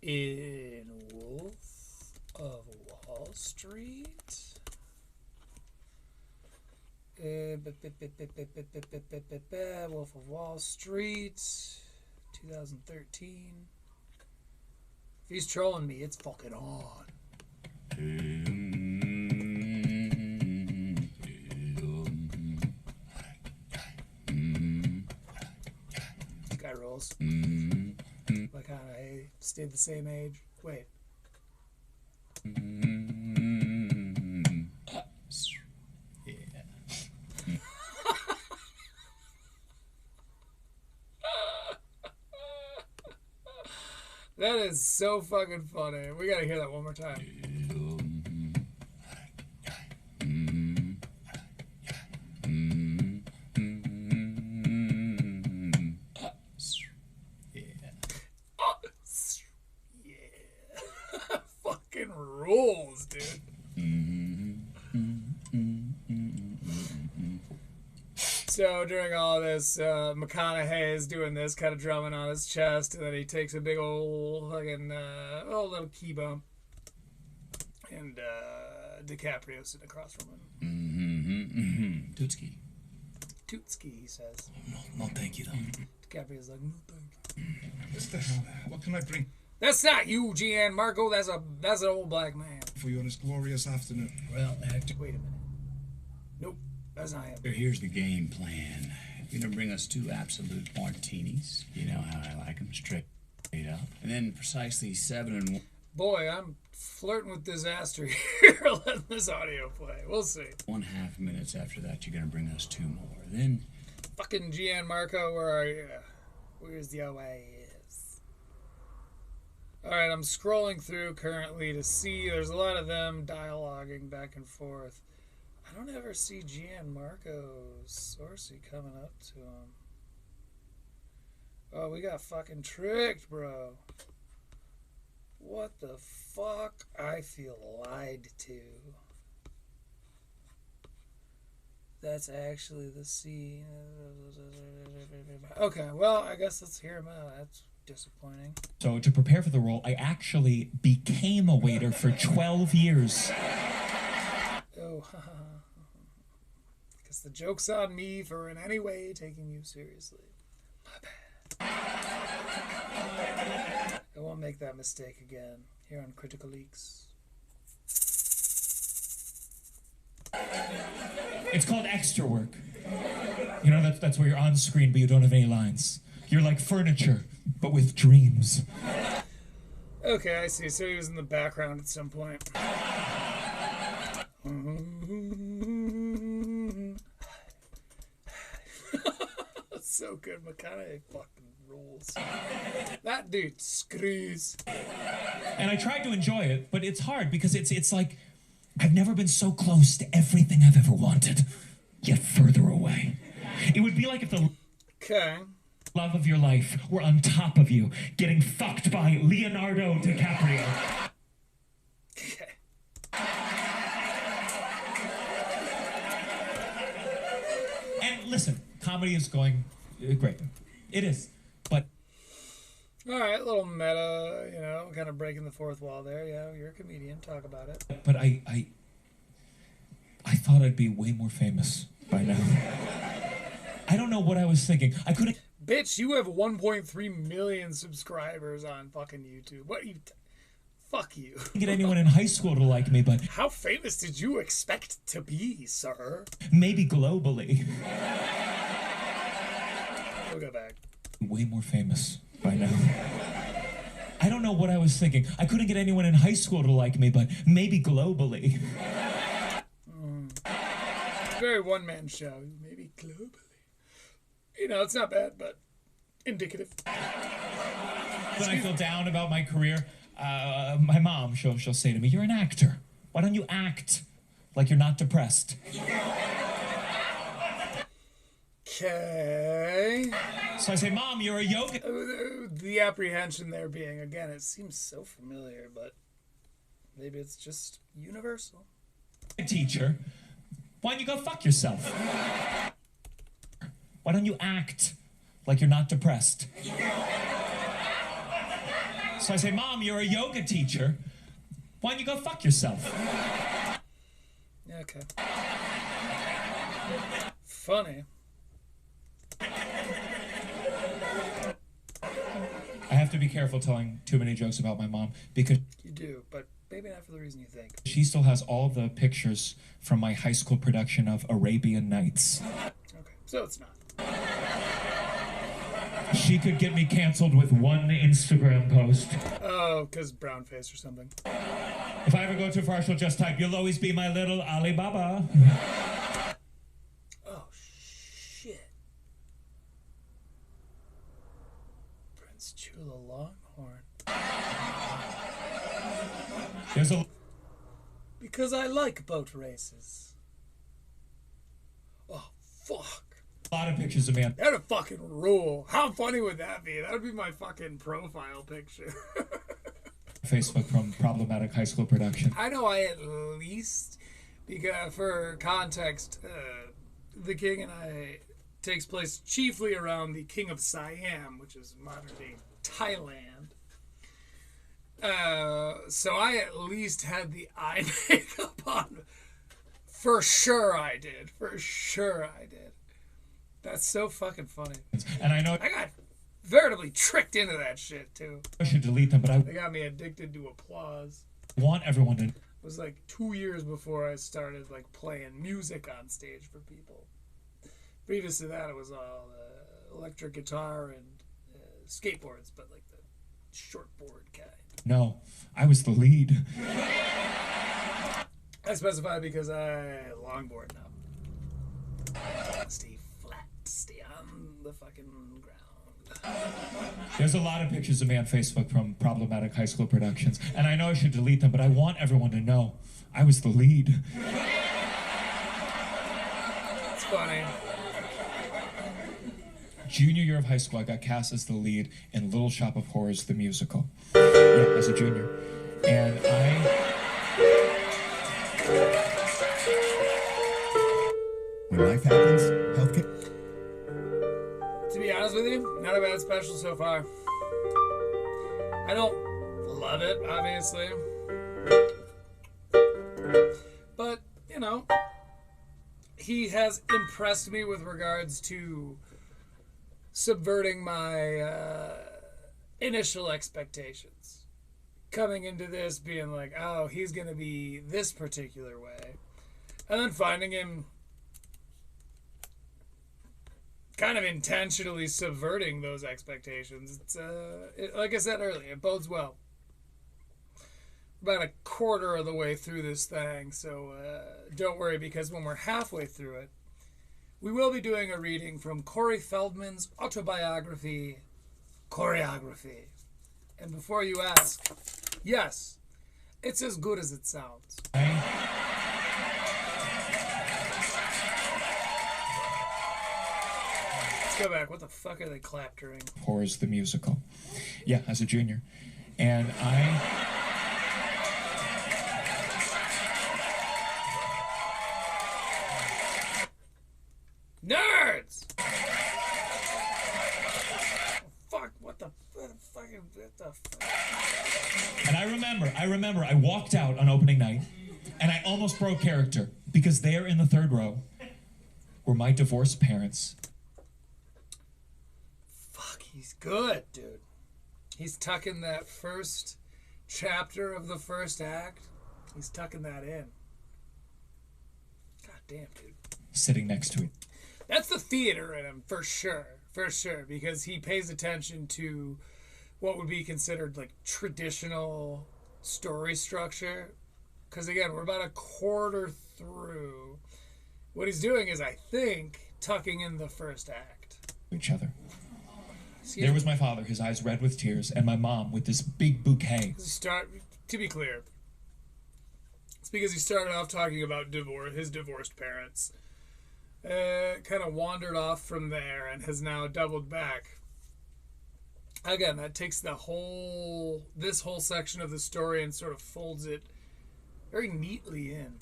in Wolf of Wall Street. Wolf of Wall Street, 2013. If he's trolling me, it's fucking on. Guy rolls. Like, hey, stayed the same age. Wait. That is so fucking funny. We gotta hear that one more time. Yeah. Fucking rules, dude. So during all this, McConaughey is doing this, kind of drumming on his chest, and then he takes a big old fucking little key bump, and DiCaprio's sitting across from him. Tootski. Tootski, he says. No, thank you, though. DiCaprio's like, no, thank you. What the hell? What can I bring That's not you, Gianmarco. That's an old black man. for you on this glorious afternoon? Well, Hector, Wait a minute. Nope, that's not him. here's the game plan. You're gonna bring us 2 absolute martinis. You know how I like them, straight up. And then precisely 7 and 1. Boy, I'm flirting with disaster here, letting this audio play. We'll see. 1/2 minutes after that, you're gonna bring us 2 more. Then Fucking Gianmarco, where are you? Where's the Oasis? Alright, I'm scrolling through currently to see. There's a lot of them dialoguing back and forth. I don't ever see Gianmarco Soresi coming up to him. Oh, we got fucking tricked, bro. What the fuck? I feel lied to. That's actually the scene. Okay, well, I guess let's hear him out. That's disappointing. So to prepare for the role, I actually became a waiter for 12 years. Oh, guess the joke's on me for in any way taking you seriously. My bad. I won't make that mistake again here on Critical Leaks. It's called extra work. You know, that's where you're on screen, but you don't have any lines. You're like furniture, but with dreams. Okay, I see. So he was in the background at some point. That's so good. McConaughey fucking rules. That dude screws. And I tried to enjoy it, but it's hard because it's like I've never been so close to everything I've ever wanted, yet further away. It would be like if the Okay. love of your life were on top of you, getting fucked by Leonardo DiCaprio. Okay. And listen, comedy is going great. It is. But All right, a little meta, you know, kind of breaking the fourth wall there. Yeah, you're a comedian. Talk about it. I thought I'd be way more famous by now. I don't know what I was thinking. I couldn't. Bitch, you have 1.3 million subscribers on fucking YouTube. What are you... Fuck you. Didn't get anyone in high school to like me, but How famous did you expect to be, sir? maybe globally. We'll go back. Way more famous by now. I don't know what I was thinking. I couldn't get anyone in high school to like me, but maybe globally. Very one-man show. Maybe globally. You know, it's not bad, but indicative. When I feel down about my career, my mom, she'll say to me, "You're an actor. Why don't you act like you're not depressed?" Okay. So I say, "Mom, you're a yoga The apprehension there being, again, it seems so familiar, but maybe it's just universal. teacher. Why don't you go fuck yourself? Why don't you act like you're not depressed?" So I say, "Mom, you're a yoga teacher. Why don't you go fuck yourself?" Okay. Funny. I have to be careful telling too many jokes about my mom because You do, but maybe not for the reason you think. she still has all the pictures from my high school production of Arabian Nights. Okay, so it's not. She could get me canceled with one Instagram post. Oh, because brown face or something. If I ever go too far, she'll just type, "You'll always be my little Alibaba." Oh, shit. Prince Chula Longhorn. There's a Because I like boat races. Oh, fuck. lot of pictures of me on That'd fucking rule. How funny would that be? That would be my fucking profile picture. Facebook from problematic high school production. I know I at least, because for context, The King and I takes place chiefly around the King of Siam, which is modern day Thailand. So I at least had the eye makeup on. For sure I did. For sure I did. That's so fucking funny. And I know I got veritably tricked into that shit, too. I should delete them, but I They got me addicted to applause. want everyone to It was like 2 years before I started like playing music on stage for people. Previous to that, it was all electric guitar and skateboards, but like the shortboard kind. know I was the lead. I specify because I longboard now. Stay flat, stay on the fucking ground. There's a lot of pictures of me on Facebook from problematic high school productions, and I know I should delete them, but I want everyone to know I was the lead. It's funny. Junior year of high school, I got cast as the lead in Little Shop of Horrors, the musical. Yeah, as a junior. And When life happens, healthcare. To be honest with you, not a bad special so far. I don't love it, obviously. But, you know, he has impressed me with regards to subverting my initial expectations. Coming into this being like, oh, he's going to be this particular way. And then finding him kind of intentionally subverting those expectations. It's like I said earlier, it bodes well. About a quarter of the way through this thing, so don't worry, because when we're halfway through it, we will be doing a reading from Corey Feldman's autobiography, Choreography. And before you ask, yes, it's as good as it sounds. Let's go back. What the fuck are they claptering? Horrors, the musical. Yeah, as a junior. And Nerds! Fuck, what the fuck? And I remember, I walked out on opening night, and I almost broke character, because there in the third row were my divorced parents. Fuck, he's good, dude. He's tucking that first chapter of the first act. He's tucking that in. God damn, dude. Sitting next to it. That's the theater in him, for sure. For sure, because he pays attention to what would be considered like traditional story structure. Because again, we're about a quarter through. What he's doing is, I think, tucking in the first act. Each other. There was my father, his eyes red with tears, and my mom with this big bouquet. To be clear, it's because he started off talking about his divorced parents. Kind of wandered off from there and has now doubled back. Again, that takes this whole section of the story and sort of folds it very neatly in.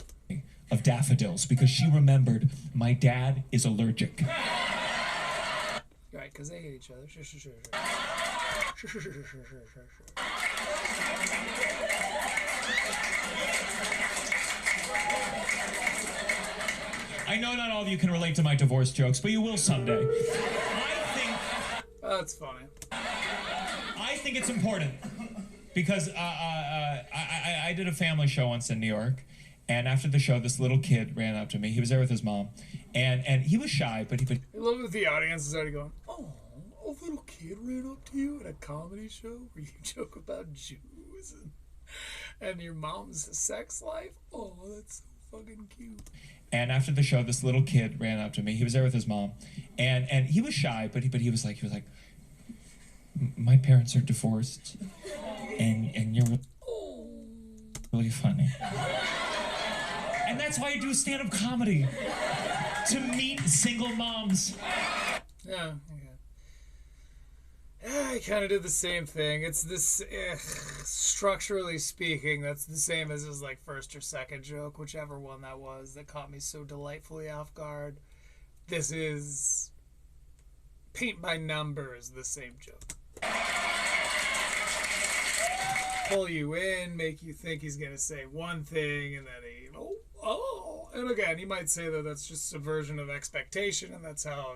Of daffodils, because she remembered my dad is allergic. Right, because they hate each other. Sure. I know not all of you can relate to my divorce jokes, but you will someday. That's funny. I think it's important because I did a family show once in New York, and after the show, this little kid ran up to me. He was there with his mom, and he was shy, but I love that the audience is already going, "Oh, a little kid ran up to you at a comedy show where you joke about Jews and your mom's sex life. Oh, that's so fucking cute." And after the show, this little kid ran up to me. He was there with his mom, and he was shy, but he was like, my parents are divorced, and you're really funny. And that's why I do stand-up comedy, to meet single moms. Yeah, okay. I kind of did the same thing. It's this, structurally speaking, that's the same as his like first or second joke, whichever one that was that caught me so delightfully off guard. This is paint by numbers, the same joke. Pull you in, make you think he's gonna say one thing, and then and again, he might say that that's just subversion of expectation, and that's how,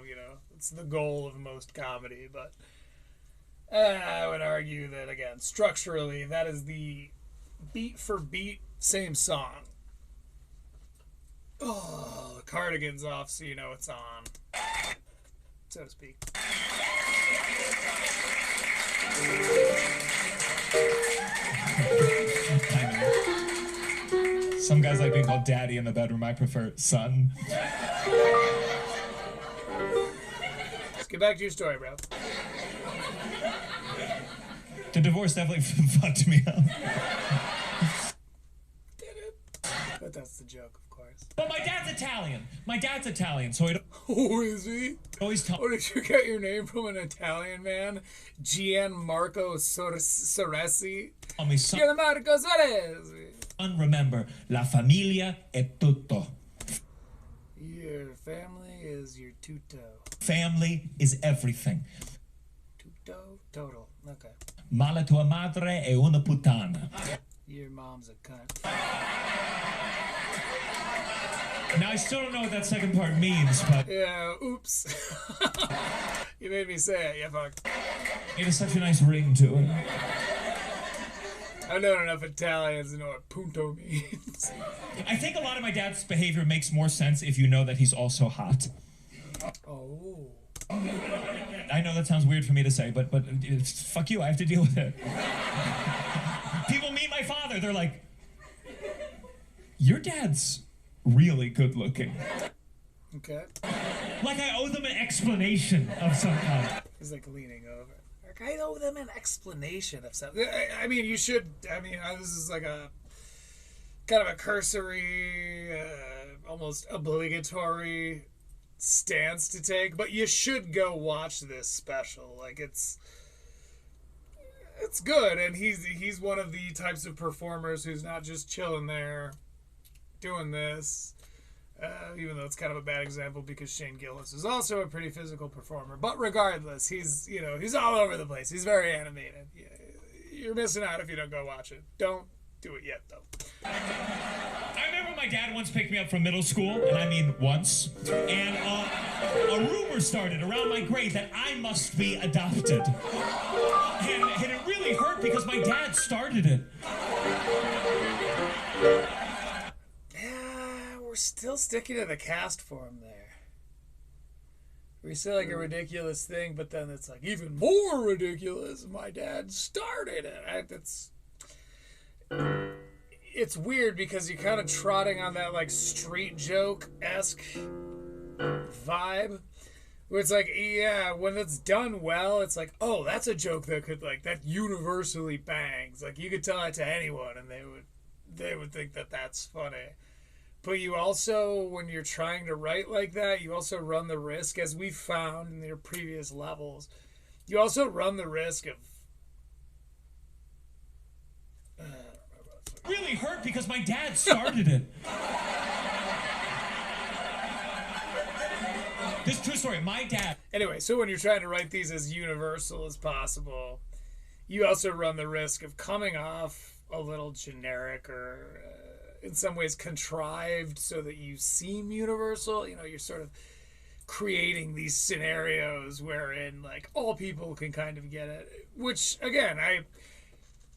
it's the goal of most comedy, but I would argue that, again, structurally, that is the beat for beat same song. Oh, the cardigan's off, so you know it's on, so to speak. Some guys like being called daddy in the bedroom. I prefer son. Let's get back to your story, bro. The divorce definitely fucked me up. Did it? But that's the joke, of course. But my dad's Italian, so he Oh, is he? always tell. Oh, did you get your name from an Italian man? Gianmarco Soresi? Me son, Gianmarco Soresi. remember, la familia è tutto. Your family is your tutto. Family is everything. Tutto? Total. Okay. Ma la tua madre è una puttana. Your mom's a cunt. Now, I still don't know what that second part means, but Yeah, oops. You made me say it, you fuck. it has such a nice ring to it. I know enough Italians to know what punto means. I think a lot of my dad's behavior makes more sense if you know that he's also hot. Oh. I know that sounds weird for me to say, but fuck you, I have to deal with it. People meet my father, they're like, your dad's really good looking. Okay. Like I owe them an explanation of some kind. He's like leaning over. Like, I owe them an explanation of something. I mean, you should. I mean, this is like a kind of a cursory, almost obligatory stance to take, but you should go watch this special. Like, it's good, and he's one of the types of performers who's not just chilling there doing this. Even though it's kind of a bad example because Shane Gillis is also a pretty physical performer. But regardless, he's all over the place. He's very animated. You're missing out if you don't go watch it. Don't do it yet, though. I remember my dad once picked me up from middle school, and I mean once, and a rumor started around my grade that I must be adopted. And it really hurt because my dad started it. Yeah, we're still sticking to the cast form there. We say like a ridiculous thing, but then it's like even more ridiculous. My dad started it. It's weird because you're kind of trotting on that like street joke-esque vibe. Where it's like, yeah, when it's done well, it's like, oh, that's a joke that could like that universally bangs. Like you could tell it to anyone and they would think that that's funny. But you also, when you're trying to write like that, you also run the risk, as we found in your previous levels, you also run the risk of Really hurt because my dad started it. This true story. My dad. Anyway, so when you're trying to write these as universal as possible, you also run the risk of coming off a little generic or in some ways contrived so that you seem universal. You know, you're sort of creating these scenarios wherein like all people can kind of get it, which again,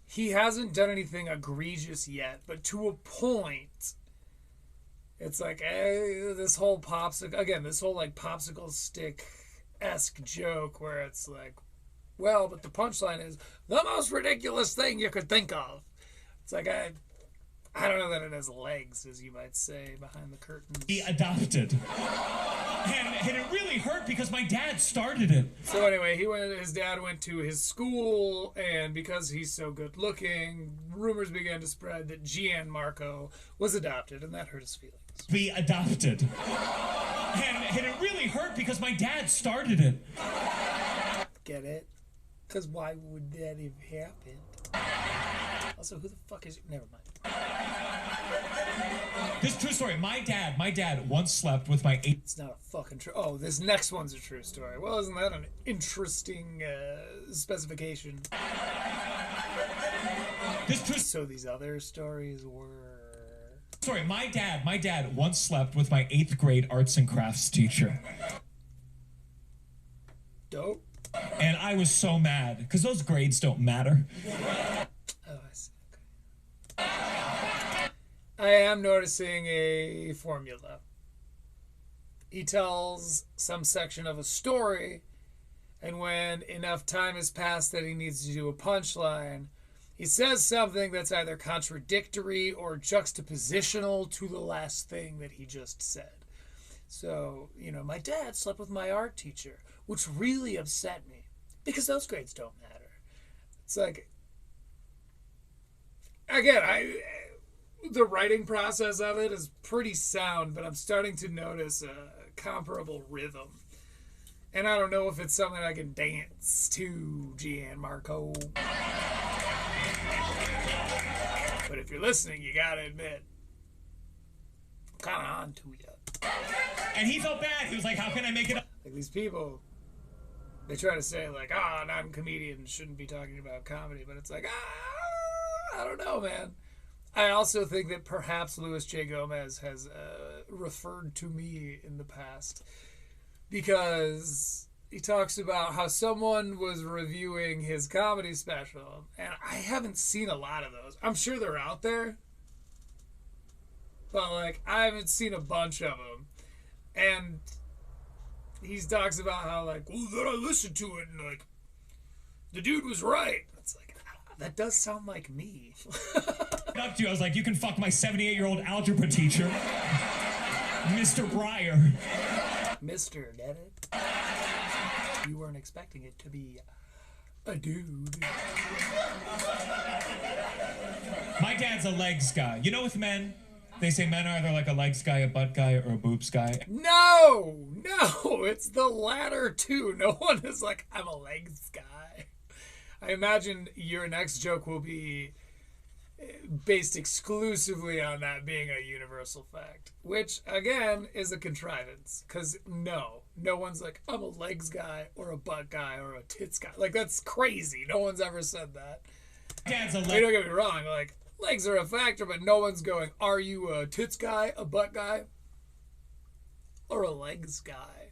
he hasn't done anything egregious yet, but to a point, it's like this whole like popsicle stick-esque joke where it's like, well, but the punchline is the most ridiculous thing you could think of. It's like I don't know that it has legs, as you might say, behind the curtains. He adopted. And it really hurt because my dad started it. So anyway, his dad went to his school, and because he's so good looking, rumors began to spread that Gianmarco was adopted, and that hurt his feelings. Be adopted. And it really hurt because my dad started it. Get it? Because why would that have happened? Also, who the fuck is... Never mind. This true story. My dad once slept with my 8... It's not a fucking true... Oh, this next one's a true story. Well, isn't that an interesting specification? So these other stories were... Sorry, my dad once slept with my 8th grade arts and crafts teacher. Dope. And I was so mad, because those grades don't matter. Oh, I see. Okay. I am noticing a formula. He tells some section of a story, and when enough time has passed that he needs to do a punchline, he says something that's either contradictory or juxtapositional to the last thing that he just said. So, you know, my dad slept with my art teacher, which really upset me because those grades don't matter. It's like, again, the writing process of it is pretty sound, but I'm starting to notice a comparable rhythm. And I don't know if it's something I can dance to, Gianmarco. But if you're listening, you gotta admit, I'm kind of on to you. And he felt bad. He was like, how can I make it up? Like these people, they try to say like, non-comedians shouldn't be talking about comedy, but it's like, I don't know, man. I also think that perhaps Louis J. Gomez has referred to me in the past because he talks about how someone was reviewing his comedy special, and I haven't seen a lot of those. I'm sure they're out there, but like I haven't seen a bunch of them. And he talks about how like, well, then I listened to it and like the dude was right. It's like, that does sound like me. Up to you, I was like, you can fuck my 78-year-old algebra teacher, Mr. Breyer. Mr. Did it? You weren't expecting it to be a dude. My dad's a legs guy. You know, with men, they say men are either like a legs guy, a butt guy, or a boobs guy. No, it's the latter two. No one is like, I'm a legs guy. I imagine your next joke will be based exclusively on that being a universal fact, which again is a contrivance, because no one's like, I'm a legs guy or a butt guy or a tits guy. Like, that's crazy. No one's ever said that. Dad's a Don't get me wrong, like, legs are a factor, but no one's going, are you a tits guy, a butt guy, or a legs guy?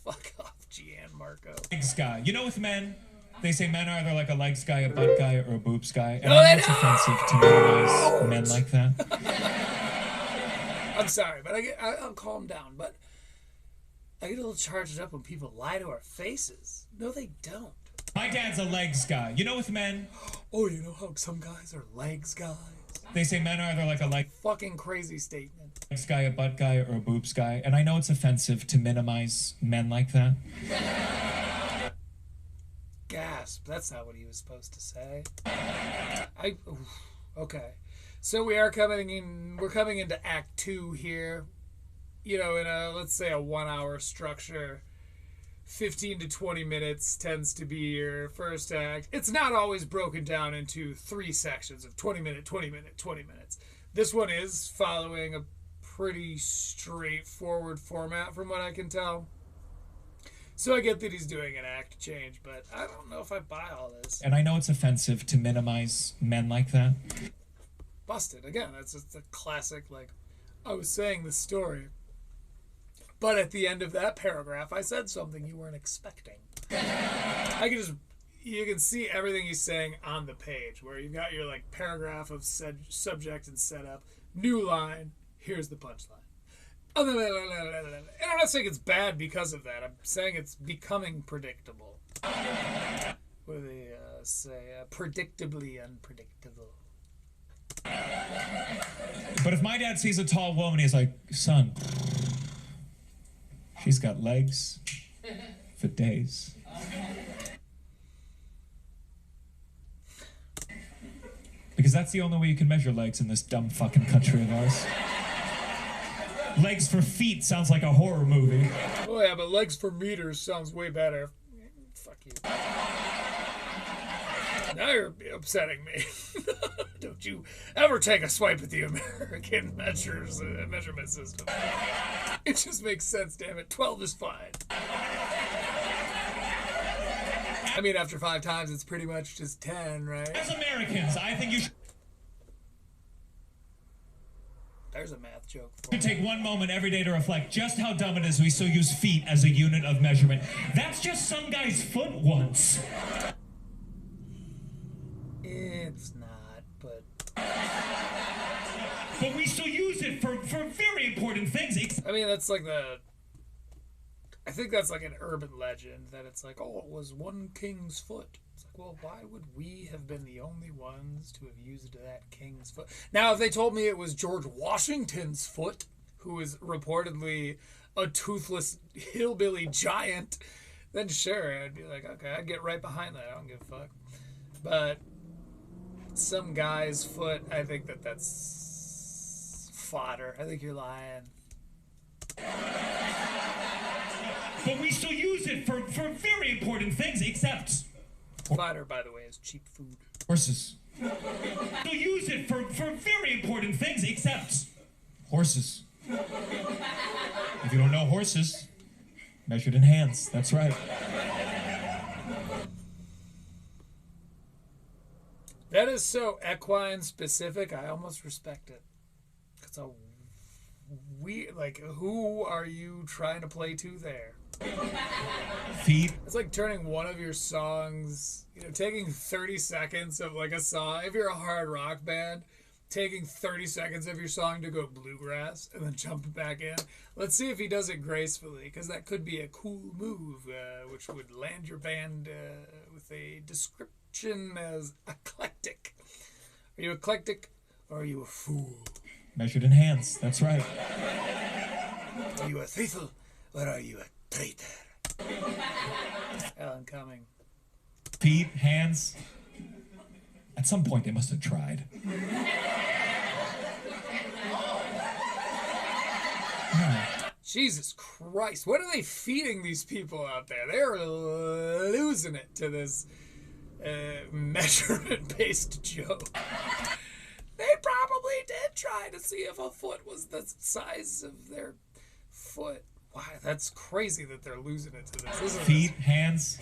Fuck off, Gianmarco. Legs guy. You know, with men, they say men are either like a legs guy, a butt guy, or a boobs guy. And No, I they know it's offensive to minimize men like that. I'm sorry, but I'll calm down. But I get a little charged up when people lie to our faces. No, they don't. My dad's a legs guy. You know, with men, Oh, you know how some guys are legs guys? they say men are either like a legs Fucking crazy statement. guy, a butt guy, or a boobs guy. And I know it's offensive to minimize men like that. Gasp. That's not what he was supposed to say. Okay. So we're coming into Act 2 here. You know, in a, let's say, a 1 hour structure. 15 to 20 minutes tends to be your first act. It's not always broken down into 3 sections of 20 minute, 20 minute, 20 minutes. This one is following a pretty straightforward format from what I can tell. So I get that he's doing an act change, but I don't know if I buy all this. And I know it's offensive to minimize men like that. Busted. Again, that's just a classic, like, I was saying the story, but at the end of that paragraph, I said something you weren't expecting. You can see everything he's saying on the page, where you've got your, like, paragraph of subject and setup, new line, here's the punchline. And I'm not saying it's bad because of that. I'm saying it's becoming predictable. What do they say? Predictably unpredictable. But if my dad sees a tall woman, he's like, son, she's got legs for days. Because that's the only way you can measure legs in this dumb fucking country of ours. Legs for feet sounds like a horror movie. Oh yeah, but legs for meters sounds way better. Fuck you. Now you're upsetting me. Don't you ever take a swipe at the American measurement system. It just makes sense, damn it. 12 is fine. I mean, after 5 times, it's pretty much just 10, right? As Americans, I think you should There's a math joke for you. take one moment every day to reflect just how dumb it is we still use feet as a unit of measurement. That's just some guy's foot once. It's not, but... But we still use it for very important things. I mean, that's like I think that's like an urban legend, that it's like, oh, it was one king's foot. It's like, well, why would we have been the only ones to have used that king's foot? Now, if they told me it was George Washington's foot, who is reportedly a toothless hillbilly giant, then sure, I'd be like, okay, I'd get right behind that. I don't give a fuck. But some guy's foot, I think that's fodder. I think you're lying. But we still use it for very important things, except Fodder, by the way, is cheap food. horses. Still use it for very important things, except horses. If you don't know horses, measured in hands. That's right. That is so equine specific, I almost respect it. It's a like, who are you trying to play to there? Feet. It's like turning one of your songs, taking 30 seconds of like a song. If you're a hard rock band, taking 30 seconds of your song to go bluegrass and then jumping back in. Let's see if he does it gracefully, because that could be a cool move, which would land your band with a description as eclectic. Are you eclectic or are you a fool? Measured in hands. That's right. Are you a faithful or are you a traitor? Alan Cumming. Feet, hands. At some point, they must have tried. Jesus Christ, what are they feeding these people out there? They're losing it to this measurement-based joke. They probably did try to see if a foot was the size of their foot. Wow, that's crazy that they're losing it to this, isn't Feet, it? hands.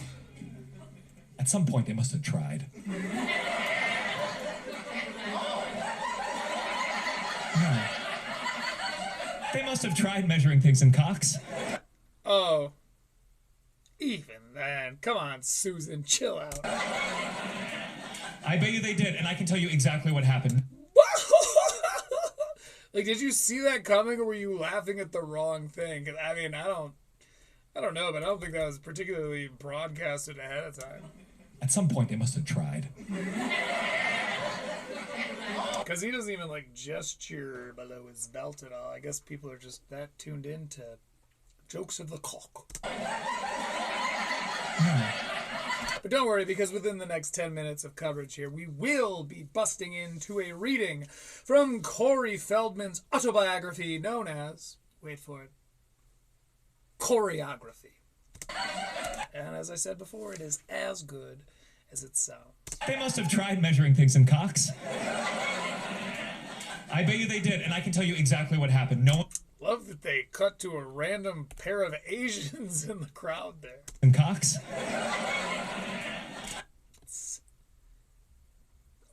At some point, they must have tried. They must have tried measuring things in cocks. Oh. Even then, come on, Susan, chill out. I bet you they did, and I can tell you exactly what happened. Like, did you see that coming, or were you laughing at the wrong thing? 'Cause, I mean, I don't know, but I don't think that was particularly broadcasted ahead of time. At some point, they must have tried. Because he doesn't even, like, gesture below his belt at all. I guess people are just that tuned in to jokes of the cock. But don't worry, because within the next 10 minutes of coverage here, we will be busting into a reading from Corey Feldman's autobiography known as, wait for it, Choreography. And as I said before, it is as good as it sounds. They must have tried measuring things in cocks. I bet you they did, and I can tell you exactly what happened. No one... Love that they cut to a random pair of Asians in the crowd there. In cocks?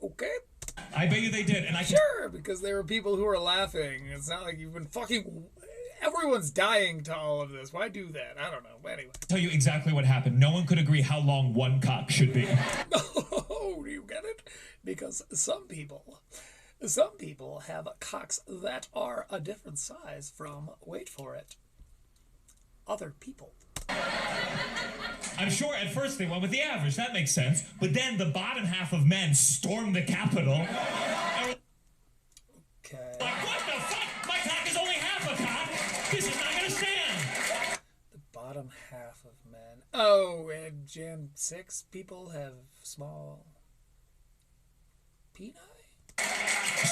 Okay. I bet you they did, and I can... Sure, because there were people who were laughing. It's not like you've been fucking... Everyone's dying to all of this. Why do that? I don't know. Anyway. tell you exactly what happened. No one could agree how long one cock should be. Oh, do you get it? Because some people have cocks that are a different size from, wait for it, other people. I'm sure at first they went with the average. That makes sense. But then the bottom half of men stormed the Capitol. And Okay. like, what the fuck? My cock is only half a cock. This is not going to stand. The bottom half of men. Oh, and Jan 6 people have small peni?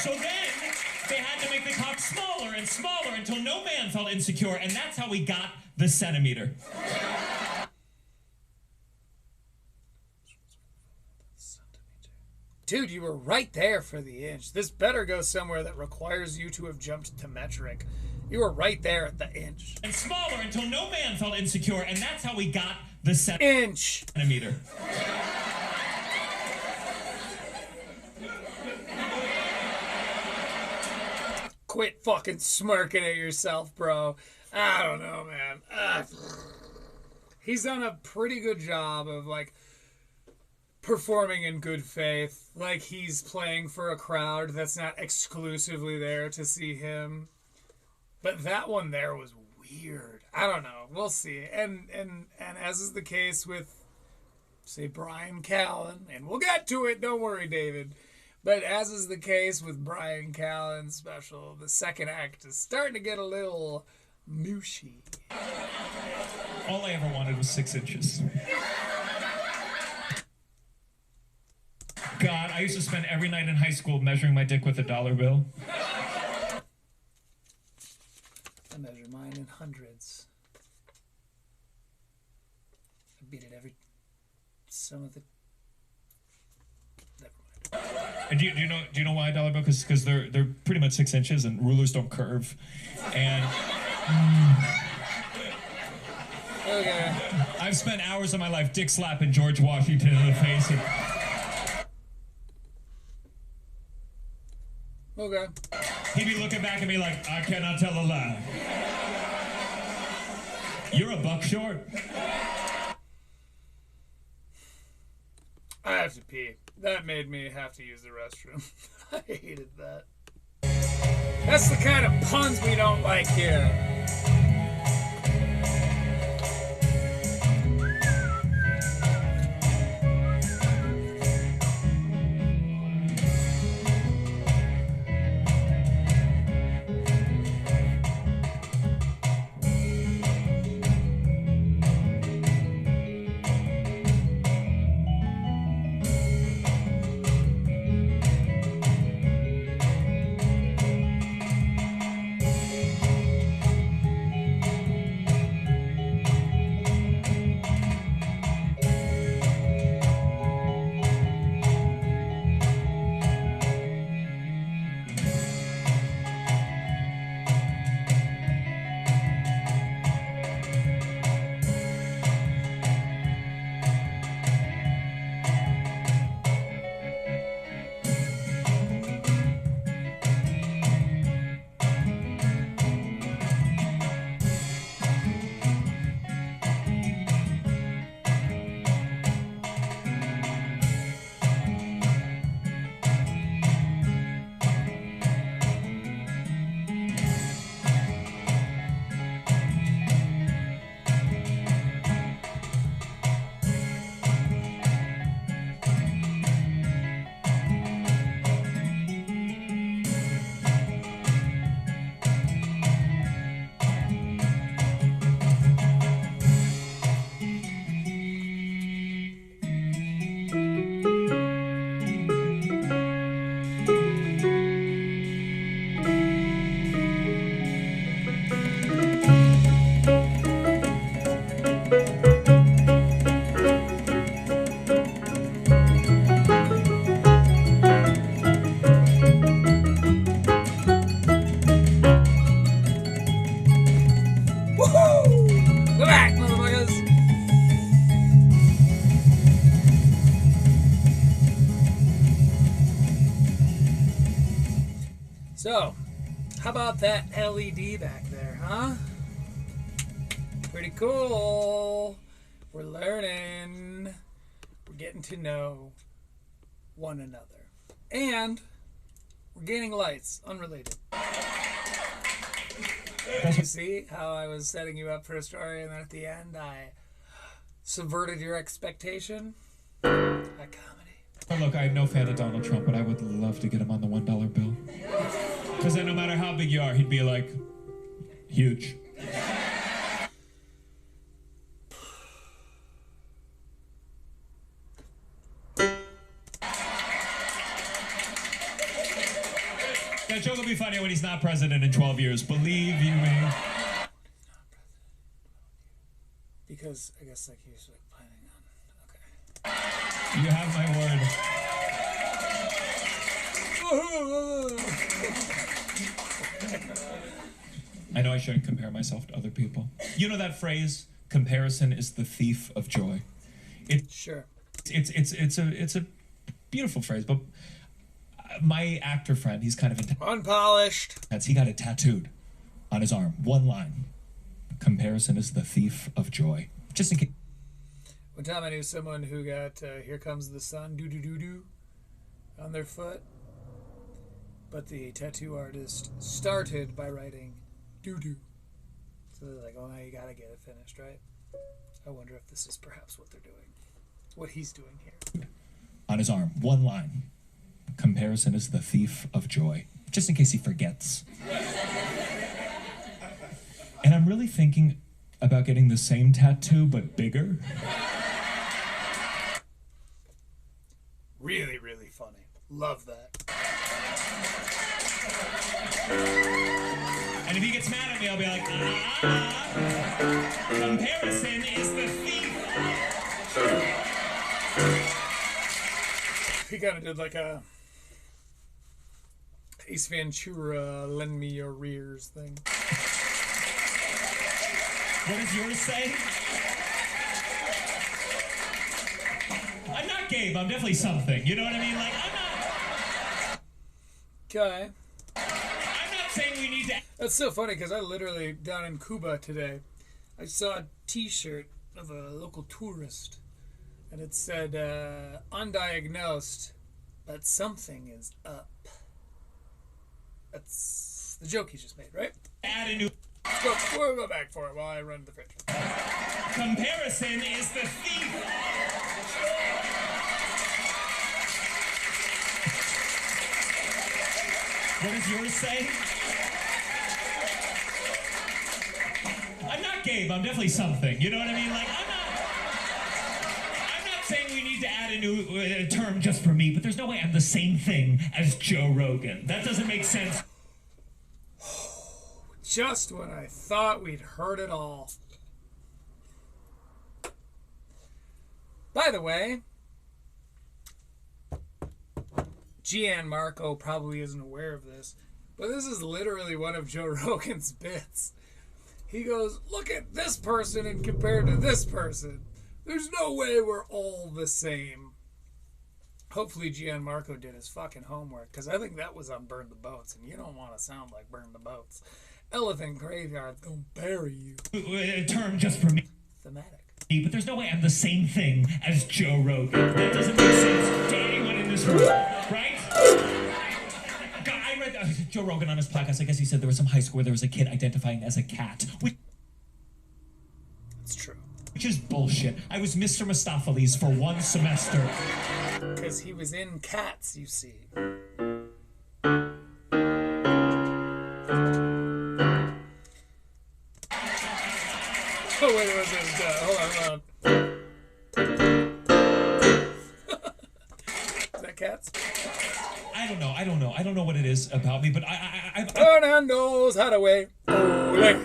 So then they had to make the cock smaller and smaller until no man felt insecure. And that's how we got the centimeter. Dude, you were right there for the inch. This better go somewhere that requires you to have jumped to metric. You were right there at the inch. And smaller until no man felt insecure. And that's how we got the inch. Centimeter. Quit fucking smirking at yourself, bro. I don't know, man. He's done a pretty good job of, like, performing in good faith. Like, he's playing for a crowd that's not exclusively there to see him. But that one there was weird. I don't know. We'll see. And as is the case with, say, Brian Callen, and we'll get to it, don't worry, David. But as is the case with Brian Callen's special, the second act is starting to get a little mushy. All I ever wanted was 6 inches. God, I used to spend every night in high school measuring my dick with a $1 bill. I measure mine in hundreds. I beat it every... some of the... Never mind. And do you know why $1 bill? Because they're pretty much 6 inches and rulers don't curve. And Okay. I've spent hours of my life dick slapping George Washington in the face. Okay. He'd be looking back at me like, I cannot tell a lie. You're a buck short. I have to pee. That made me have to use the restroom. I hated that. That's the kind of puns we don't like here. about that LED back there, huh? Pretty cool. We're learning. We're getting to know one another. And we're gaining lights, unrelated. You see how I was setting you up for a story and then at the end I subverted your expectation? That comedy. Oh, look, I'm no fan of Donald Trump, but I would love to get him on the $1 bill. Because then no matter how big you are, he'd be like, huge. That joke will be funnier when he's not president in 12 years. Believe you me. Because I guess like he's like planning on. Okay. You have my word. I know I shouldn't compare myself to other people. You know that phrase, comparison is the thief of joy. Sure. It's a beautiful phrase, but my actor friend, he's kind of unpolished. He got it tattooed on his arm. One line. Comparison is the thief of joy. Just in case. One time I knew someone who got Here Comes the Sun, doo-doo-doo-doo, on their foot. But the tattoo artist started by writing doo-doo. So they're like, oh, now you gotta get it finished, right? I wonder if this is perhaps what they're doing. What he's doing here. On his arm. One line. Comparison is the thief of joy. Just in case he forgets. And I'm really thinking about getting the same tattoo, but bigger. Really, really funny. Love that. And if he gets mad at me, I'll be like, comparison is the thief. He kind of did like a Ace Ventura, lend me your rears thing. What does yours say? I'm not Gabe, I'm definitely something. You know what I mean? Like, I'm not... Okay. I'm not saying we need to... That's so funny, because I literally, down in Cuba today, I saw a t-shirt of a local tourist, and it said, undiagnosed, but something is up. That's the joke he just made, right? Add a new... We'll go back for it while I run the fridge. Comparison is the thief. What does yours say? I'm not Gabe, I'm definitely something. You know what I mean? Like, I'm not saying we need to add a new term just for me, but there's no way I'm the same thing as Joe Rogan. That doesn't make sense. Just when I thought we'd heard it all. By the way, Gianmarco probably isn't aware of this, but this is literally one of Joe Rogan's bits. He goes, look at this person and compared to this person. There's no way we're all the same. Hopefully Gianmarco did his fucking homework, because I think that was on Burn the Boats, and you don't want to sound like Burn the Boats. Elephant Graveyard's gonna bury you. A term just for me. Thematic. But there's no way I'm the same thing as Joe Rogan. That doesn't make sense to anyone in this room, right? God, I read Joe Rogan on his podcast. I guess he said there was some high school where there was a kid identifying as a cat. It's true. Which is bullshit. I was Mr. Mistopheles for one semester. Because he was in Cats, you see. Oh, wait, what's this? Hold on. Is that Cats? I don't know what it is about me, but I Fernando's Hideaway. Ole.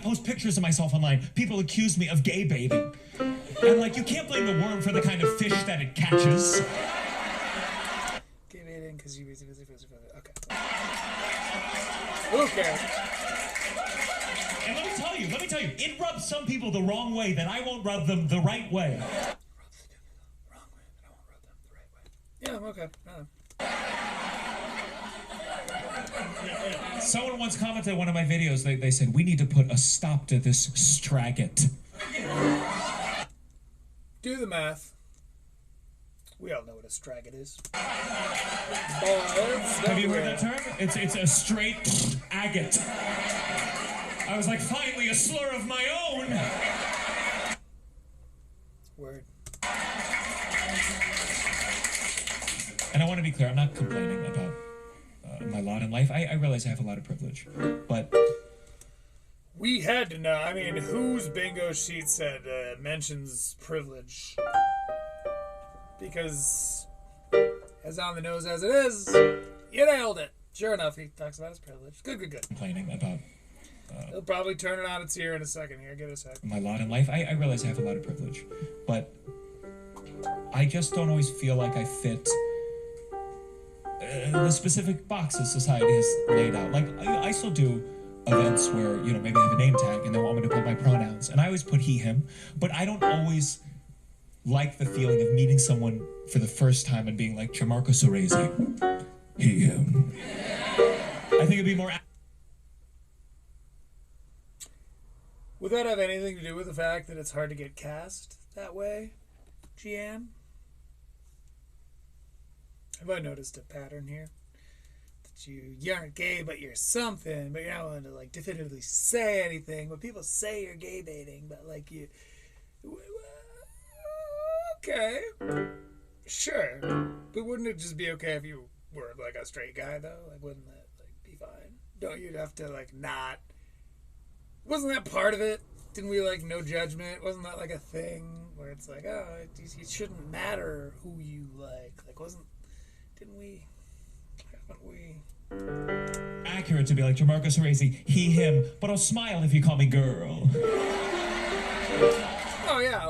post pictures of myself online. People accuse me of gay baiting. I'm like, you can't blame the worm for the kind of fish that it catches. Gay baiting because you... Okay. Who cares? And let me tell you, it rubs some people the wrong way that I won't rub them the right way. Yeah, I'm okay. Someone once commented on one of my videos, they said, we need to put a stop to this straggit. Do the math. We all know what a straggit is. Have you heard that term? It's a straight agate. I was like, finally, a slur of my own. Word. And I want to be clear, I'm not complaining about my lot in life. I realize I have a lot of privilege, but We had to know. I mean, whose bingo sheet said mentions privilege? Because, as on the nose as it is, you nailed it. Sure enough, he talks about his privilege. Good. complaining about He'll probably turn it on its ear in a second here. Give it a sec. my lot in life. I realize I have a lot of privilege, but I just don't always feel like I fit the specific boxes society has laid out. Like, I still do events where, maybe I have a name tag and they want me to put my pronouns, and I always put he, him, but I don't always like the feeling of meeting someone for the first time and being like, Gianmarco Soresi, he, him. I think it'd be more... Would that have anything to do with the fact that it's hard to get cast that way, Gian? Have I noticed a pattern here? That you aren't gay, but you're something, but you're not willing to, like, definitively say anything, but people say you're gay baiting, but, like, you... Okay. Sure. But wouldn't it just be okay if you were, like, a straight guy, though? Like, wouldn't that, like, be fine? Don't you have to, like, not... Wasn't that part of it? Didn't we, like, no judgment? Wasn't that, like, a thing where it's like, oh, it shouldn't matter who you like? Like, didn't we, haven't we? accurate to be like Gianmarco Soresi, he, him, but I'll smile if you call me girl. Oh, yeah,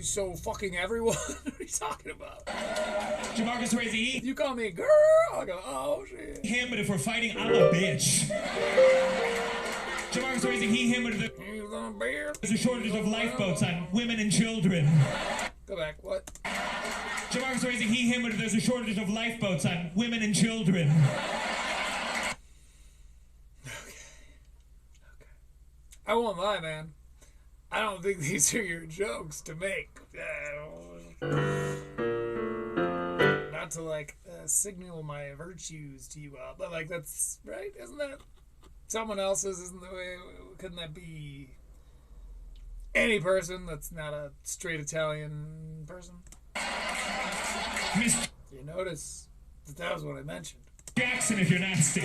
so fucking everyone? What are you talking about? Gianmarco Soresi, he, You call me girl? I go, oh, shit. him, but if we're fighting, I'm a bitch. Gianmarco Soresi, he, him, but if You gonna bear? there's a shortage of lifeboats on women and children. Go back, what? Gianmarco Soresi, he, him, but if there's a shortage of lifeboats on women and children. I won't lie, man. I don't think these are your jokes to make. Not to, like, signal my virtues to you all, but, like, that's, right? Isn't that someone else's? Isn't the way? Couldn't that be any person that's not a straight Italian person? Miss You notice that was what I mentioned. Jackson, if you're nasty.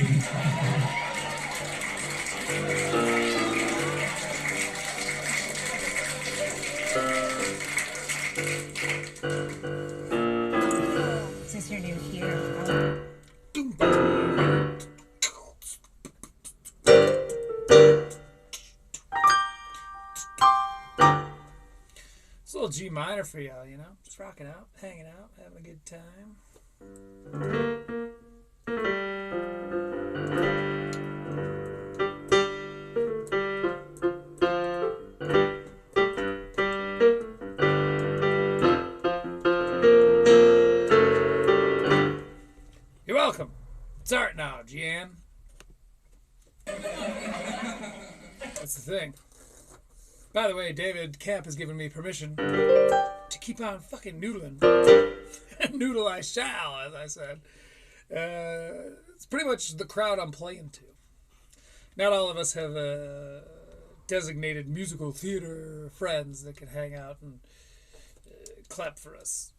Since you're new here, It's a little G minor for y'all, you know? Just rocking out, hanging out, having a good time. You're welcome. It's art now, Gian. That's the thing. By the way, David Camp has given me permission to keep on fucking noodling. Noodle I shall, as I said. It's pretty much the crowd I'm playing to. Not all of us have designated musical theater friends that can hang out and clap for us.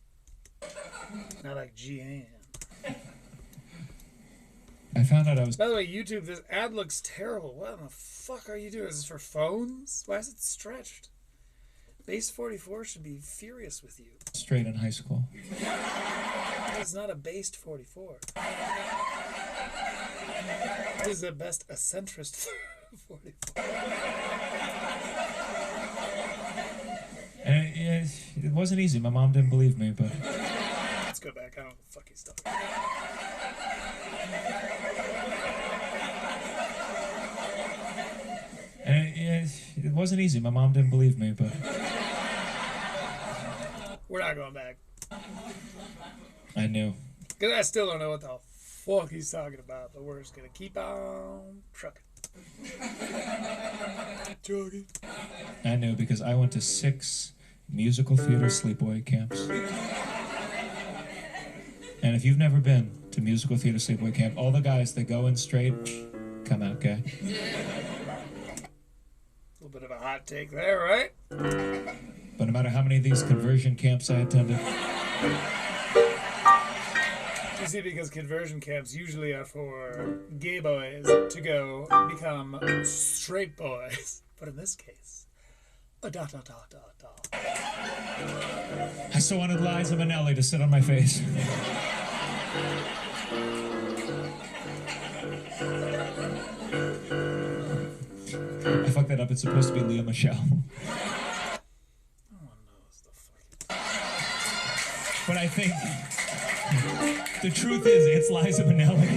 Not like Gian. I found out I was By the way, YouTube, this ad looks terrible. What in the fuck are you doing? Is this for phones? Why is it stretched? Base 44 should be furious with you. straight in high school. It's not a based 44. This is at best a centrist 44. And it wasn't easy. My mom didn't believe me, but Let's go back. I don't know what the fuck he's talking. and it wasn't easy. My mom didn't believe me, but We're not going back. I knew. Because I still don't know what the fuck he's talking about, but we're just gonna keep on trucking. Trucking. I know because I went to 6 musical theater sleepaway camps. And if you've never been to musical theater sleepaway camp, all the guys that go in straight come out gay. A little bit of a hot take there, right? But no matter how many of these conversion camps I attended, You see, because conversion camps usually are for gay boys to go become straight boys. But in this case, a dot dot dot dot dot. I so wanted Liza Minnelli to sit on my face. I fucked that up. It's supposed to be Leah Michelle. But I think the truth is, it's Liza Minnelli.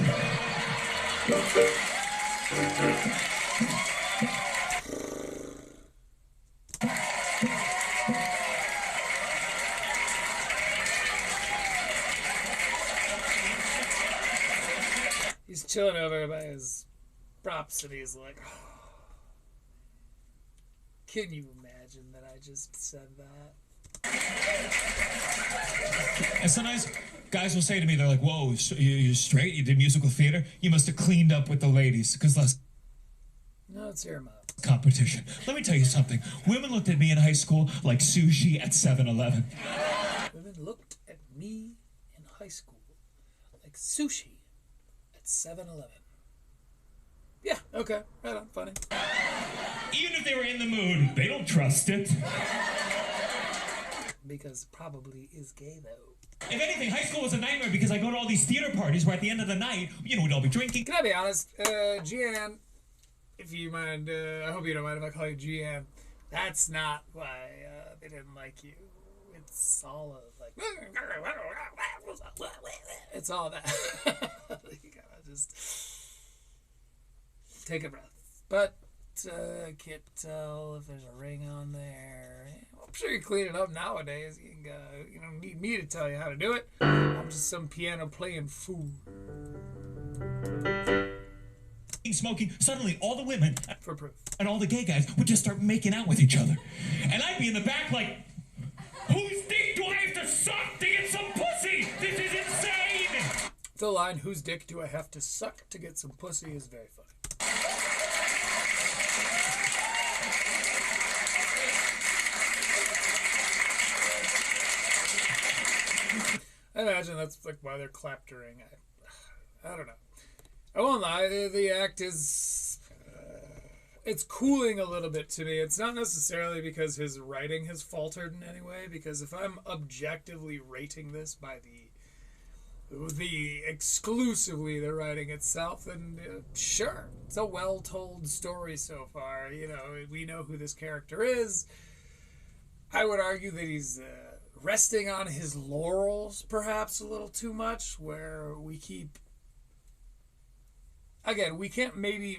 He's chilling over by his props and he's like, oh, can you imagine that I just said that? And sometimes guys will say to me, they're like, whoa, so you're straight? You did musical theater? You must have cleaned up with the ladies, because less No, it's hear him out. competition. Let me tell you something. Women looked at me in high school like sushi at 7-Eleven. Women looked at me in high school like sushi at 7-Eleven. Yeah, okay, right on, funny. Even if they were in the mood, they don't trust it. Because probably is gay, though. If anything, high school was a nightmare because I go to all these theater parties where at the end of the night, you know, we'd all be drinking. Can I be honest? Gian, if you mind, I hope you don't mind if I call you Gian. That's not why they didn't like you. It's all of like, it's all that. You gotta just take a breath. But I can't tell if there's a ring on there. I'm sure you clean it up nowadays. You don't need me to tell you how to do it. I'm just some piano playing fool. Smoking, suddenly all the women For proof. and all the gay guys would just start making out with each other. And I'd be in the back like, whose dick do I have to suck to get some pussy? This is insane! The line, whose dick do I have to suck to get some pussy, is very funny. I imagine that's like why they're clap during. I don't know. I won't lie. The act is it's cooling a little bit to me. It's not necessarily because his writing has faltered in any way. Because if I'm objectively rating this by the exclusively the writing itself, then sure, it's a well-told story so far. You know, we know who this character is. I would argue that he's resting on his laurels perhaps a little too much, where we keep, again, we can't maybe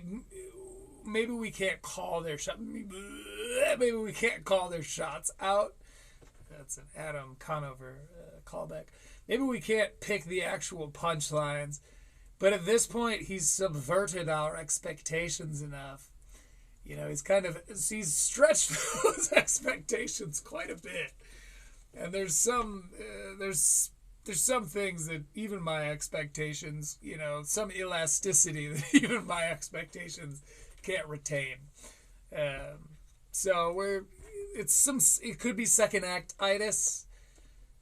we can't call their shot, maybe we can't call their shots out. That's an Adam Conover callback. Maybe we can't pick the actual punchlines, but at this point he's subverted our expectations enough. You know, he's stretched those expectations quite a bit. And there's some things that even my expectations, you know, some elasticity that even my expectations can't retain. So it could be second act itis.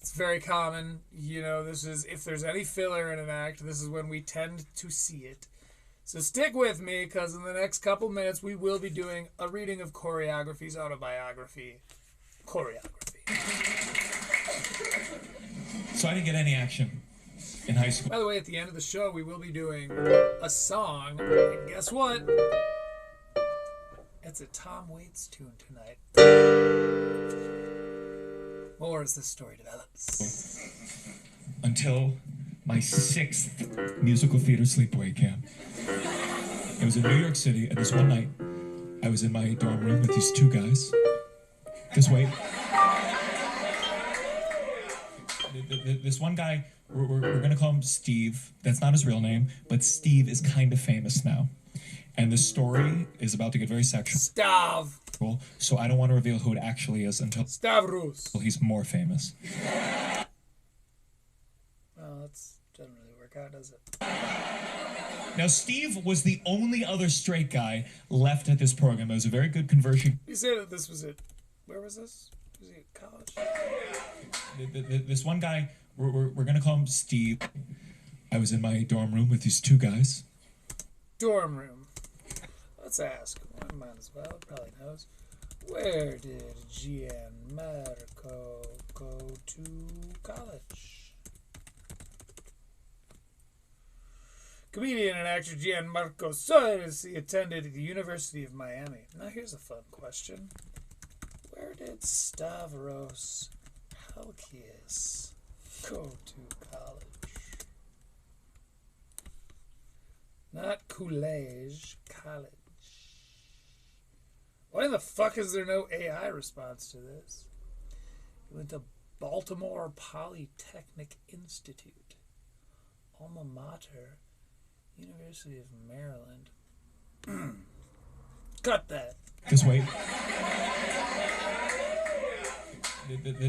It's very common. You know, if there's any filler in an act, this is when we tend to see it. So stick with me, because in the next couple minutes we will be doing a reading of Choreography's autobiography, Choreography. So I didn't get any action in high school. By the way, at the end of the show, we will be doing a song, and guess what? It's a Tom Waits tune tonight. More as this story develops. Until my 6th musical theater sleepaway camp. It was in New York City, and this one night, I was in my dorm room with these 2 guys. Just wait. This one guy We're gonna call him Steve. That's not his real name, but Steve is kind of famous now. And the story is about to get very sexual. Stav. So I don't want to reveal who it actually is until Stavros. he's more famous. Well, that doesn't really work out, does it? Now, Steve was the only other straight guy left at this program. It was a very good conversion. You said that this was it. Where was this? Was he at college? This one guy, we're going to call him Steve. I was in my dorm room with these two guys. Dorm room. Let's ask. One might as well. It probably knows. Where did Gianmarco go to college? Comedian and actor Gianmarco Soresi attended the University of Miami. Now here's a fun question. Where did Stavros Halkias go to college? Not Coolidge, college. Why the fuck is there no AI response to this? He went to Baltimore Polytechnic Institute, alma mater, University of Maryland. Cut that. Just wait.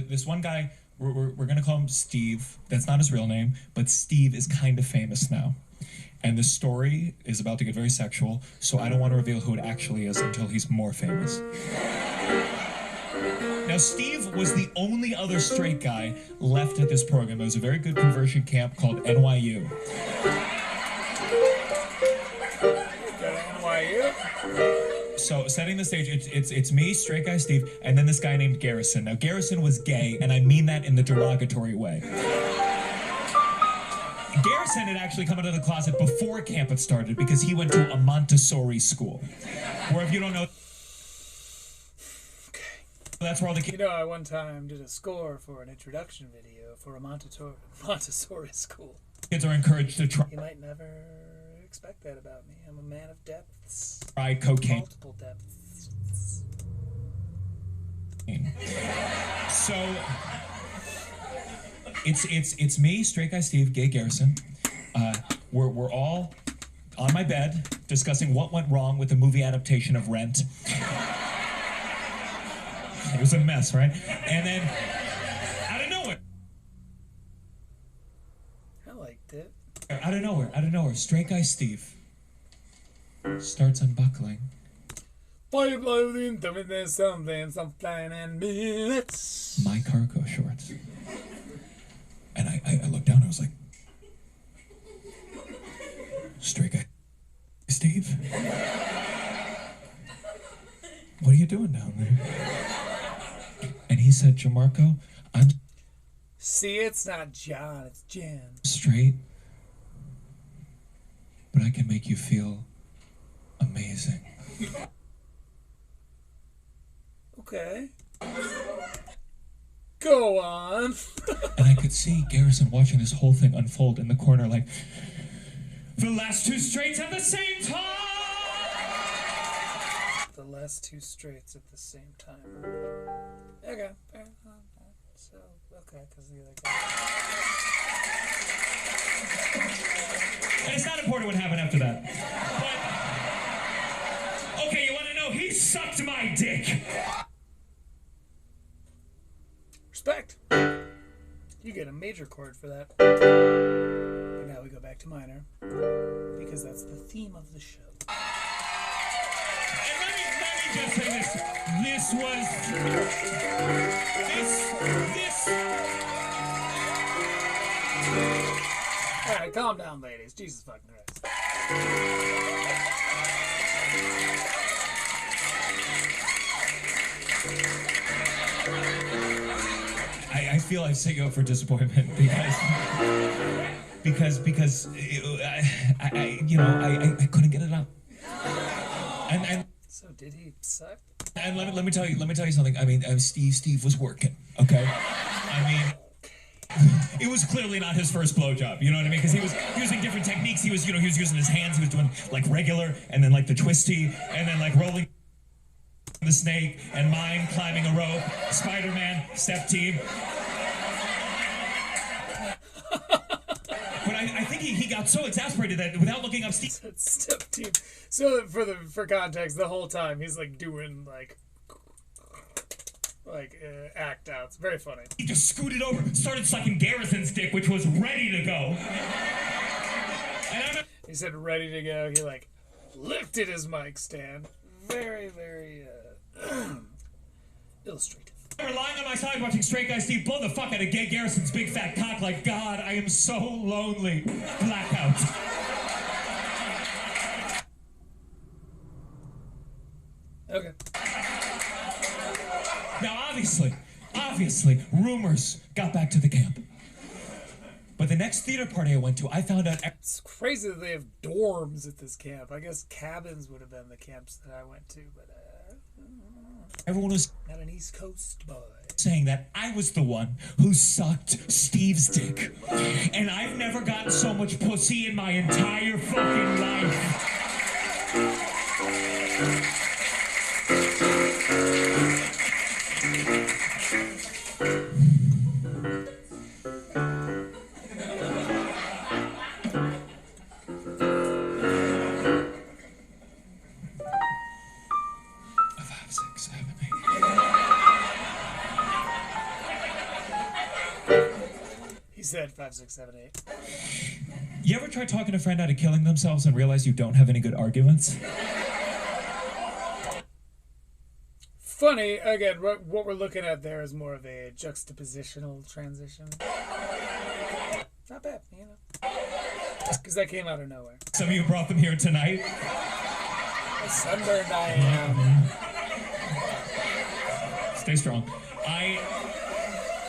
This one guy, we're going to call him Steve. That's not his real name, but Steve is kind of famous now. And the story is about to get very sexual, so I don't want to reveal who it actually is until he's more famous. Now, Steve was the only other straight guy left at this program. It was a very good conversion camp called NYU. NYU? So, setting the stage, it's me, straight guy Steve, and then this guy named Garrison. Now, Garrison was gay, and I mean that in the derogatory way. Garrison had actually come out of the closet before camp had started because he went to a Montessori school. Where, if you don't know, that's where all the kids... You know, I one time did a score for an introduction video for a Montessori school. Kids are encouraged to try You might never expect that about me. I'm a man of depths. Cocaine. Multiple depths. So... It's me, straight guy Steve, gay Garrison. We're all on my bed discussing what went wrong with the movie adaptation of Rent. It was a mess, right? And then, out of nowhere. I liked it. Out of nowhere, straight guy Steve starts unbuckling. Five loading, some flying and minutes. My cargo shorts. And I looked down and I was like, straight guy Steve? What are you doing down there? And he said, Gianmarco, I'm See, it's not John, it's Jan. straight, but I can make you feel amazing. Okay. Go on. And I could see Garrison watching this whole thing unfold in the corner like, the last two straights at the same time! The last two straights at the same time. Okay, fair enough. So, okay, because the other guy... And it's not important what happened after that. But, okay, you want to know? He sucked my dick! Respect. You get a major chord for that. But now we go back to minor. Because that's the theme of the show. And let me just say this. This was... This... Alright, calm down, ladies. Jesus fucking Christ. I feel I've set you up for disappointment because I couldn't get it up. And So did he suck? and let me tell you something. I mean, Steve was working. Okay, I mean, it was clearly not his first blowjob. You know what I mean? Because he was using different techniques. He was using his hands. He was doing like regular, and then like the twisty, and then like rolling the snake, and mine climbing a rope. Spider-Man, step team. got so exasperated that without looking up Steve... Step team. So for context, the whole time he's like doing like act outs. Very funny. He just scooted over, started sucking Garrison's dick, which was ready to go. And he said ready to go. He like lifted his mic stand. Very, very illustrative. I'm lying on my side watching straight guy Steve blow the fuck out of gay Garrison's big fat cock like, God, I am so lonely. Blackout. Okay. Now, obviously, rumors got back to the camp. But the next theater party I went to, I found out... It's crazy that they have dorms at this camp. I guess cabins would have been the camps that I went to, but everyone was... Not an East Coast boy. Saying that I was the one who sucked Steve's dick. And I've never gotten so much pussy in my entire fucking life. He said 5, 6, 7, 8. You ever try talking a friend out of killing themselves and realize you don't have any good arguments? Funny, again, what we're looking at there is more of a juxtapositional transition. Not bad, you know. Because that came out of nowhere. Some of you brought them here tonight. Sunburned I am. Stay strong. I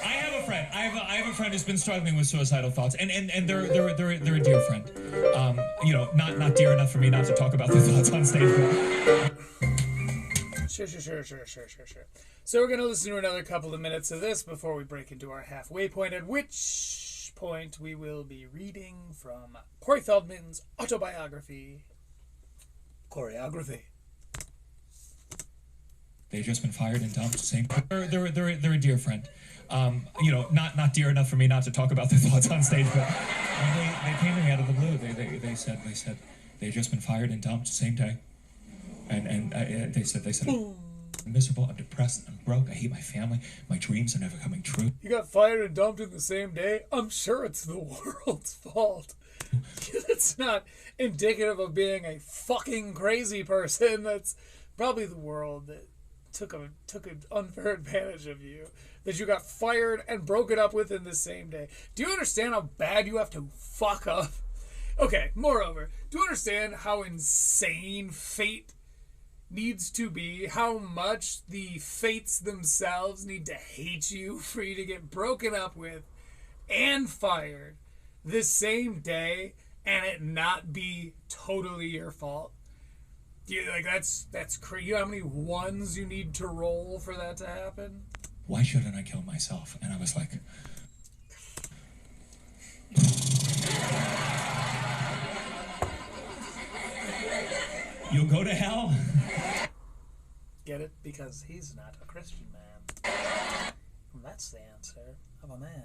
have a friend. I have a friend who's been struggling with suicidal thoughts, and they're a dear friend. You know, not dear enough for me not to talk about their thoughts on stage. Sure. So we're gonna listen to another couple of minutes of this before we break into our halfway point, at which point we will be reading from Corey Feldman's autobiography, Choreography. They've just been fired and dumped. Same. They're a dear friend. You know, not dear enough for me not to talk about their thoughts on stage, but they came to me out of the blue. They said they've just been fired and dumped same day, and they said I'm miserable, I'm depressed, I'm broke, I hate my family, my dreams are never coming true. You got fired and dumped in the same day? I'm sure it's the world's fault. It's not indicative of being a fucking crazy person. That's probably the world that took an unfair advantage of you. That you got fired and broken up with in the same day. Do you understand how bad you have to fuck up? Okay, moreover, do you understand how insane fate needs to be? How much the fates themselves need to hate you for you to get broken up with and fired the same day and it not be totally your fault? That's crazy. You know how many ones you need to roll for that to happen? Why shouldn't I kill myself? And I was like, you'll go to hell. Get it? Because he's not a Christian man. And that's the answer of a man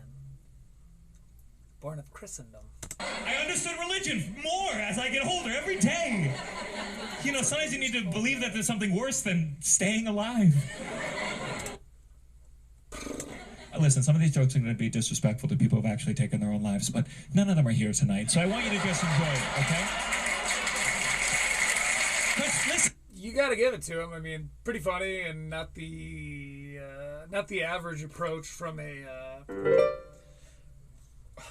born of Christendom. I understood religion more as I get older every day. You know, sometimes you need to believe that there's something worse than staying alive. Listen, some of these jokes are going to be disrespectful to people who've actually taken their own lives, but none of them are here tonight, so I want you to just enjoy it, okay? Listen. You got to give it to him. I mean, pretty funny and not the average approach from a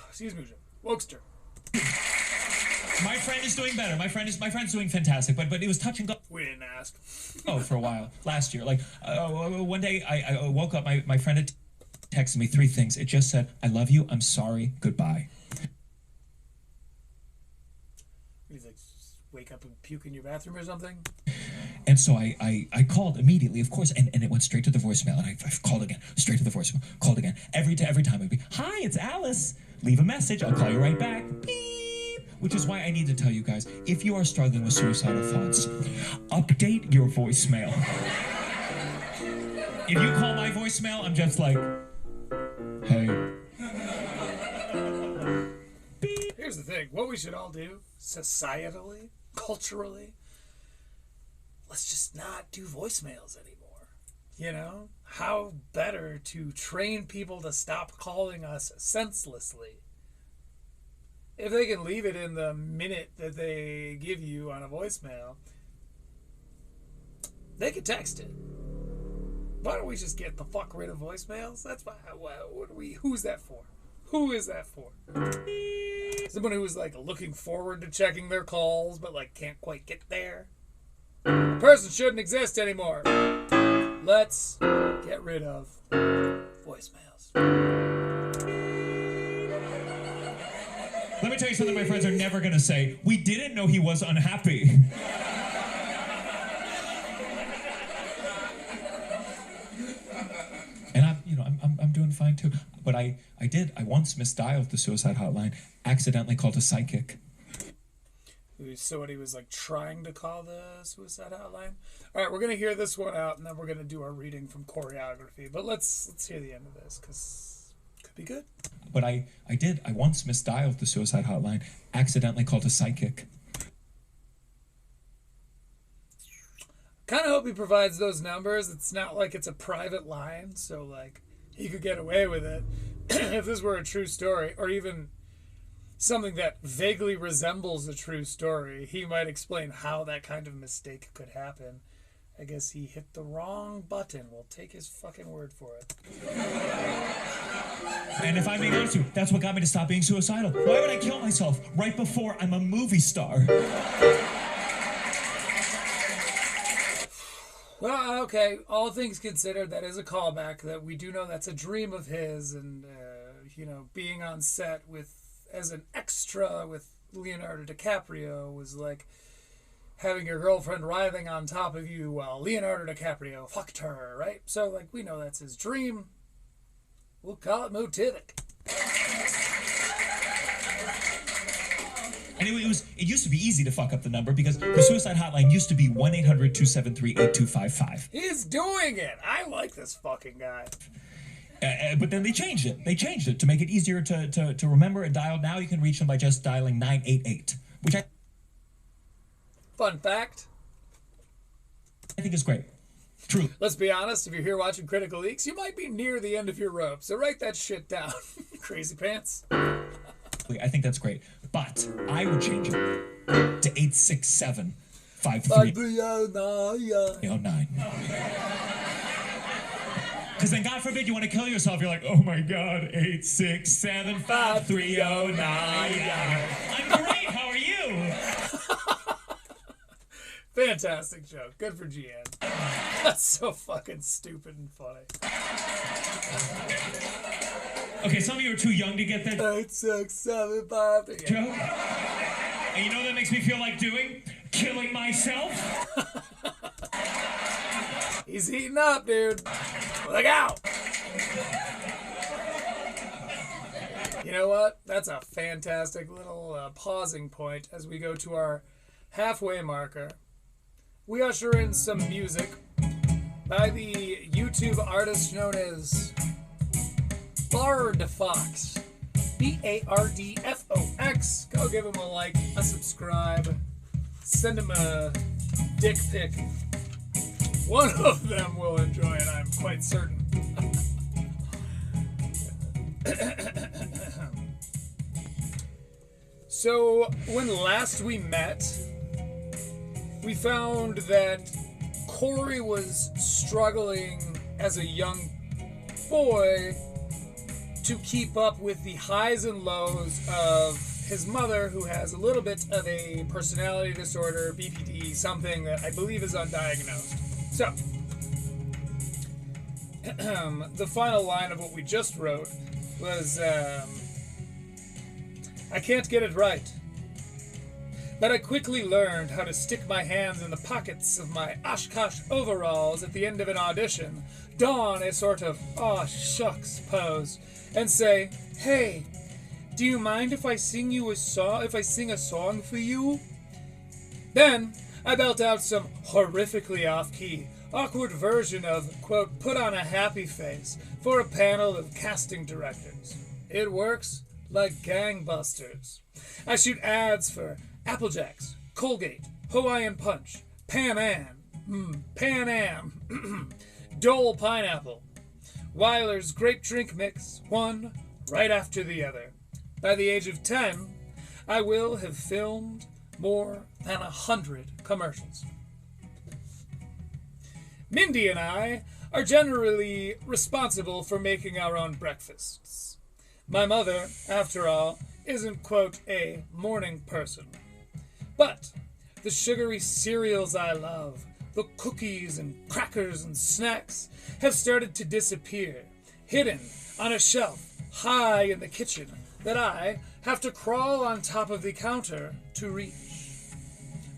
excuse me, wokester. My friend is doing better. My friend's doing fantastic, but it was touch and go. We didn't ask. For a while last year. Like one day I woke up. My friend had texted me 3 things. It just said, "I love you. I'm sorry. Goodbye." He's like, wake up and puke in your bathroom or something. And so I called immediately, of course, and it went straight to the voicemail. And I called again, straight to the voicemail. Called again. Every time I'd be, "Hi, it's Alice. Leave a message. I'll call you right back." Beep. Which is why I need to tell you guys, if you are struggling with suicidal thoughts, update your voicemail. If you call my voicemail, I'm just like, hey. Here's the thing. What we should all do, societally, culturally, let's just not do voicemails anymore. You know? How better to train people to stop calling us senselessly? If they can leave it in the minute that they give you on a voicemail, they can text it. Why don't we just get the fuck rid of voicemails? That's why. Who's that for? Who is that for? Someone who is like looking forward to checking their calls, but like can't quite get there. A person shouldn't exist anymore. Let's get rid of voicemails. Let me tell you something my friends are never going to say. We didn't know he was unhappy. And I'm doing fine too. But I once misdialed the suicide hotline, accidentally called a psychic. So what, he was like trying to call the suicide hotline? All right, we're going to hear this one out, and then we're going to do our reading from choreography. But let's hear the end of this, because it could be good. But I once misdialed the suicide hotline, accidentally called a psychic. Kind of hope he provides those numbers. It's not like it's a private line, so like he could get away with it if this were a true story, or even something that vaguely resembles a true story. He might explain how that kind of mistake could happen. I guess he hit the wrong button. We'll take his fucking word for it. And if I'm being honest with you, that's what got me to stop being suicidal. Why would I kill myself right before I'm a movie star? Well, okay, all things considered, that is a callback. That we do know that's a dream of his, and being on set as an extra with Leonardo DiCaprio was like having your girlfriend writhing on top of you while Leonardo DiCaprio fucked her, right? So, like, we know that's his dream. We'll call it motivic. Anyway, it used to be easy to fuck up the number because the suicide hotline used to be 1-800-273-8255. He's doing it! I like this fucking guy. But then they changed it. They changed it to make it easier to remember and dial. Now you can reach them by just dialing 988, which I Fun fact. think is great. True. Let's be honest, if you're here watching Critical Leaks, you might be near the end of your rope, so write that shit down. Crazy pants. I think that's great. But I would change it to 867-5309. Because then, God forbid, you want to kill yourself. You're like, oh my God, 867-5309. I'm great. How are you? Fantastic joke. Good for GN. That's so fucking stupid and funny. Okay, some of you are too young to get that 8, 6, 7, 5, 3. joke. And you know what that makes me feel like doing? Killing myself. He's heating up, dude. Look out! You know what? That's a fantastic little pausing point as we go to our halfway marker. We usher in some music by the YouTube artist known as Bardfox. Bardfox. Go give him a like, a subscribe, send him a dick pic. One of them will enjoy it, I'm quite certain. So, when last we met, we found that Corey was struggling as a young boy to keep up with the highs and lows of his mother, who has a little bit of a personality disorder, BPD, something that I believe is undiagnosed. So, the final line of what we just wrote was, I can't get it right, but I quickly learned how to stick my hands in the pockets of my Oshkosh overalls at the end of an audition, don a sort of aw shucks pose, and say, hey, do you mind if I sing a song for you? Then I belt out some horrifically off-key, awkward version of, quote, put on a happy face for a panel of casting directors. It works like gangbusters. I shoot ads for Apple Jacks, Colgate, Hawaiian Punch, Pan Am, Dole Pineapple, Weiler's Grape Drink Mix, one right after the other. By the age of 10, I will have filmed more than 100 commercials. Mindy and I are generally responsible for making our own breakfasts. My mother, after all, isn't, quote, a morning person. But the sugary cereals I love, the cookies and crackers and snacks, have started to disappear, hidden on a shelf high in the kitchen that I have to crawl on top of the counter to reach.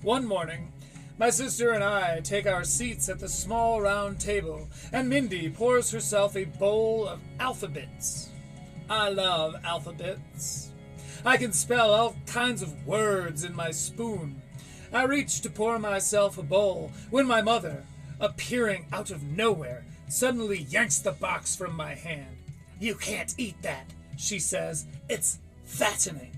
One morning, my sister and I take our seats at the small round table, and Mindy pours herself a bowl of alphabets. I love alphabets. I can spell all kinds of words in my spoon. I reach to pour myself a bowl when my mother, appearing out of nowhere, suddenly yanks the box from my hand. "You can't eat that," she says. "It's fattening."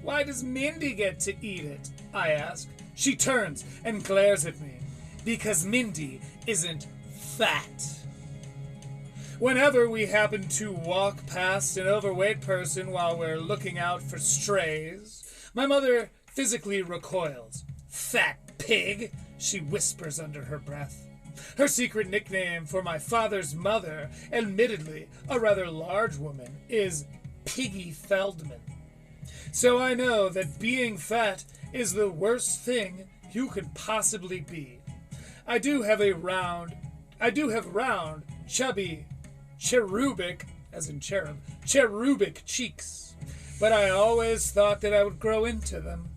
"Why does Mindy get to eat it?" I ask. She turns and glares at me. "Because Mindy isn't fat." Whenever we happen to walk past an overweight person while we're looking out for strays, my mother physically recoils. "Fat pig," she whispers under her breath. Her secret nickname for my father's mother, admittedly a rather large woman, is Piggy Feldman. So I know that being fat is the worst thing you could possibly be. I do have round, chubby, cherubic, as in cherub, cherubic cheeks, but I always thought that I would grow into them.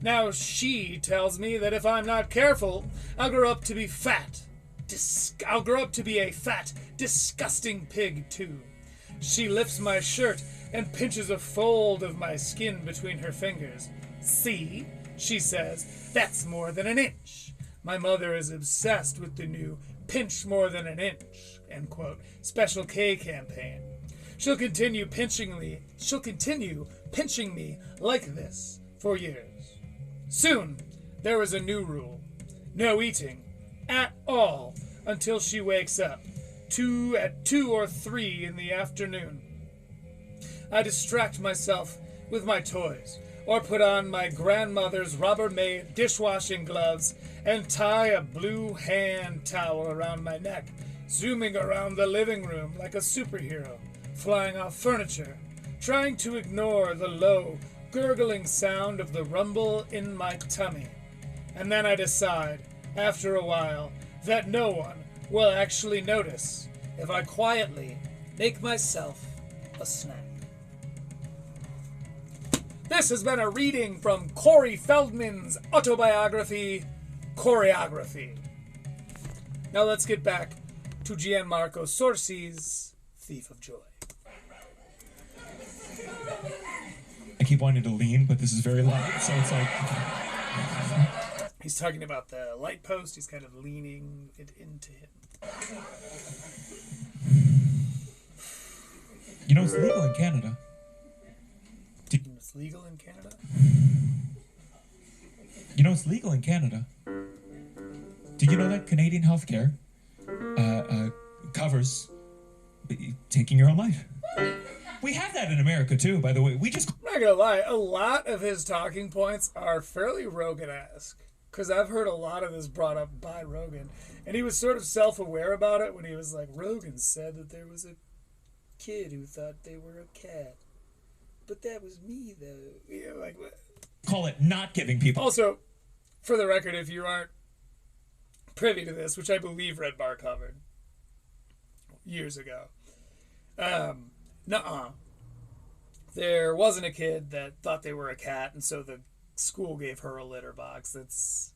Now she tells me that if I'm not careful, I'll grow up to be fat. I'll grow up to be a fat, disgusting pig, too. She lifts my shirt and pinches a fold of my skin between her fingers. "See," she says, "that's more than an inch." My mother is obsessed with the new pinch more than an inch, end quote, Special K campaign. She'll continue pinching me like this for years. Soon, there is a new rule. No eating at all until she wakes up, at 2 or 3 in the afternoon. I distract myself with my toys, or put on my grandmother's Rubbermaid dishwashing gloves and tie a blue hand towel around my neck, zooming around the living room like a superhero, flying off furniture, trying to ignore the low, gurgling sound of the rumble in my tummy. And then I decide, after a while, that no one will actually notice if I quietly make myself a snack. This has been a reading from Corey Feldman's autobiography, Choreography. Now let's get back to Gianmarco Soresi's Thief of Joy. I keep wanting to lean, but this is very loud, so it's like... He's talking about the light post. He's kind of leaning it into him. You know, it's legal in Canada. It's legal in Canada? You know, it's legal in Canada. Did you know that Canadian healthcare covers taking your own life? We have that in America, too, by the way. I'm not gonna lie, a lot of his talking points are fairly Rogan-esque. Because I've heard a lot of this brought up by Rogan. And he was sort of self-aware about it when he was like, Rogan said that there was a kid who thought they were a cat. But that was me, though. You know, like, what? Call it not giving people... Also, for the record, if you aren't privy to this, which I believe Red Bar covered years ago, there wasn't a kid that thought they were a cat, and so the school gave her a litter box. That's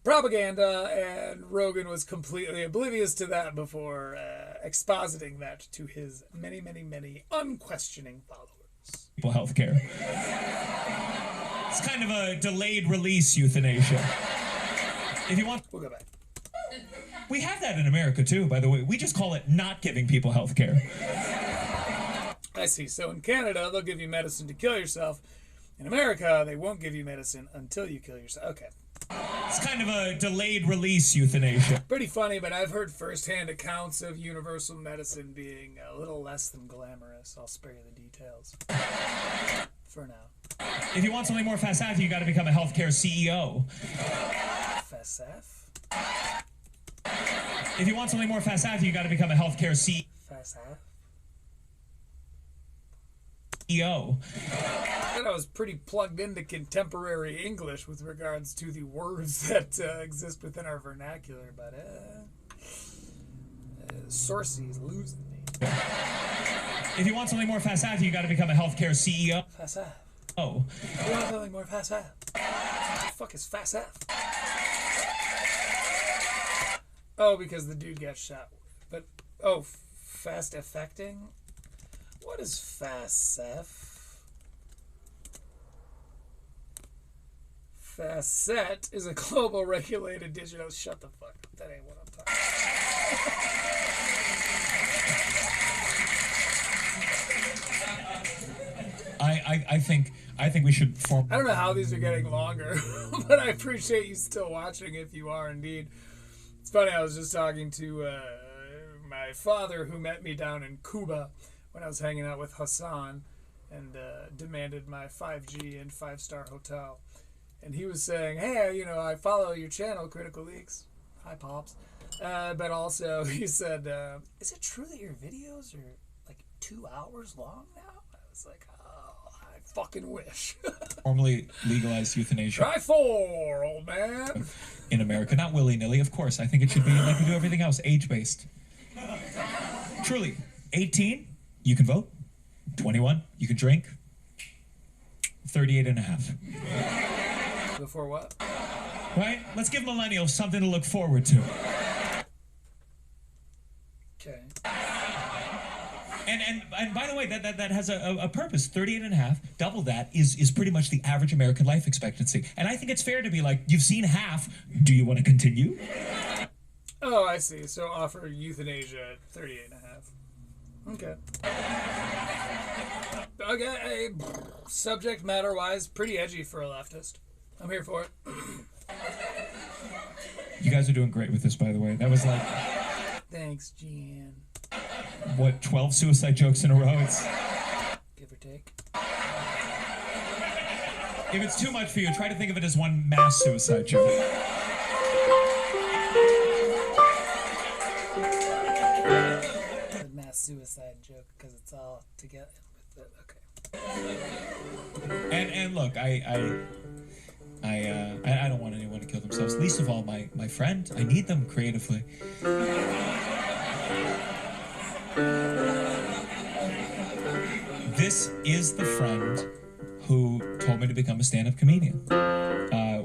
propaganda, and Rogan was completely oblivious to that before expositing that to his many, many, many unquestioning followers. People healthcare. It's kind of a delayed release euthanasia. If you want... We'll go back. We have that in America, too, by the way. We just call it not giving people healthcare. I see. So in Canada, they'll give you medicine to kill yourself. In America, they won't give you medicine until you kill yourself. Okay. It's kind of a delayed release euthanasia. Pretty funny, but I've heard firsthand accounts of universal medicine being a little less than glamorous. I'll spare you the details. For now. If you want something more FASF, you got to become a healthcare CEO. FSF? If you want something more FASF, you got to become a healthcare CEO. FSF? I was pretty plugged into contemporary English with regards to the words that exist within our vernacular, but Soresi's losing me. If you want something more FASF, you got to become a healthcare CEO. FSF. Oh. You want something more FSF? What the fuck is FSF? Oh, because the dude got shot. But, oh, fast affecting? What is FASF? Facet is a global regulated digital. Shut the fuck up. That ain't what I'm talking about. I think we should form. I don't know how these are getting longer, but I appreciate you still watching if you are indeed. It's funny, I was just talking to my father who met me down in Cuba when I was hanging out with Hassan and demanded my 5G and 5-star hotel. And he was saying, hey, you know, I follow your channel, Critical Leaks. Hi, Pops. But also, he said, is it true that your videos are like 2 hours long now? I was like, oh, I fucking wish. Formally legalized euthanasia. Try 4, old man. In America, not willy-nilly, of course. I think it should be like we do everything else, age-based. Truly, 18, you can vote. 21, you can drink. 38 and a half. Before what? Right? Let's give millennials something to look forward to. Okay. And by the way, that has a purpose. 38 and a half, double that, is pretty much the average American life expectancy. And I think it's fair to be like, you've seen half, do you want to continue? Oh, I see. So offer euthanasia at 38 and a half. Okay. Okay, subject matter-wise, pretty edgy for a leftist. I'm here for it. You guys are doing great with this, by the way. That was like... Thanks, Gian. What, 12 suicide jokes in a row? It's... Give or take. If it's too much for you, try to think of it as one mass suicide joke. The mass suicide joke, because it's all together with it. Okay. And look, I don't want anyone to kill themselves. Least of all, my friend. I need them creatively. This is the friend who told me to become a stand-up comedian.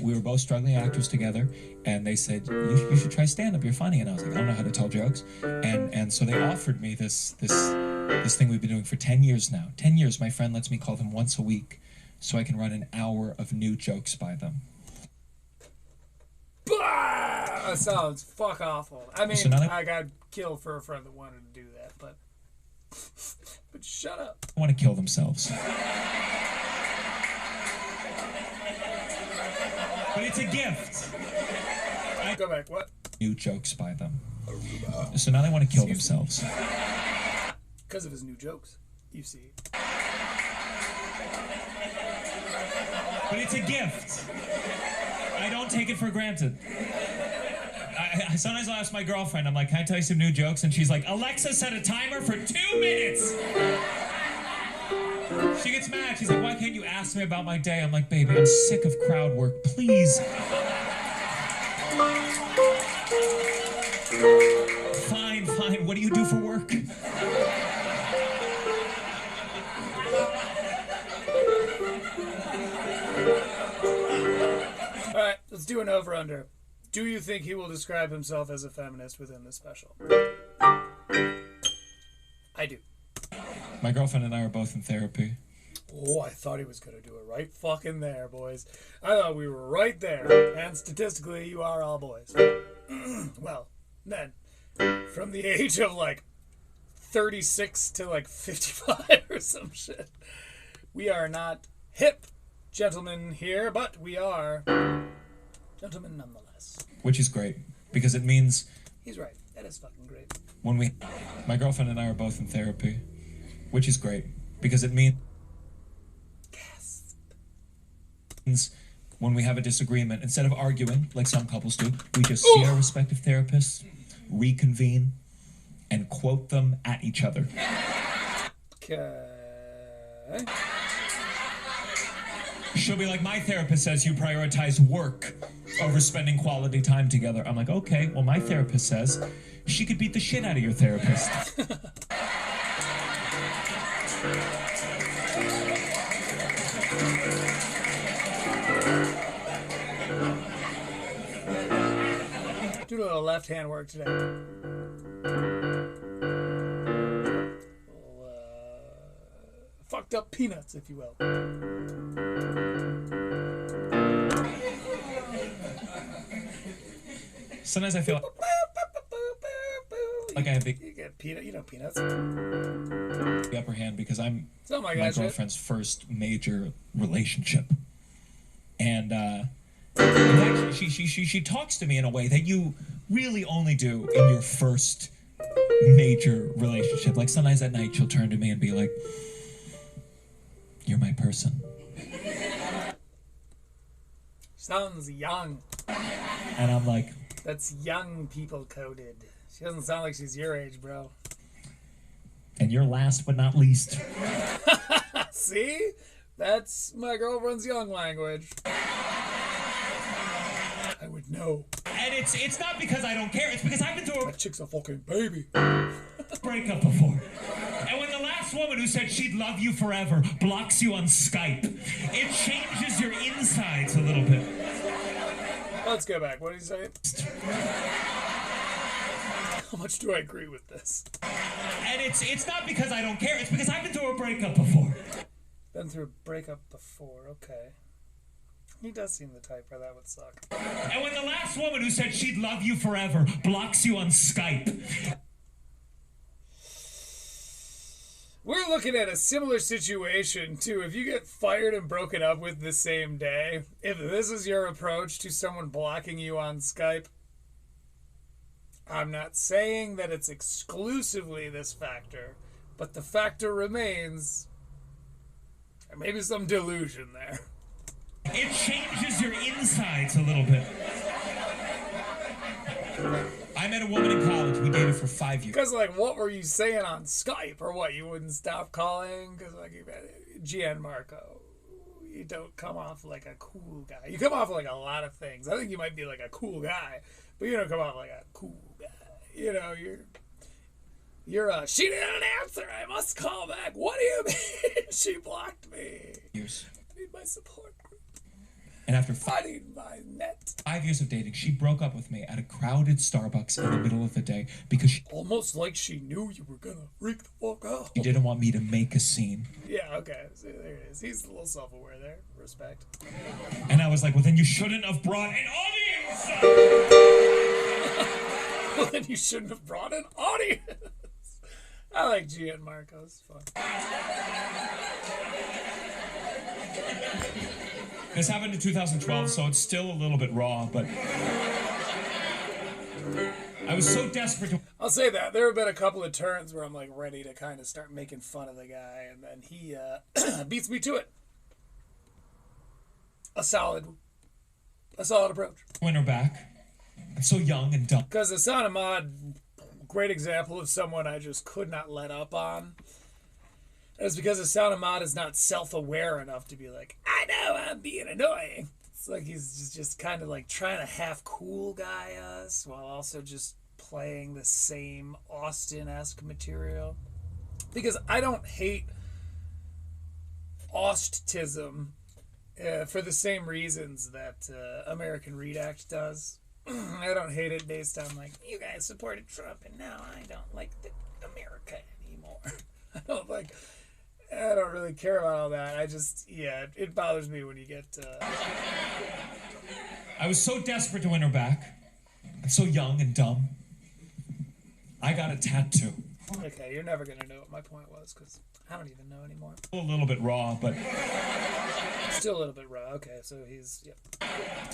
We were both struggling actors together, and they said, you should try stand-up, you're funny. And I was like, I don't know how to tell jokes. And so they offered me this thing we've been doing for 10 years now. 10 years, my friend lets me call them once a week so I can run an hour of new jokes by them. That sounds fuck awful. I mean, So now I got killed for a friend that wanted to do that, but shut up. They want to kill themselves. But it's a gift. Go back, what? New jokes by them. So now they want to kill themselves. Because of his new jokes, you see. But it's a gift. I don't take it for granted. Sometimes I'll ask my girlfriend, I'm like, can I tell you some new jokes? And she's like, Alexa, set a timer for 2 minutes. She gets mad. She's like, why can't you ask me about my day? I'm like, baby, I'm sick of crowd work. Please. Fine. What do you do for work? All right, let's do an over-under. Do you think he will describe himself as a feminist within this special? I do. My girlfriend and I are both in therapy. Oh, I thought he was going to do it right fucking there, boys. I thought we were right there. And statistically, you are all boys. Well, then, from the age of like 36 to like 55 or some shit. We are not hip gentlemen here, but we are gentlemen nonetheless. Which is great, because it means He's right. That is fucking great. my girlfriend and I are both in therapy, which is great, because it means when we have a disagreement, instead of arguing like some couples do, we just see our respective therapists, reconvene, and quote them at each other. Okay. She'll be like, my therapist says you prioritize work over spending quality time together. I'm like, okay, well, my therapist says she could beat the shit out of your therapist. Do a little left hand work today. Fucked up peanuts, if you will. Sometimes I feel like I have the You get peanut, you know peanuts. upper hand because I'm Oh my my gosh, girlfriend's first major relationship. And in fact, she talks to me in a way that you really only do in your first major relationship. Like sometimes at night she'll turn to me and be like, "You're my person." Sounds young. And I'm like, That's young people coded. She doesn't sound like she's your age, bro. and you're last but not least. See? That's my girlfriend's young language. I would know. And it's not because I don't care. It's because I've been through a That chick's a fucking baby. breakup before. And when the last woman who said she'd love you forever blocks you on Skype, it changes your insides a little bit. Let's go back. What did he say? How much do I agree with this? And it's not because I don't care. It's because I've been through a breakup before. Been through a breakup before. Okay. He does seem the type where that would suck. And when the last woman who said she'd love you forever blocks you on Skype. We're looking at a similar situation, too. If you get fired and broken up with the same day, if this is your approach to someone blocking you on Skype, I'm not saying that it's exclusively this factor, but the factor remains, there may be some delusion there. It changes your insides a little bit. I met a woman in college. We dated for 5 years. Because, like, what were you saying on Skype? Or what, you wouldn't stop calling? Because, like, Gianmarco, you don't come off like a cool guy. You come off like a lot of things. I think you might be like a cool guy, but you don't come off like a cool guy. You know, she didn't answer. I must call back. What do you mean? She blocked me. Years. I need my support group. And after I need my net. 5 years of dating, she broke up with me at a crowded Starbucks in the middle of the day because she Almost like she knew you were gonna freak the fuck out. didn't want me to make a scene. Yeah, okay. So there it is. He's a little self-aware there. Respect. And I was like, well, then you shouldn't have brought an audience. Well, then you shouldn't have brought an audience. I like Gianmarco. It's fun. This happened in 2012, so it's still a little bit raw, but I was so desperate to... I'll say that. There have been a couple of turns where I'm like ready to kind of start making fun of the guy, and then he beats me to it. A solid approach. win her back. I'm so young and dumb. Because Hassan Ahmad, great example of someone I just could not let up on. It's because Hassan Ahmad is not self-aware enough to be like, I know I'm being annoying. It's like he's just kind of like trying to half cool guy us while also just playing the same Austin-esque material. Because I don't hate Austism for the same reasons that American Redact does. I don't hate it based on like, you guys supported Trump and now I don't like America anymore. I don't really care about all that. I just, it bothers me when you get I was so desperate to win her back. I'm so young and dumb. I got a tattoo. Okay, you're never gonna know what my point was, because I don't even know anymore. A little bit raw, but Still a little bit raw. Okay, so he's, yep.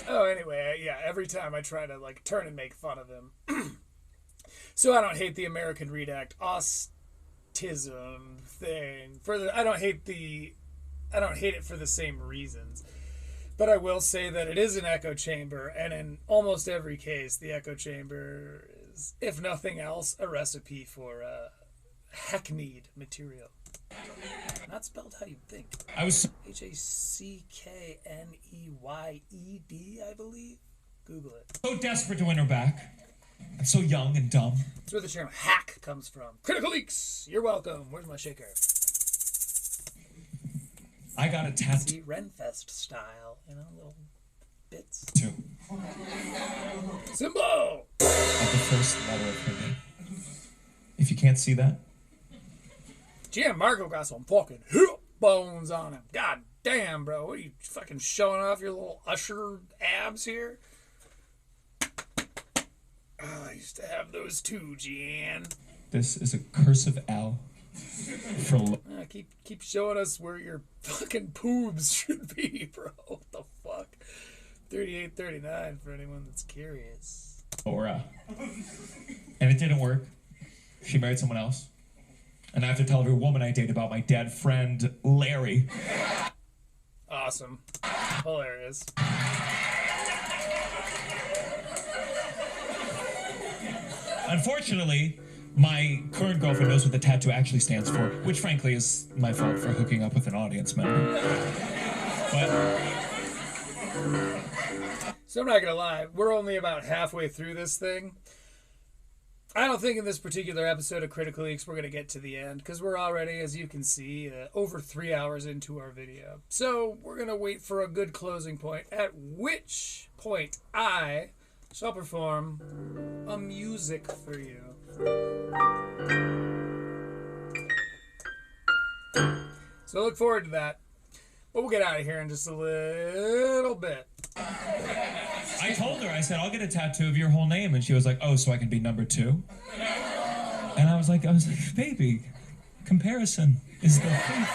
Oh, anyway, yeah, every time I try to, like, turn and make fun of him. So I don't hate the American Redact autism thing. I don't hate it for the same reasons. But I will say that it is an echo chamber, and in almost every case, the echo chamber is, if nothing else, a recipe for hackneyed material. Not spelled how you'd think. I was Hackneyd, I believe. Google it. so desperate to win her back. I'm so young and dumb. That's where the term hack comes from. Critical Leaks, you're welcome. Where's my shaker? I got a tattoo See, Renfest style, little bits. of Symbol! the first letter of her name. If you can't see that, Gianmarco got some fucking hip bones on him. God damn, bro. What are you fucking showing off your little usher abs here? Oh, I used to have those too, Gian. this is a cursive L for Keep showing us where your fucking poobs should be, bro. What the fuck? 3839 for anyone that's curious. Laura. And it didn't work. She married someone else. And I have to tell every woman I date about my dead friend, Larry. Awesome. Hilarious. Unfortunately, my current girlfriend knows what the tattoo actually stands for, which frankly is my fault for hooking up with an audience member. But So I'm not gonna lie, we're only about halfway through this thing. I don't think in this particular episode of Critical Leaks we're gonna get to the end, because we're already, as you can see, over 3 hours into our video. So we're gonna wait for a good closing point, at which point I shall perform a music for you. So look forward to that. But we'll get out of here in just a little bit. I told her, I said, I'll get a tattoo of your whole name. And she was like, oh, so I can be number 2? And I was like, baby, comparison is the thing.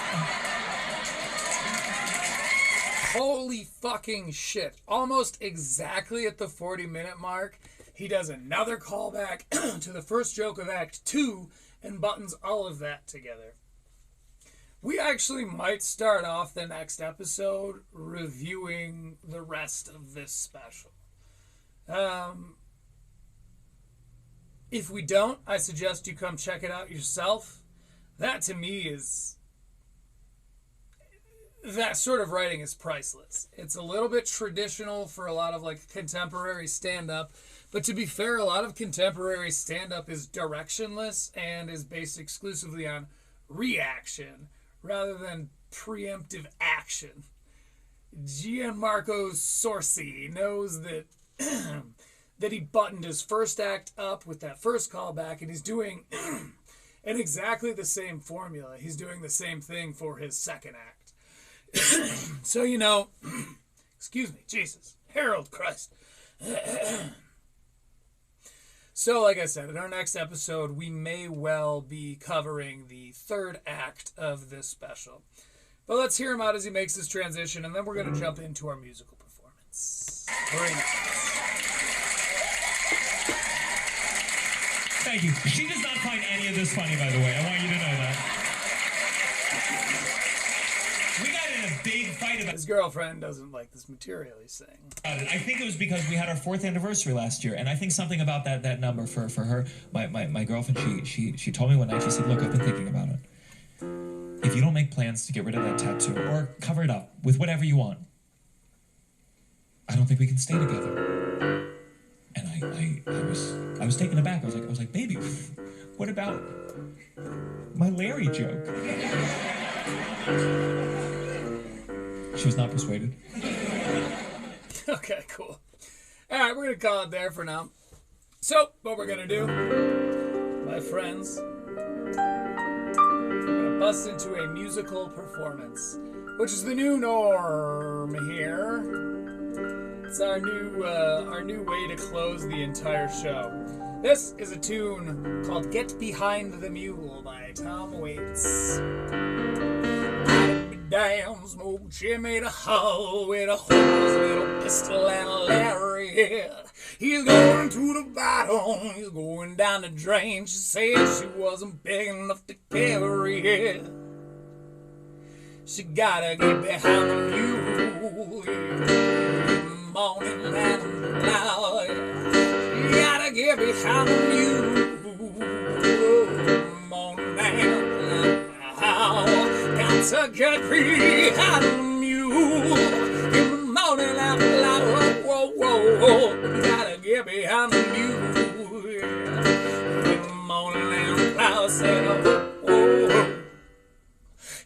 Holy fucking shit. Almost exactly at the 40-minute mark, he does another callback to the first joke of Act 2 and buttons all of that together. We actually might start off the next episode reviewing the rest of this special. If we don't, I suggest you come check it out yourself. That to me is... that sort of writing is priceless. It's a little bit traditional for a lot of like contemporary stand-up, but to be fair, a lot of contemporary stand-up is directionless and is based exclusively on reaction rather than preemptive action. Gianmarco Soresi knows that that he buttoned his first act up with that first callback, and he's doing in exactly the same formula. He's doing the same thing for his second act. So, excuse me, Jesus, Harold Christ. So, like I said, in our next episode, we may well be covering the third act of this special. But let's hear him out as he makes his transition, and then we're going to jump into our musical performance. Thank you. She does not find any of this funny, by the way. I want you to know that. We got in a big fight about His girlfriend doesn't like this material he's saying. it. I think it was because we had our 4th anniversary last year, and I think something about that number for her, my girlfriend, she told me one night, she said, look, I've been thinking about it. If you don't make plans to get rid of that tattoo, or cover it up with whatever you want, I don't think we can stay together. And I was taken aback. I was like, baby, what about my Larry joke? She was not persuaded. Okay, cool. All right, we're going to call it there for now. So, what we're going to do, my friends, we're going to bust into a musical performance, which is the new norm here. It's our new way to close the entire show. This is a tune called "Get Behind the Mule" by Tom Waits. Damn, smoke Jimmy the hole with a horse, little pistol and a lariat. He's going to the bottom, he's going down the drain. She said she wasn't big enough to carry it. She gotta get behind the mule, morning and loud. She gotta get behind the mule, morning and loud. Got to get behind the mule in the morning and loud. Whoa, whoa, whoa. You gotta get behind the mule in the morning and loud. Said, oh, oh, oh.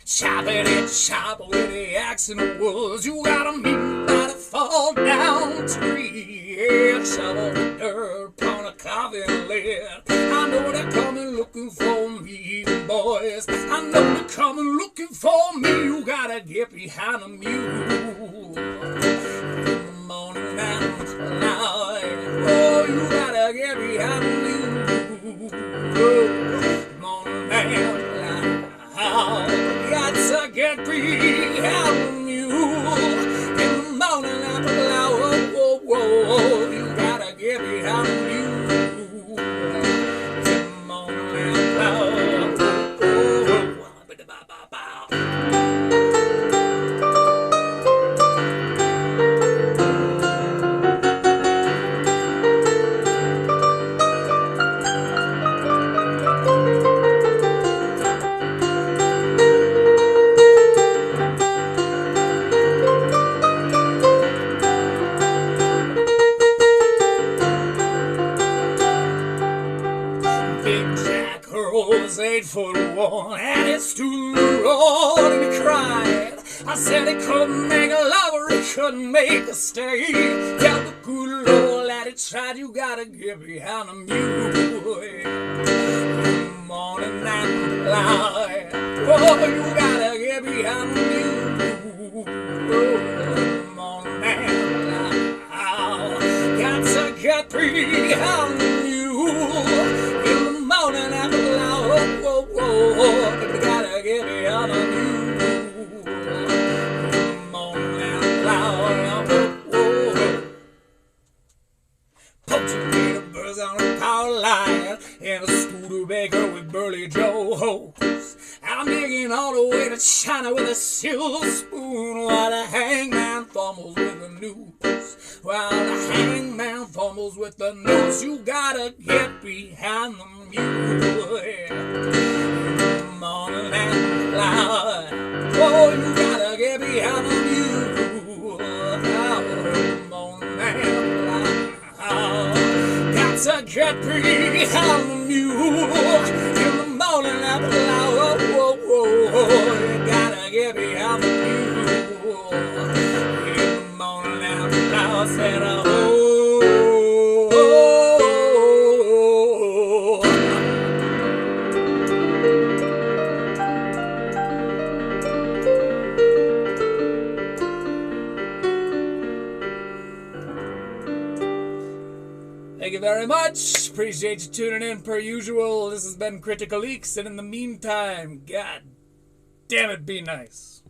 Chopping it, chop with the axe in the woods. You gotta meet by the fall down tree. Yeah, shovel the dirt on a coffin lid. I know they're coming looking for me, boys. I know they're coming looking for me. You gotta get behind the mule in the morning and loud. Oh, you gotta get behind the mule morning and loud. Got to get behind the mule in the morning after the hour. Whoa, whoa, whoa. You gotta get behind the mule in the morning after the hour. Big Jack Rose, 8'1", and it stood in the road and he cried. I said he couldn't make a lover, he couldn't make a stay. Tell the good Lord that he tried. You gotta get behind the mule in the morning and light. Oh, you gotta get behind the mule in the morning and light. Got to get behind the mule in the morning after the hour. Whoa, whoa, whoa. You gotta get behind the mule in the morning and loud. Whoa, whoa. Poaching gator birds on a power line and a Studebaker with Burley Joe hose. I'm digging all the way to China with a silver spoon while the hangman fumbles with the news. While the hangman fumbles with the news, you gotta get behind the mule in the morning and loud. Oh, you gotta get behind the mule in the morning and loud. Got to get behind the mule in the morning and loud. Whoa, whoa, whoa. You gotta get behind the mule in the morning and loud. Said, oh, oh, oh, oh. Thank you very much. Appreciate you tuning in per usual. This has been Critical Leaks, and in the meantime, God damn it, be nice.